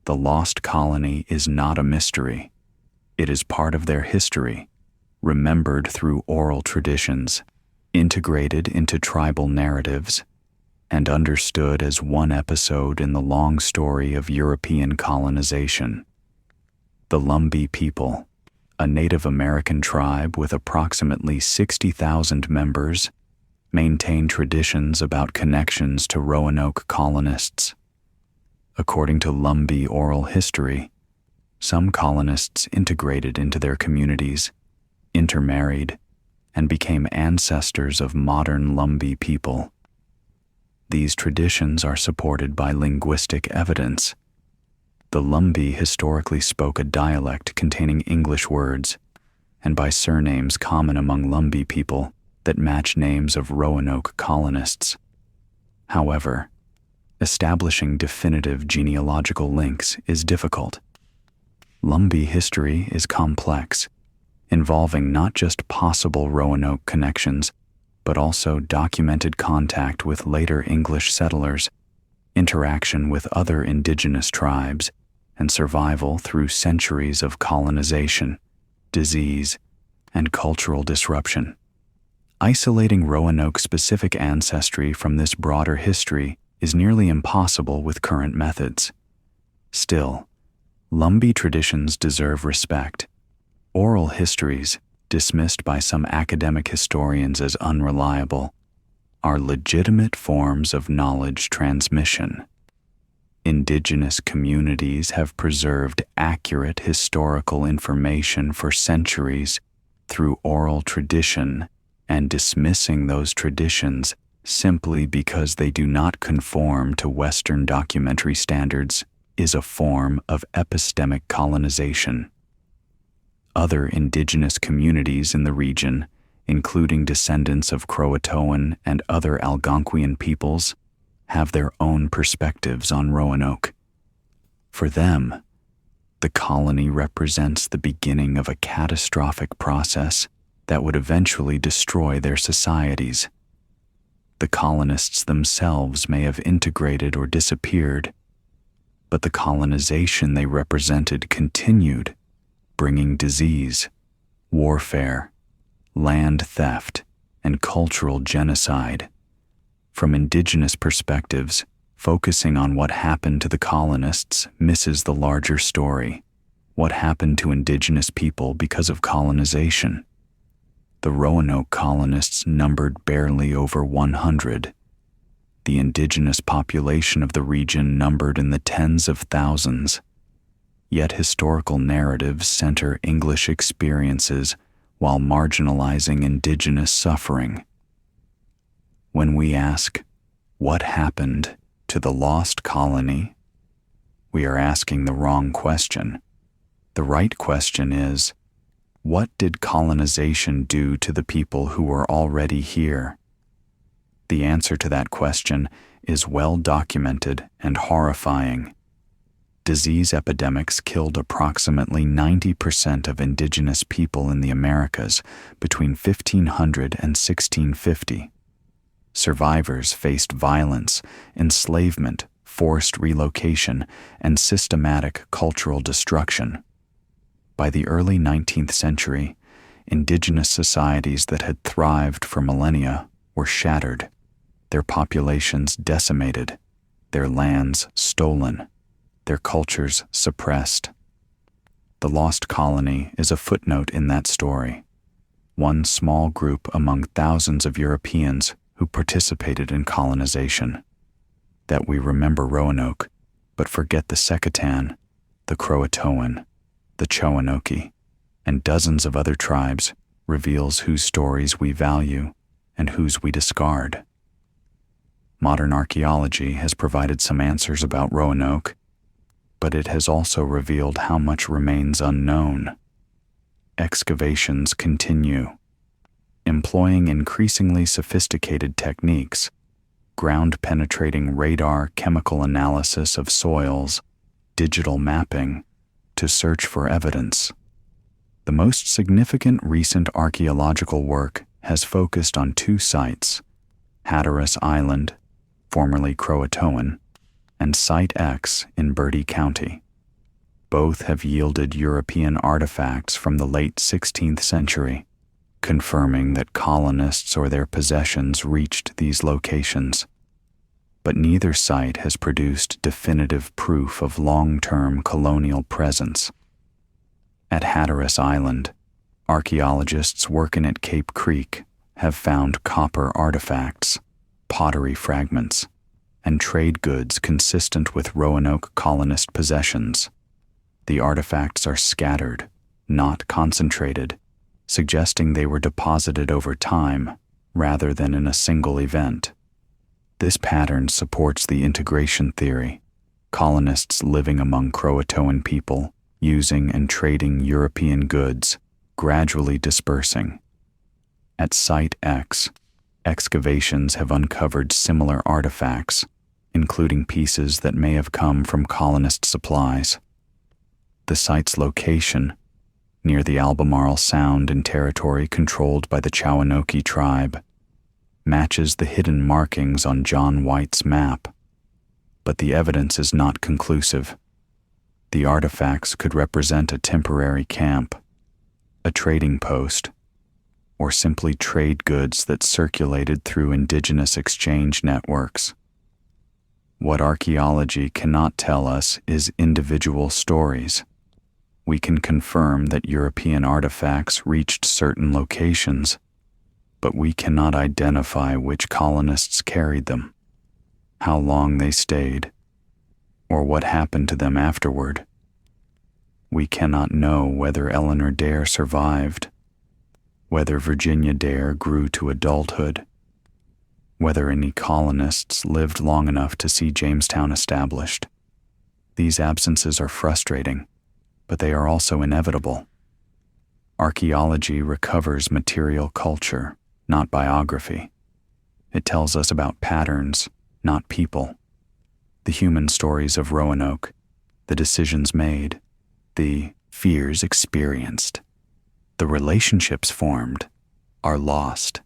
A: the Lost Colony is not a mystery. It is part of their history, remembered through oral traditions, integrated into tribal narratives, and understood as one episode in the long story of European colonization. The Lumbee people, a Native American tribe with approximately 60,000 members, maintain traditions about connections to Roanoke colonists, According to Lumbee oral history, some colonists integrated into their communities, intermarried, and became ancestors of modern Lumbee people. These traditions are supported by linguistic evidence. The Lumbee historically spoke a dialect containing English words, and by surnames common among Lumbee people that match names of Roanoke colonists. However, establishing definitive genealogical links is difficult. Lumbee history is complex, involving not just possible Roanoke connections, but also documented contact with later English settlers, interaction with other indigenous tribes, and survival through centuries of colonization, disease, and cultural disruption. Isolating Roanoke-specific ancestry from this broader history is nearly impossible with current methods. Still, Lumbee traditions deserve respect. Oral histories, dismissed by some academic historians as unreliable, are legitimate forms of knowledge transmission. Indigenous communities have preserved accurate historical information for centuries through oral tradition, and dismissing those traditions simply because they do not conform to Western documentary standards is a form of epistemic colonization. Other indigenous communities in the region, including descendants of Croatoan and other Algonquian peoples, have their own perspectives on Roanoke. For them, the colony represents the beginning of a catastrophic process that would eventually destroy their societies. The colonists themselves may have integrated or disappeared, but the colonization they represented continued, bringing disease, warfare, land theft, and cultural genocide. From indigenous perspectives, focusing on what happened to the colonists misses the larger story: what happened to indigenous people because of colonization. The Roanoke colonists numbered barely over 100. The indigenous population of the region numbered in the tens of thousands. Yet historical narratives center English experiences while marginalizing indigenous suffering. When we ask, "What happened to the lost colony?" we are asking the wrong question. The right question is, what did colonization do to the people who were already here? The answer to that question is well documented and horrifying. Disease epidemics killed approximately 90% of indigenous people in the Americas between 1500 and 1650. Survivors faced violence, enslavement, forced relocation, and systematic cultural destruction. By the early 19th century, indigenous societies that had thrived for millennia were shattered, their populations decimated, their lands stolen, their cultures suppressed. The Lost Colony is a footnote in that story, one small group among thousands of Europeans who participated in colonization. That we remember Roanoke, but forget the Secatan, the Croatoan, the Choanoke, and dozens of other tribes reveals whose stories we value and whose we discard. Modern archaeology has provided some answers about Roanoke, but it has also revealed how much remains unknown. Excavations continue, employing increasingly sophisticated techniques, ground-penetrating radar chemical analysis of soils, digital mapping, to search for evidence. The most significant recent archaeological work has focused on two sites: Hatteras Island, formerly Croatoan, and Site X in Bertie County. Both have yielded European artifacts from the late 16th century, confirming that colonists or their possessions reached these locations. But neither site has produced definitive proof of long-term colonial presence. At Hatteras Island, archaeologists working at Cape Creek have found copper artifacts, pottery fragments, and trade goods consistent with Roanoke colonist possessions. The artifacts are scattered, not concentrated, suggesting they were deposited over time rather than in a single event. This pattern supports the integration theory, colonists living among Croatoan people, using and trading European goods, gradually dispersing. At Site X, excavations have uncovered similar artifacts, including pieces that may have come from colonist supplies. The site's location, near the Albemarle Sound in territory controlled by the Chowanoke tribe, matches the hidden markings on John White's map. But the evidence is not conclusive. The artifacts could represent a temporary camp, a trading post, or simply trade goods that circulated through indigenous exchange networks. What archaeology cannot tell us is individual stories. We can confirm that European artifacts reached certain locations, but we cannot identify which colonists carried them, how long they stayed, or what happened to them afterward. We cannot know whether Eleanor Dare survived, whether Virginia Dare grew to adulthood, whether any colonists lived long enough to see Jamestown established. These absences are frustrating, but they are also inevitable. Archaeology recovers material culture, not biography. It tells us about patterns, not people. The human stories of Roanoke, the decisions made, the fears experienced, the relationships formed, are lost,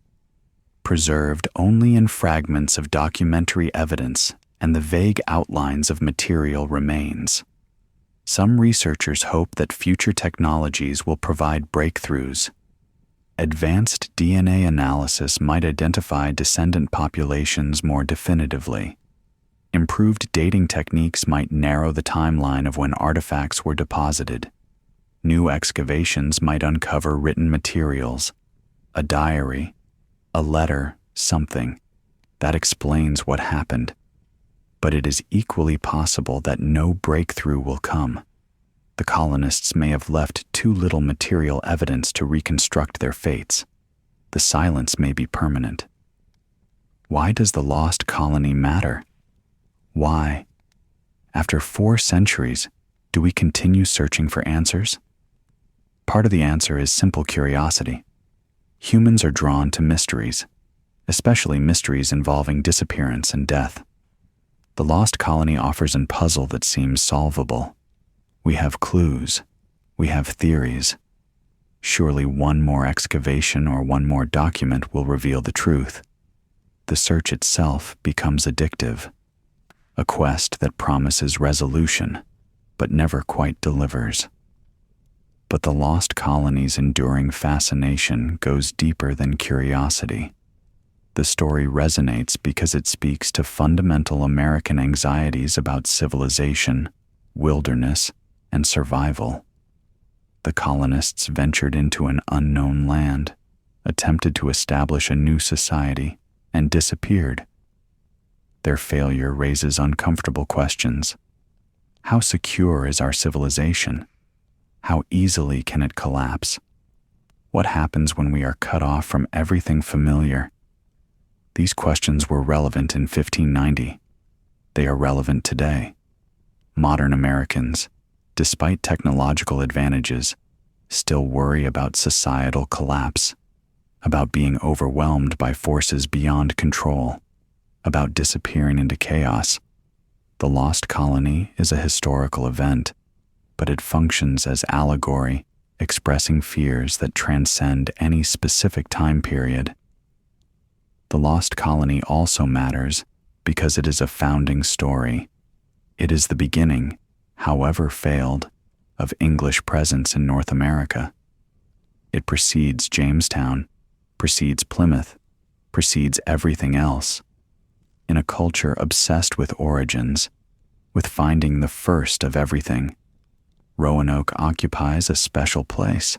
A: preserved only in fragments of documentary evidence, and the vague outlines of material remains. Some researchers hope that future technologies will provide breakthroughs. Advanced DNA analysis might identify descendant populations more definitively. Improved dating techniques might narrow the timeline of when artifacts were deposited. New excavations might uncover written materials, a diary, a letter, something that explains what happened. But it is equally possible that no breakthrough will come. The colonists may have left too little material evidence to reconstruct their fates. The silence may be permanent. Why does the lost colony matter? Why, after 4 centuries, do we continue searching for answers? Part of the answer is simple curiosity. Humans are drawn to mysteries, especially mysteries involving disappearance and death. The lost colony offers a puzzle that seems solvable. We have clues. We have theories. Surely one more excavation or one more document will reveal the truth. The search itself becomes addictive, a quest that promises resolution, but never quite delivers. But the lost colony's enduring fascination goes deeper than curiosity. The story resonates because it speaks to fundamental American anxieties about civilization, wilderness, and survival. The colonists ventured into an unknown land, attempted to establish a new society, and disappeared. Their failure raises uncomfortable questions. How secure is our civilization? How easily can it collapse? What happens when we are cut off from everything familiar? These questions were relevant in 1590. They are relevant today. Modern Americans, despite technological advantages, still worry about societal collapse, about being overwhelmed by forces beyond control, about disappearing into chaos. The lost colony is a historical event, but it functions as allegory, expressing fears that transcend any specific time period. The lost colony also matters because it is a founding story. It is the beginning, however failed, of English presence in North America. It precedes Jamestown, precedes Plymouth, precedes everything else. In a culture obsessed with origins, with finding the first of everything, Roanoke occupies a special place.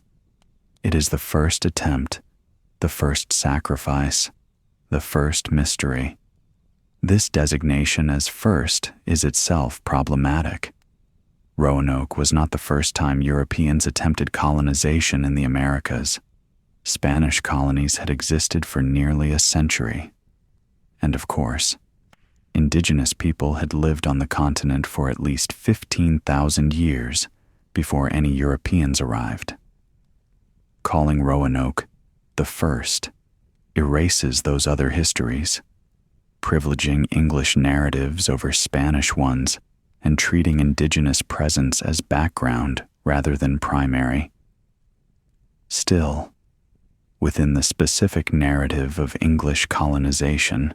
A: It is the first attempt, the first sacrifice, the first mystery. This designation as first is itself problematic. Roanoke was not the first time Europeans attempted colonization in the Americas. Spanish colonies had existed for nearly a century. And of course, indigenous people had lived on the continent for at least 15,000 years before any Europeans arrived. Calling Roanoke the first erases those other histories, privileging English narratives over Spanish ones and treating indigenous presence as background rather than primary. Still, within the specific narrative of English colonization,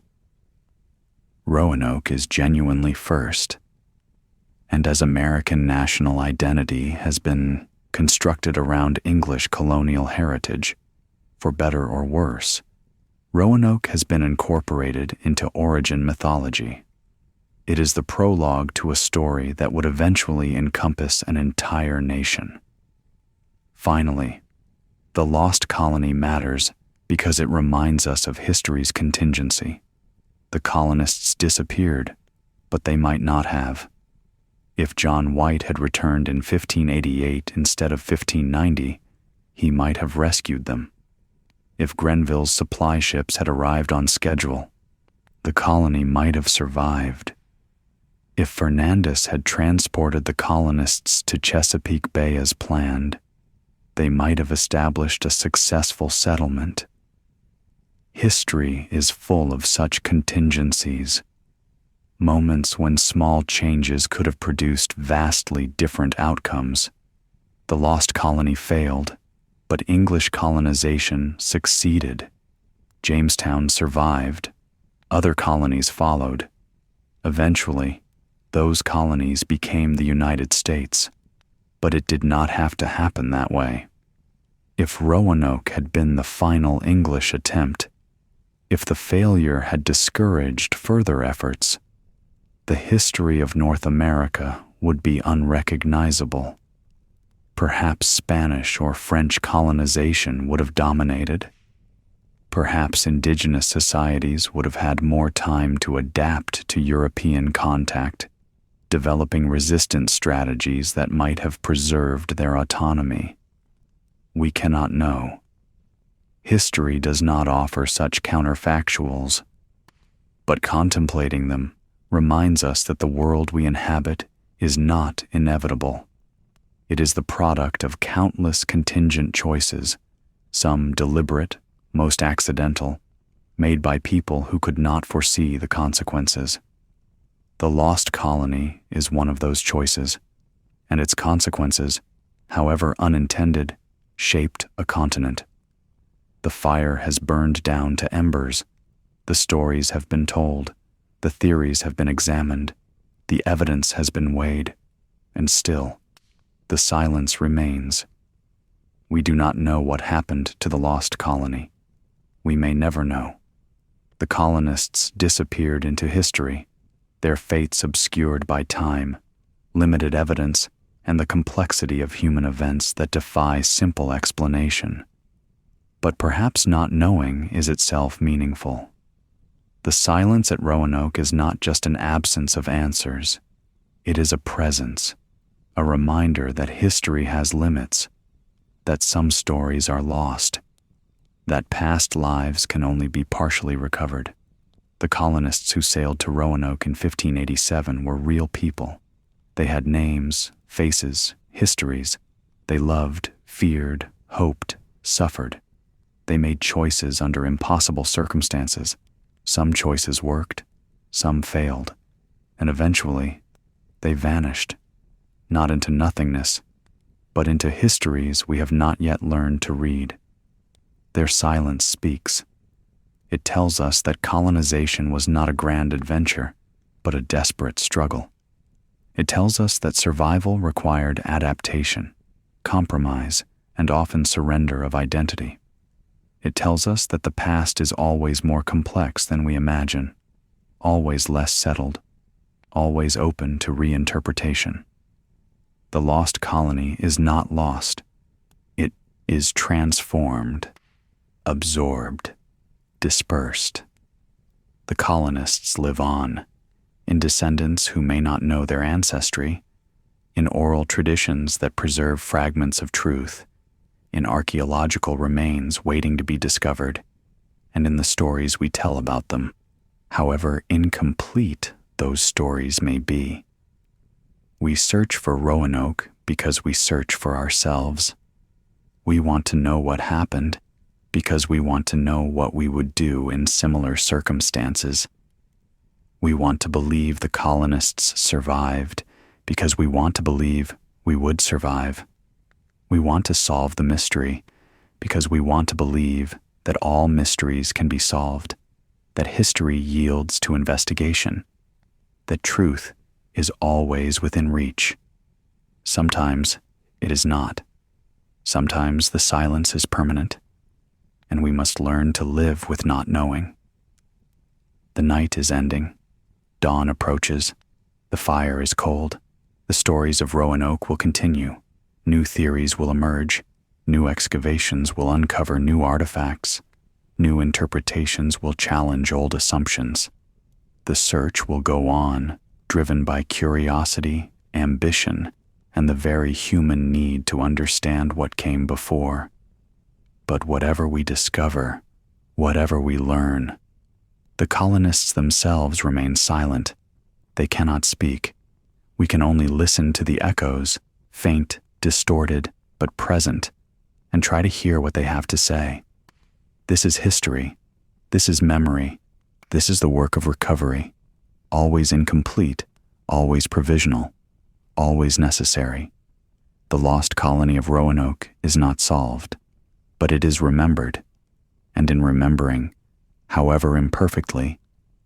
A: Roanoke is genuinely first, and as American national identity has been constructed around English colonial heritage, for better or worse, Roanoke has been incorporated into origin mythology. It is the prologue to a story that would eventually encompass an entire nation. Finally, the lost colony matters because it reminds us of history's contingency. The colonists disappeared, but they might not have. If John White had returned in 1588 instead of 1590, he might have rescued them. If Grenville's supply ships had arrived on schedule, the colony might have survived. If Fernandez had transported the colonists to Chesapeake Bay as planned, they might have established a successful settlement. History is full of such contingencies, moments when small changes could have produced vastly different outcomes. The lost colony failed, but English colonization succeeded. Jamestown survived. Other colonies followed. Eventually, those colonies became the United States. But it did not have to happen that way. If Roanoke had been the final English attempt, if the failure had discouraged further efforts, the history of North America would be unrecognizable. Perhaps Spanish or French colonization would have dominated. Perhaps indigenous societies would have had more time to adapt to European contact, developing resistance strategies that might have preserved their autonomy. We cannot know. History does not offer such counterfactuals, but contemplating them reminds us that the world we inhabit is not inevitable. It is the product of countless contingent choices, some deliberate, most accidental, made by people who could not foresee the consequences. The lost colony is one of those choices, and its consequences, however unintended, shaped a continent. The fire has burned down to embers. The stories have been told. The theories have been examined. The evidence has been weighed. And still, the silence remains. We do not know what happened to the lost colony. We may never know. The colonists disappeared into history, their fates obscured by time, limited evidence, and the complexity of human events that defy simple explanation. But perhaps not knowing is itself meaningful. The silence at Roanoke is not just an absence of answers. It is a presence, a reminder that history has limits, that some stories are lost, that past lives can only be partially recovered. The colonists who sailed to Roanoke in 1587 were real people. They had names, faces, histories. They loved, feared, hoped, suffered. They made choices under impossible circumstances. Some choices worked, some failed, and eventually they vanished, not into nothingness, but into histories we have not yet learned to read. Their silence speaks. It tells us that colonization was not a grand adventure, but a desperate struggle. It tells us that survival required adaptation, compromise, and often surrender of identity. It tells us that the past is always more complex than we imagine, always less settled, always open to reinterpretation. The lost colony is not lost. It is transformed, absorbed, dispersed. The colonists live on, in descendants who may not know their ancestry, in oral traditions that preserve fragments of truth, in archaeological remains waiting to be discovered, and in the stories we tell about them, however incomplete those stories may be. We search for Roanoke because we search for ourselves. We want to know what happened because we want to know what we would do in similar circumstances. We want to believe the colonists survived because we want to believe we would survive. We want to solve the mystery because we want to believe that all mysteries can be solved, that history yields to investigation, that truth is always within reach. Sometimes it is not. Sometimes the silence is permanent, and we must learn to live with not knowing. The night is ending. Dawn approaches. The fire is cold. The stories of Roanoke will continue. New theories will emerge. New excavations will uncover new artifacts. New interpretations will challenge old assumptions. The search will go on, driven by curiosity, ambition, and the very human need to understand what came before. But whatever we discover, whatever we learn, the colonists themselves remain silent. They cannot speak. We can only listen to the echoes, faint, distorted, but present, and try to hear what they have to say. This is history. This is memory. This is the work of recovery. Always incomplete, always provisional, always necessary. The lost colony of Roanoke is not solved, but it is remembered, and in remembering, however imperfectly,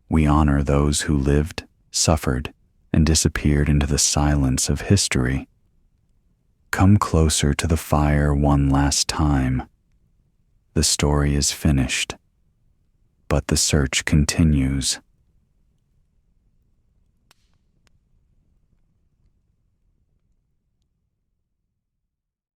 A: we honor those who lived, suffered, and disappeared into the silence of history. Come closer to the fire one last time. The story is finished, but the search continues.